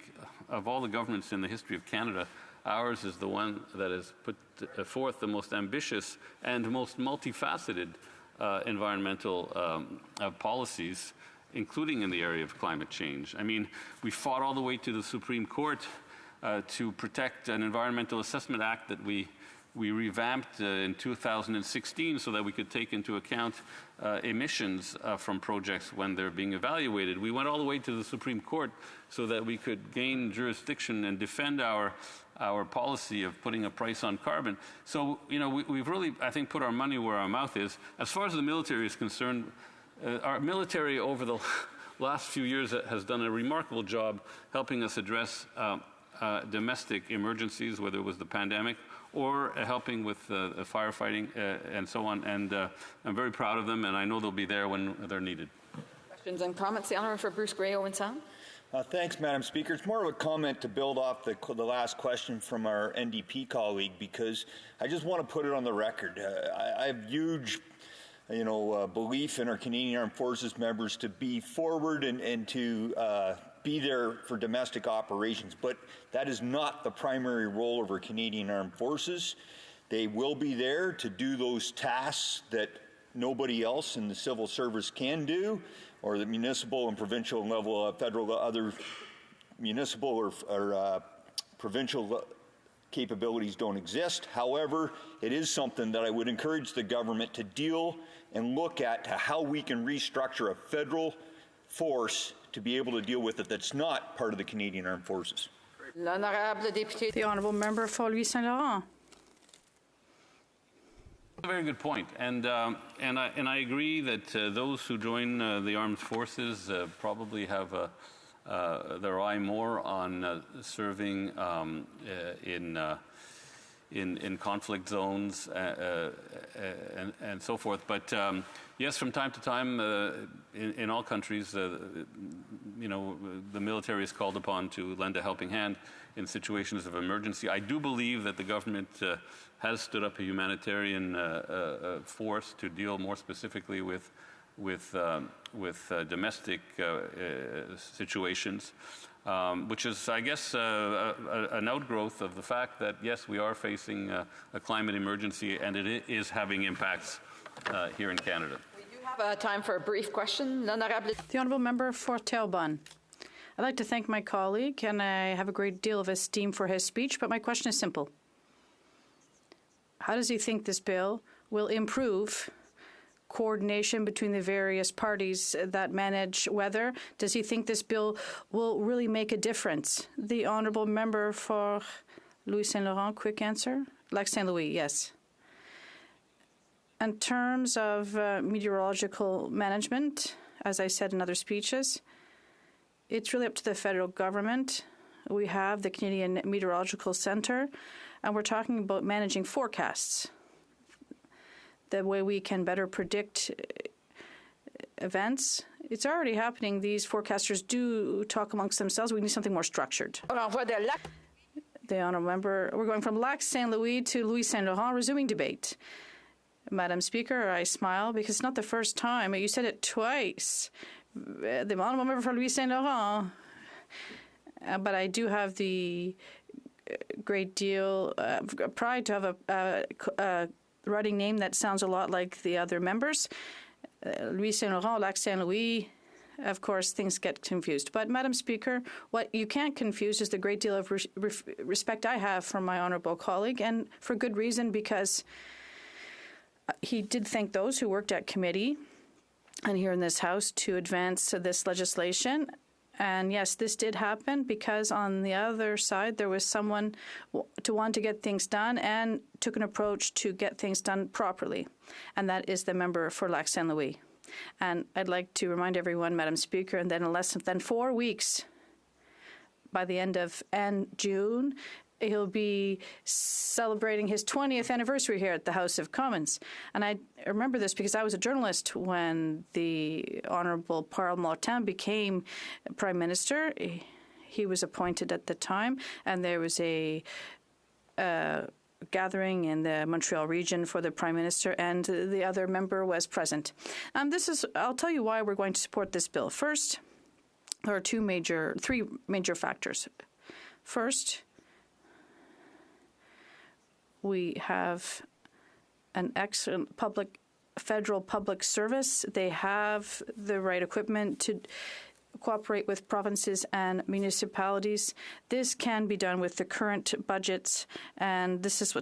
of all the governments in the history of Canada, ours is the one that has put forth the most ambitious and most multifaceted environmental policies, including in the area of climate change. I mean, we fought all the way to the Supreme Court to protect an Environmental Assessment Act that we revamped in 2016 so that we could take into account emissions from projects when they're being evaluated. We went all the way to the Supreme Court so that we could gain jurisdiction and defend our policy of putting a price on carbon. So, you know, we've really, I think, put our money where our mouth is. As far as the military is concerned, our military over the last few years has done a remarkable job helping us address domestic emergencies, whether it was the pandemic or helping with firefighting and so on. And I'm very proud of them, and I know they'll be there when they're needed. Questions and comments? The Honourable for Bruce Grey, Owen Sound. Thanks, Madam Speaker. It's more of a comment to build off the last question from our NDP colleague, because I just want to put it on the record. I have huge belief in our Canadian Armed Forces members to be forward and to be there for domestic operations, but that is not the primary role of our Canadian Armed Forces. They will be there to do those tasks that nobody else in the civil service can do, or the municipal and provincial level, federal, other municipal or provincial capabilities don't exist. However, it is something that I would encourage the government to deal and look at to how we can restructure a federal force to be able to deal with it that's not part of the Canadian Armed Forces. The honourable member for Louis Saint Laurent. A very good point, and I agree that those who join the armed forces probably have their eye more on serving in conflict zones and so forth. But yes, from time to time, in all countries, the military is called upon to lend a helping hand in situations of emergency. I do believe that the government has stood up a humanitarian force to deal more specifically with domestic situations, which is, I guess, an outgrowth of the fact that, yes, we are facing a climate emergency, and it is having impacts here in Canada. We do have time for a brief question. The honourable member for Terrebonne. I'd like to thank my colleague, and I have a great deal of esteem for his speech, but my question is simple. How does he think this bill will improve coordination between the various parties that manage weather? Does he think this bill will really make a difference? The honourable member for Louis Saint Laurent, quick answer. Lac Saint Louis, yes. In terms of meteorological management, as I said in other speeches, it's really up to the federal government. We have the Canadian Meteorological Centre, and we're talking about managing forecasts. The way we can better predict events. It's already happening. These forecasters do talk amongst themselves. We need something more structured. The honourable member, we're going from Lac Saint Louis to Louis Saint Laurent, resuming debate. Madam Speaker, I smile because it's not the first time. You said it twice. The honourable member for Louis Saint Laurent. But I do have the great deal of pride to have a writing name that sounds a lot like the other members. Louis Saint Laurent, Lac Saint Louis, of course, things get confused. But, Madam Speaker, what you can't confuse is the great deal of respect I have for my honourable colleague, and for good reason, because he did thank those who worked at committee and here in this House to advance this legislation. And yes, this did happen because on the other side, there was someone to want to get things done and took an approach to get things done properly. And that is the member for Lac Saint Louis. And I'd like to remind everyone, Madam Speaker, and then in less than 4 weeks, by the end of June, he'll be celebrating his 20th anniversary here at the House of Commons. And I remember this because I was a journalist when the Honourable Paul Martin became Prime Minister. He was appointed at the time, and there was a gathering in the Montreal region for the Prime Minister, and the other member was present. I'll tell you why we're going to support this bill. First, there are three major factors. First, we have an excellent federal public service. They have the right equipment to cooperate with provinces and municipalities. This can be done with the current budgets, and this is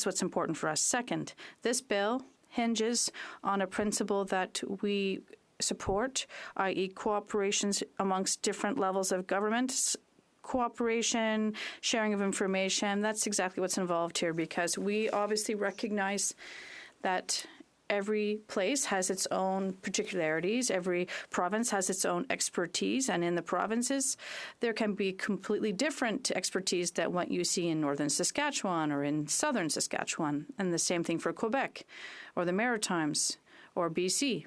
what's important for us. Second, this bill hinges on a principle that we support, i.e., cooperations amongst different levels of government. Cooperation, sharing of information, that's exactly what's involved here, because we obviously recognize that every place has its own particularities, every province has its own expertise, and in the provinces there can be completely different expertise than what you see in northern Saskatchewan or in southern Saskatchewan, and the same thing for Quebec or the Maritimes or BC.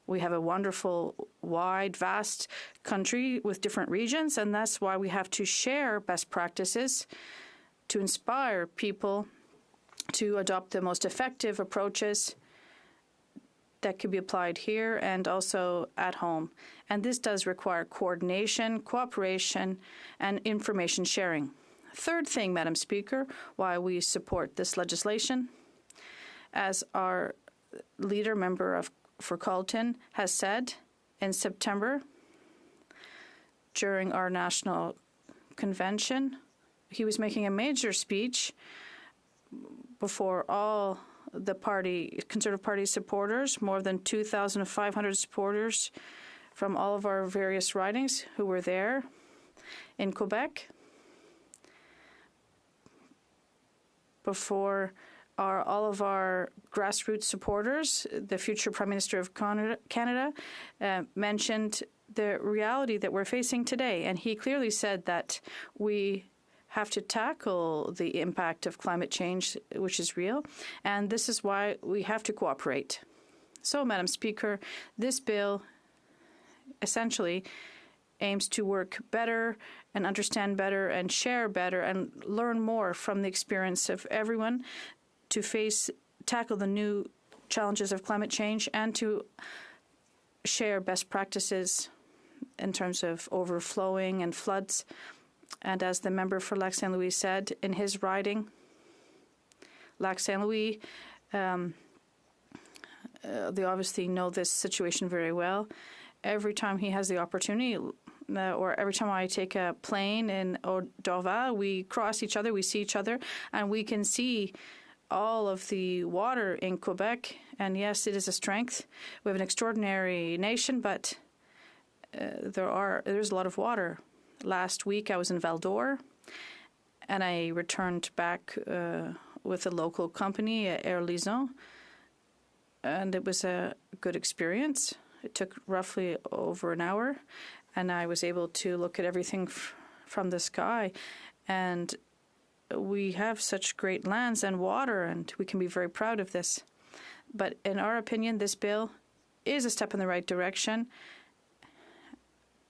We have a wonderful, wide, vast country with different regions, and that's why we have to share best practices to inspire people to adopt the most effective approaches that could be applied here and also at home. And this does require coordination, cooperation, and information sharing. Third thing, Madam Speaker, why we support this legislation, as our leader member for Carleton has said in September during our national convention he was making a major speech before all the Conservative Party supporters, more than 2,500 supporters from all of our various ridings who were there in Quebec, before all of our grassroots supporters. The future Prime Minister of Canada mentioned the reality that we're facing today, and he clearly said that we have to tackle the impact of climate change, which is real, and this is why we have to cooperate. So, Madam Speaker, this bill essentially aims to work better and understand better and share better and learn more from the experience of everyone to tackle the new challenges of climate change and to share best practices in terms of overflowing and floods. And as the member for Lac Saint Louis said in his riding, Lac Saint Louis, they obviously know this situation very well. Every time he has the opportunity, or every time I take a plane in Dorval, we cross each other, we see each other, and we can see all of the water in Quebec. And yes, it is a strength. We have an extraordinary nation, but there's a lot of water. Last week I was in Val d'Or, and I returned back with a local company, Air Liaison, and it was a good experience. It took roughly over an hour, and I was able to look at everything from the sky. And we have such great lands and water, and we can be very proud of this. But in our opinion, this bill is a step in the right direction.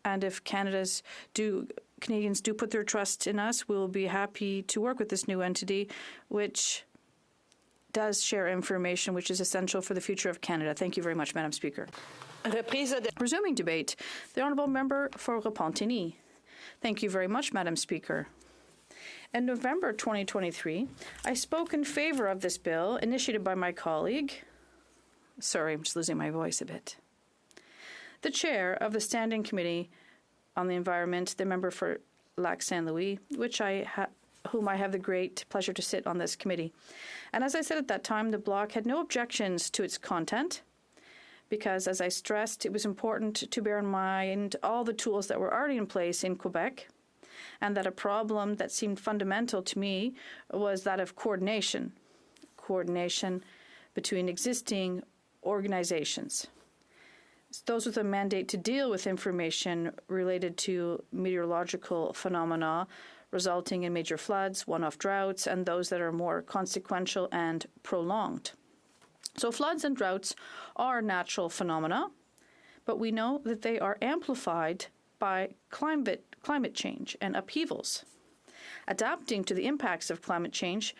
And if Canadians do put their trust in us, we'll be happy to work with this new entity, which does share information which is essential for the future of Canada. Thank you very much, Madam Speaker. Resuming debate, the Honourable Member for Repentigny. Thank you very much, Madam Speaker. In November 2023, I spoke in favour of this bill initiated by my colleague. Sorry, I'm just losing my voice a bit. The chair of the Standing Committee on the Environment, the member for Lac Saint Louis, whom I have the great pleasure to sit on this committee. And as I said at that time, the Bloc had no objections to its content, because, as I stressed, it was important to bear in mind all the tools that were already in place in Quebec, and that a problem that seemed fundamental to me was that of coordination between existing organizations. Those with a mandate to deal with information related to meteorological phenomena resulting in major floods, one-off droughts, and those that are more consequential and prolonged. So floods and droughts are natural phenomena, but we know that they are amplified by climate change and upheavals. Adapting to the impacts of climate change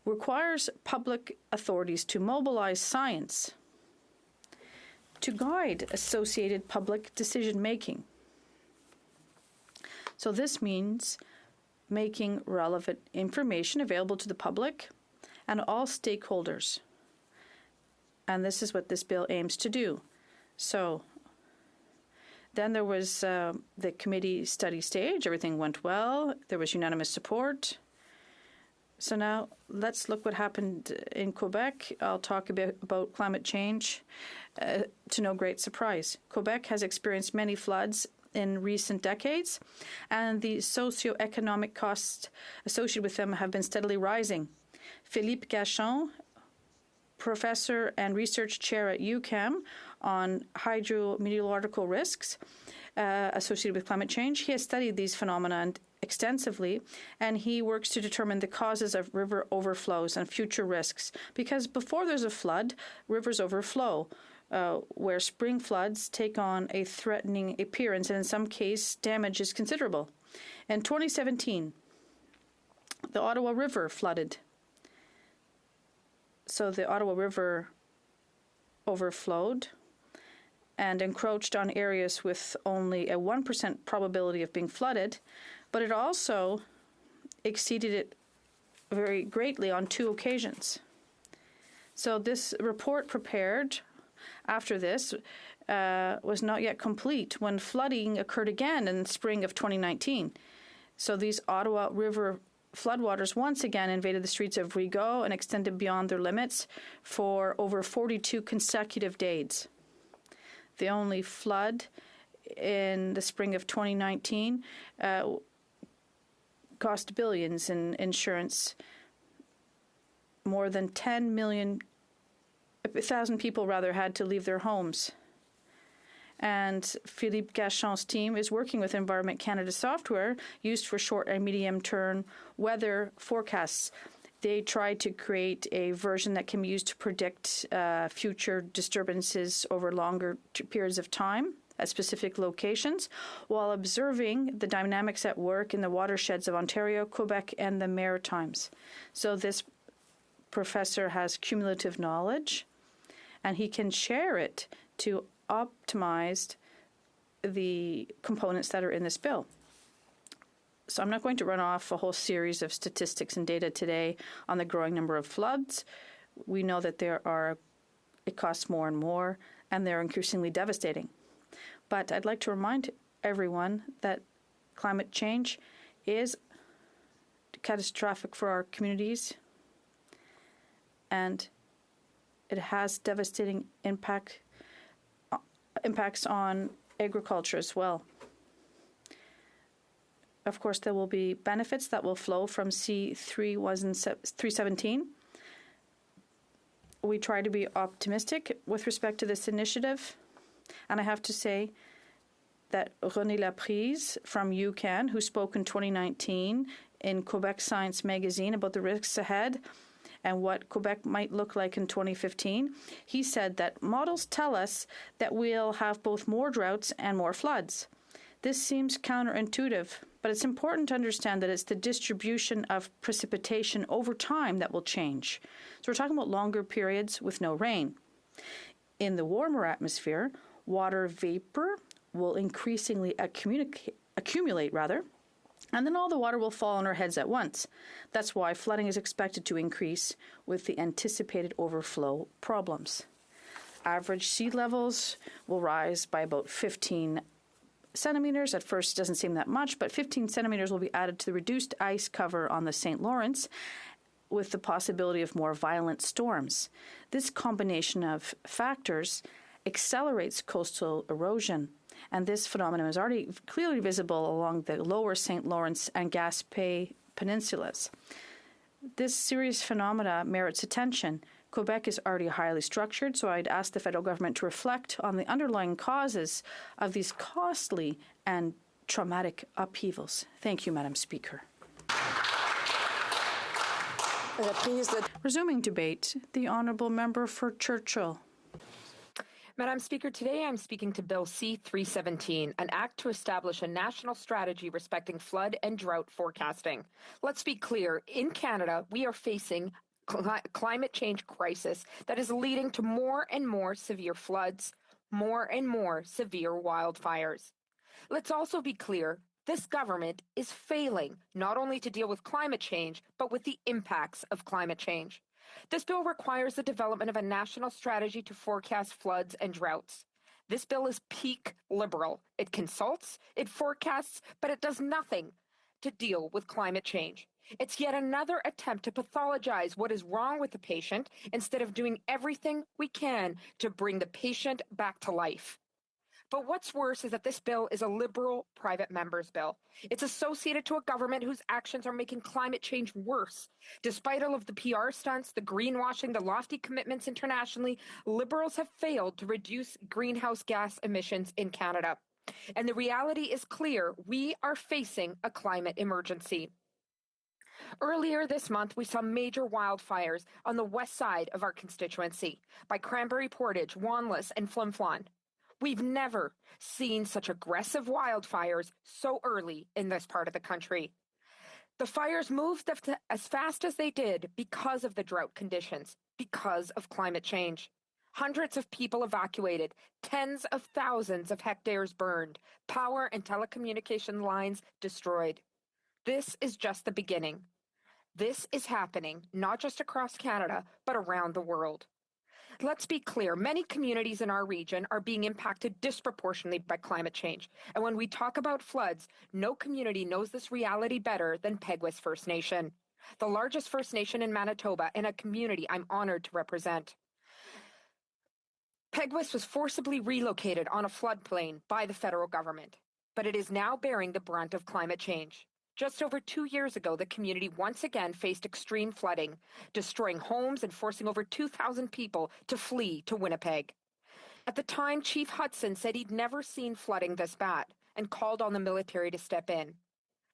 requires public authorities to mobilize science to guide associated public decision-making. So this means making relevant information available to the public and all stakeholders. And this is what this bill aims to do. So then there was the committee study stage. Everything went well. There was unanimous support. So now let's look what happened in Quebec. I'll talk a bit about climate change to no great surprise. Quebec has experienced many floods in recent decades, and the socioeconomic costs associated with them have been steadily rising. Philippe Gachon, professor and research chair at UQAM on hydrometeorological risks associated with climate change, he has studied these phenomena extensively, and he works to determine the causes of river overflows and future risks. Because before there's a flood, rivers overflow, where spring floods take on a threatening appearance, and in some cases, damage is considerable. In 2017, the Ottawa River flooded. So the Ottawa River overflowed and encroached on areas with only a 1% probability of being flooded, but it also exceeded it very greatly on 2 occasions. So this report prepared after this was not yet complete when flooding occurred again in the spring of 2019. So these Ottawa River floodwaters once again invaded the streets of Rigaud and extended beyond their limits for over 42 consecutive days. The only flood in the spring of 2019 cost billions in insurance. More than 1,000 people had to leave their homes. And Philippe Gachon's team is working with Environment Canada software used for short and medium-term weather forecasts. They tried to create a version that can be used to predict future disturbances over longer periods of time at specific locations, while observing the dynamics at work in the watersheds of Ontario, Quebec, and the Maritimes. So this professor has cumulative knowledge, and he can share it to optimize the components that are in this bill. So I'm not going to run off a whole series of statistics and data today on the growing number of floods. We know that it costs more and more, and they're increasingly devastating. But I'd like to remind everyone that climate change is catastrophic for our communities, and it has devastating impacts on agriculture as well. Of course, there will be benefits that will flow from C317. We try to be optimistic with respect to this initiative, and I have to say that René Laprise from UCAN, who spoke in 2019 in Quebec Science magazine about the risks ahead and what Quebec might look like in 2015, he said that models tell us that we'll have both more droughts and more floods. This seems counterintuitive, but it's important to understand that it's the distribution of precipitation over time that will change. So we're talking about longer periods with no rain. In the warmer atmosphere, water vapor will increasingly accumulate, and then all the water will fall on our heads at once. That's why flooding is expected to increase with the anticipated overflow problems. Average sea levels will rise by about 15 centimeters. At first, it doesn't seem that much, but 15 centimeters will be added to the reduced ice cover on the St. Lawrence, with the possibility of more violent storms. This combination of factors accelerates coastal erosion, and this phenomenon is already clearly visible along the lower St. Lawrence and Gaspé peninsulas. This serious phenomena merits attention. Quebec is already highly structured, so I'd ask the federal government to reflect on the underlying causes of these costly and traumatic upheavals. Thank you, Madam Speaker. Resuming debate, the Honourable Member for Churchill. Madam Speaker, today I'm speaking to Bill C-317, an act to establish a national strategy respecting flood and drought forecasting. Let's be clear, in Canada, we are facing climate change crisis that is leading to more and more severe floods, more and more severe wildfires. Let's also be clear, this government is failing not only to deal with climate change, but with the impacts of climate change. This bill requires the development of a national strategy to forecast floods and droughts. This bill is peak liberal. It consults, it forecasts, but it does nothing to deal with climate change. It's yet another attempt to pathologize what is wrong with the patient instead of doing everything we can to bring the patient back to life. But what's worse is that this bill is a liberal private member's bill. It's associated to a government whose actions are making climate change worse. Despite all of the PR stunts, the greenwashing, the lofty commitments internationally, Liberals have failed to reduce greenhouse gas emissions in Canada. And the reality is clear. We are facing a climate emergency. Earlier this month, we saw major wildfires on the west side of our constituency by Cranberry Portage, Wanless, and Flin Flon. We've never seen such aggressive wildfires so early in this part of the country. The fires moved as fast as they did because of the drought conditions, because of climate change. Hundreds of people evacuated, tens of thousands of hectares burned, power and telecommunication lines destroyed. This is just the beginning. This is happening not just across Canada, but around the world. Let's be clear, many communities in our region are being impacted disproportionately by climate change. And when we talk about floods, no community knows this reality better than Peguis First Nation, the largest First Nation in Manitoba and a community I'm honored to represent. Peguis was forcibly relocated on a floodplain by the federal government, but it is now bearing the brunt of climate change. Just over 2 years ago, the community once again faced extreme flooding, destroying homes and forcing over 2,000 people to flee to Winnipeg. At the time, Chief Hudson said he'd never seen flooding this bad and called on the military to step in.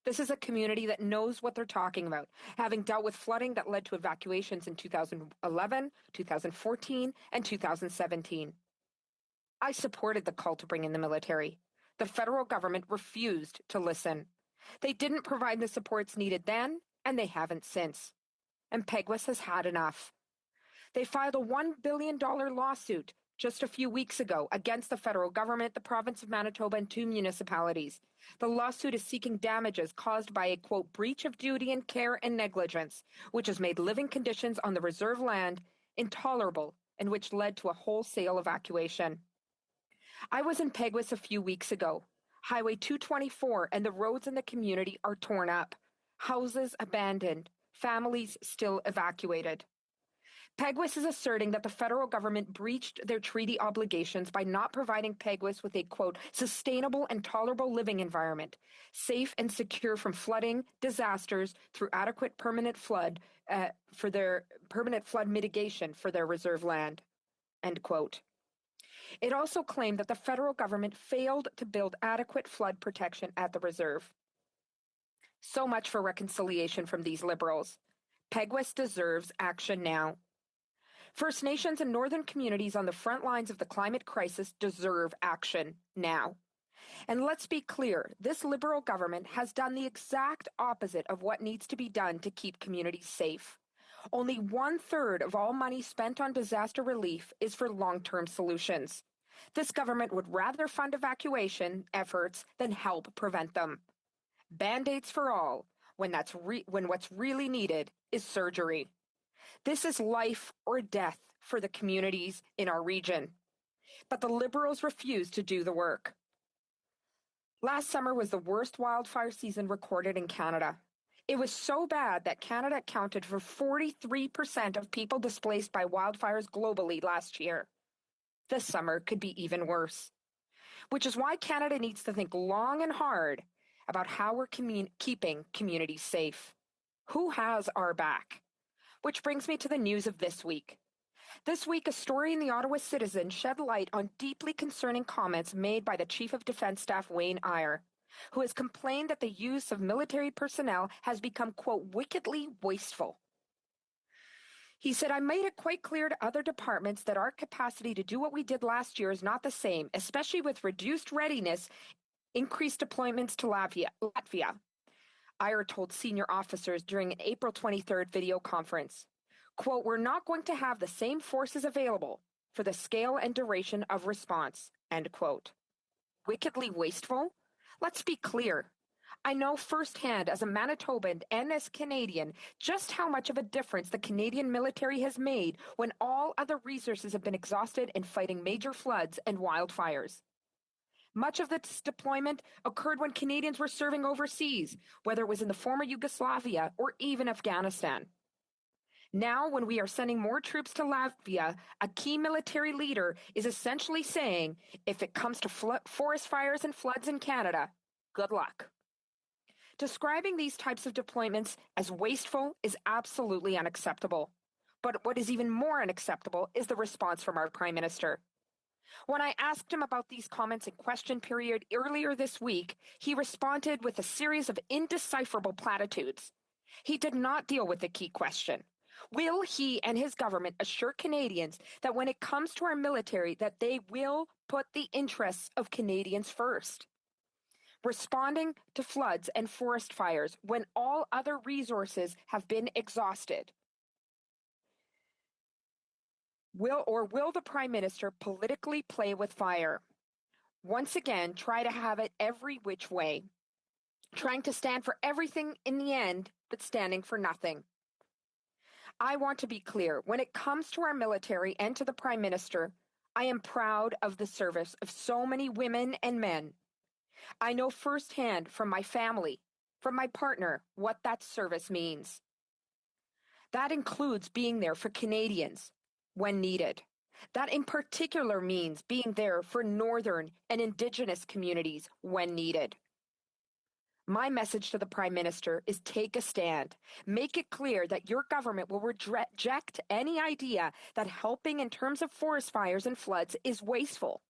This is a community that knows what they're talking about, having dealt with flooding that led to evacuations in 2011, 2014, and 2017. I supported the call to bring in the military. The federal government refused to listen. They didn't provide the supports needed then, and they haven't since. And Peguis has had enough. They filed a $1 billion lawsuit just a few weeks ago against the federal government, the province of Manitoba, and 2 municipalities. The lawsuit is seeking damages caused by a, quote, breach of duty and care and negligence, which has made living conditions on the reserve land intolerable and which led to a wholesale evacuation. I was in Peguis a few weeks ago. Highway 224 and the roads in the community are torn up, houses abandoned, families still evacuated. Peguis is asserting that the federal government breached their treaty obligations by not providing Peguis with a, quote, sustainable and tolerable living environment, safe and secure from flooding, disasters, through adequate permanent flood mitigation for their reserve land, end quote. It also claimed that the federal government failed to build adequate flood protection at the reserve. So much for reconciliation from these Liberals. Peguis deserves action now. First Nations and Northern communities on the front lines of the climate crisis deserve action now. And let's be clear, this Liberal government has done the exact opposite of what needs to be done to keep communities safe. Only 1/3 of all money spent on disaster relief is for long-term solutions. This government would rather fund evacuation efforts than help prevent them. Band-aids for all, when what's really needed is surgery. This is life or death for the communities in our region. But the Liberals refuse to do the work. Last summer was the worst wildfire season recorded in Canada. It was so bad that Canada accounted for 43% of people displaced by wildfires globally last year. This summer could be even worse. Which is why Canada needs to think long and hard about how we're keeping communities safe. Who has our back? Which brings me to the news of this week. This week, a story in the Ottawa Citizen shed light on deeply concerning comments made by the Chief of Defence Staff, Wayne Eyre, who has complained that the use of military personnel has become, quote, wickedly wasteful. He said, I made it quite clear to other departments that our capacity to do what we did last year is not the same, especially with reduced readiness, increased deployments to Latvia. Eyre told senior officers during an April 23rd video conference, quote, we're not going to have the same forces available for the scale and duration of response, end quote. Wickedly wasteful? Let's be clear. I know firsthand as a Manitoban and as Canadian just how much of a difference the Canadian military has made when all other resources have been exhausted in fighting major floods and wildfires. Much of this deployment occurred when Canadians were serving overseas, whether it was in the former Yugoslavia or even Afghanistan. Now, when we are sending more troops to Latvia, a key military leader is essentially saying, if it comes to forest fires and floods in Canada, good luck. Describing these types of deployments as wasteful is absolutely unacceptable. But what is even more unacceptable is the response from our Prime Minister. When I asked him about these comments in question period earlier this week, he responded with a series of indecipherable platitudes. He did not deal with the key question. Will he and his government assure Canadians that when it comes to our military, that they will put the interests of Canadians first? Responding to floods and forest fires when all other resources have been exhausted. Will the Prime Minister politically play with fire? Once again, try to have it every which way, trying to stand for everything in the end, but standing for nothing. I want to be clear. When it comes to our military and to the Prime Minister, I am proud of the service of so many women and men. I know firsthand from my family, from my partner, what that service means. That includes being there for Canadians when needed. That in particular means being there for Northern and Indigenous communities when needed. My message to the Prime Minister is take a stand. Make it clear that your government will reject any idea that helping in terms of forest fires and floods is wasteful.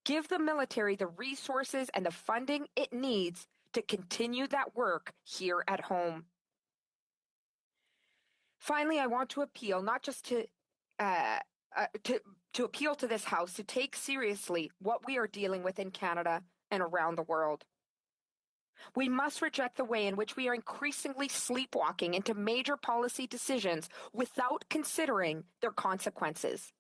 Give the military the resources and the funding it needs to continue that work here at home. Finally, I want to appeal not just to appeal to this House to take seriously what we are dealing with in Canada and around the world. We must reject the way in which we are increasingly sleepwalking into major policy decisions without considering their consequences.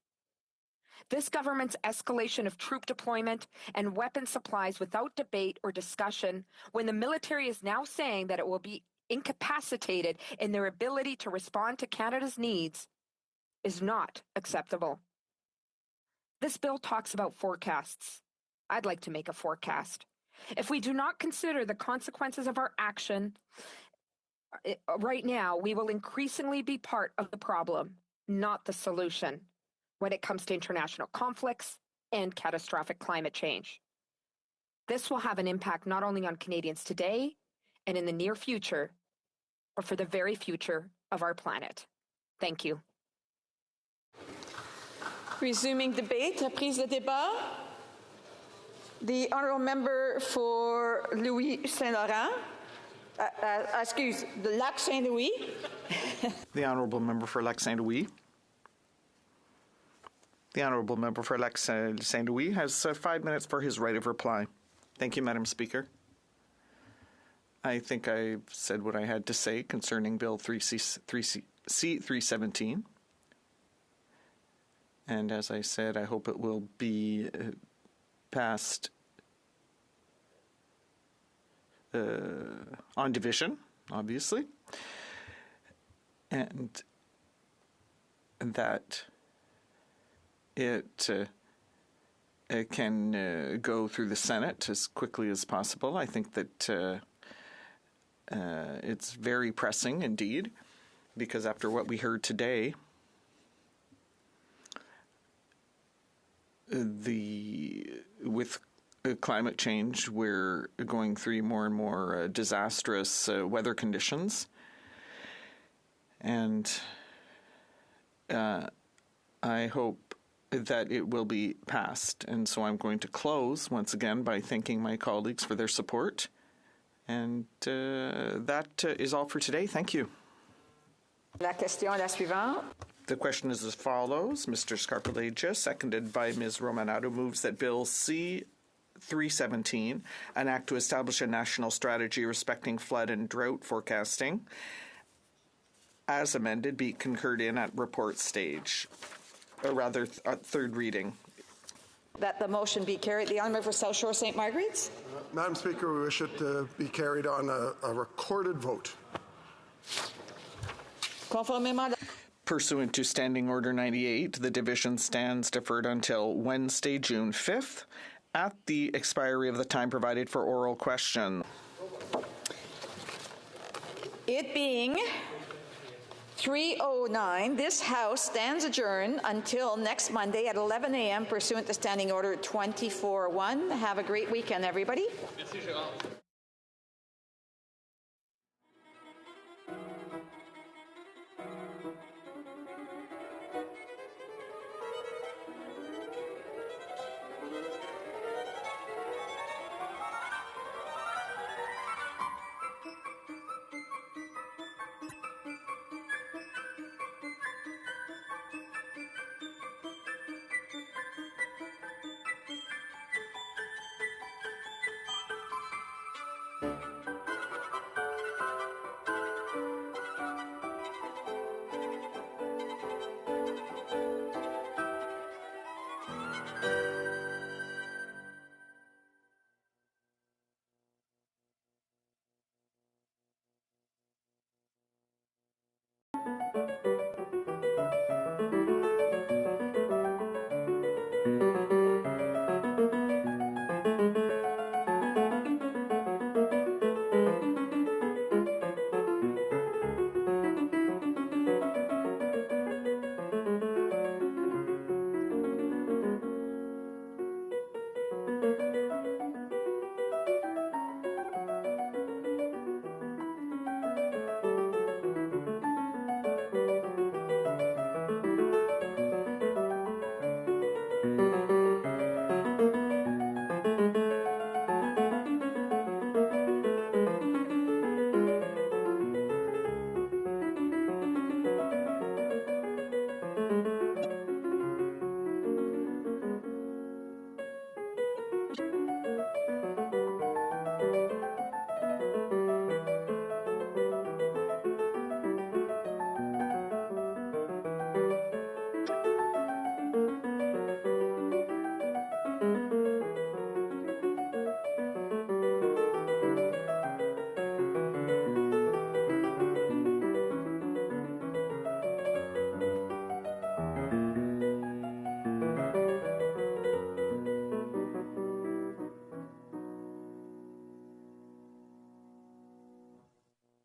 This government's escalation of troop deployment and weapon supplies without debate or discussion, when the military is now saying that it will be incapacitated in their ability to respond to Canada's needs, is not acceptable. This bill talks about forecasts. I'd like to make a forecast. If we do not consider the consequences of our action right now, we will increasingly be part of the problem, not the solution, when it comes to international conflicts and catastrophic climate change. This will have an impact not only on Canadians today and in the near future, but for the very future of our planet. Thank you. Resuming debate, prise de débat. The honourable member for Louis Saint-Laurent, the Lac Saint-Louis. The honourable member for Lac Saint-Louis. The honourable member for Lac Saint-Louis has 5 minutes for his right of reply. Thank you, Madam Speaker. I think I've said what I had to say concerning Bill C-317. And as I said, I hope it will be passed on division, obviously, and that it can go through the Senate as quickly as possible. I think that it's very pressing indeed, because after what we heard today, with climate change, we're going through more and more disastrous weather conditions. And I hope that it will be passed. And so I'm going to close once again by thanking my colleagues for their support. And that is all for today. Thank you. La question est la suivante. The question is as follows. Mr. Scarpaleggia, seconded by Ms. Romanado, moves that Bill C-317, an act to establish a national strategy respecting flood and drought forecasting, as amended, be concurred in at report stage, or rather third reading. That the motion be carried. The honourable for South Shore St. Margaret's. Madam Speaker, we wish it to be carried on a recorded vote. Conformément. Pursuant to Standing Order 98, the division stands deferred until Wednesday, June 5th, at the expiry of the time provided for oral question. It being 3:09, this House stands adjourned until next Monday at 11 a.m. pursuant to Standing Order 24-1. Have a great weekend, everybody.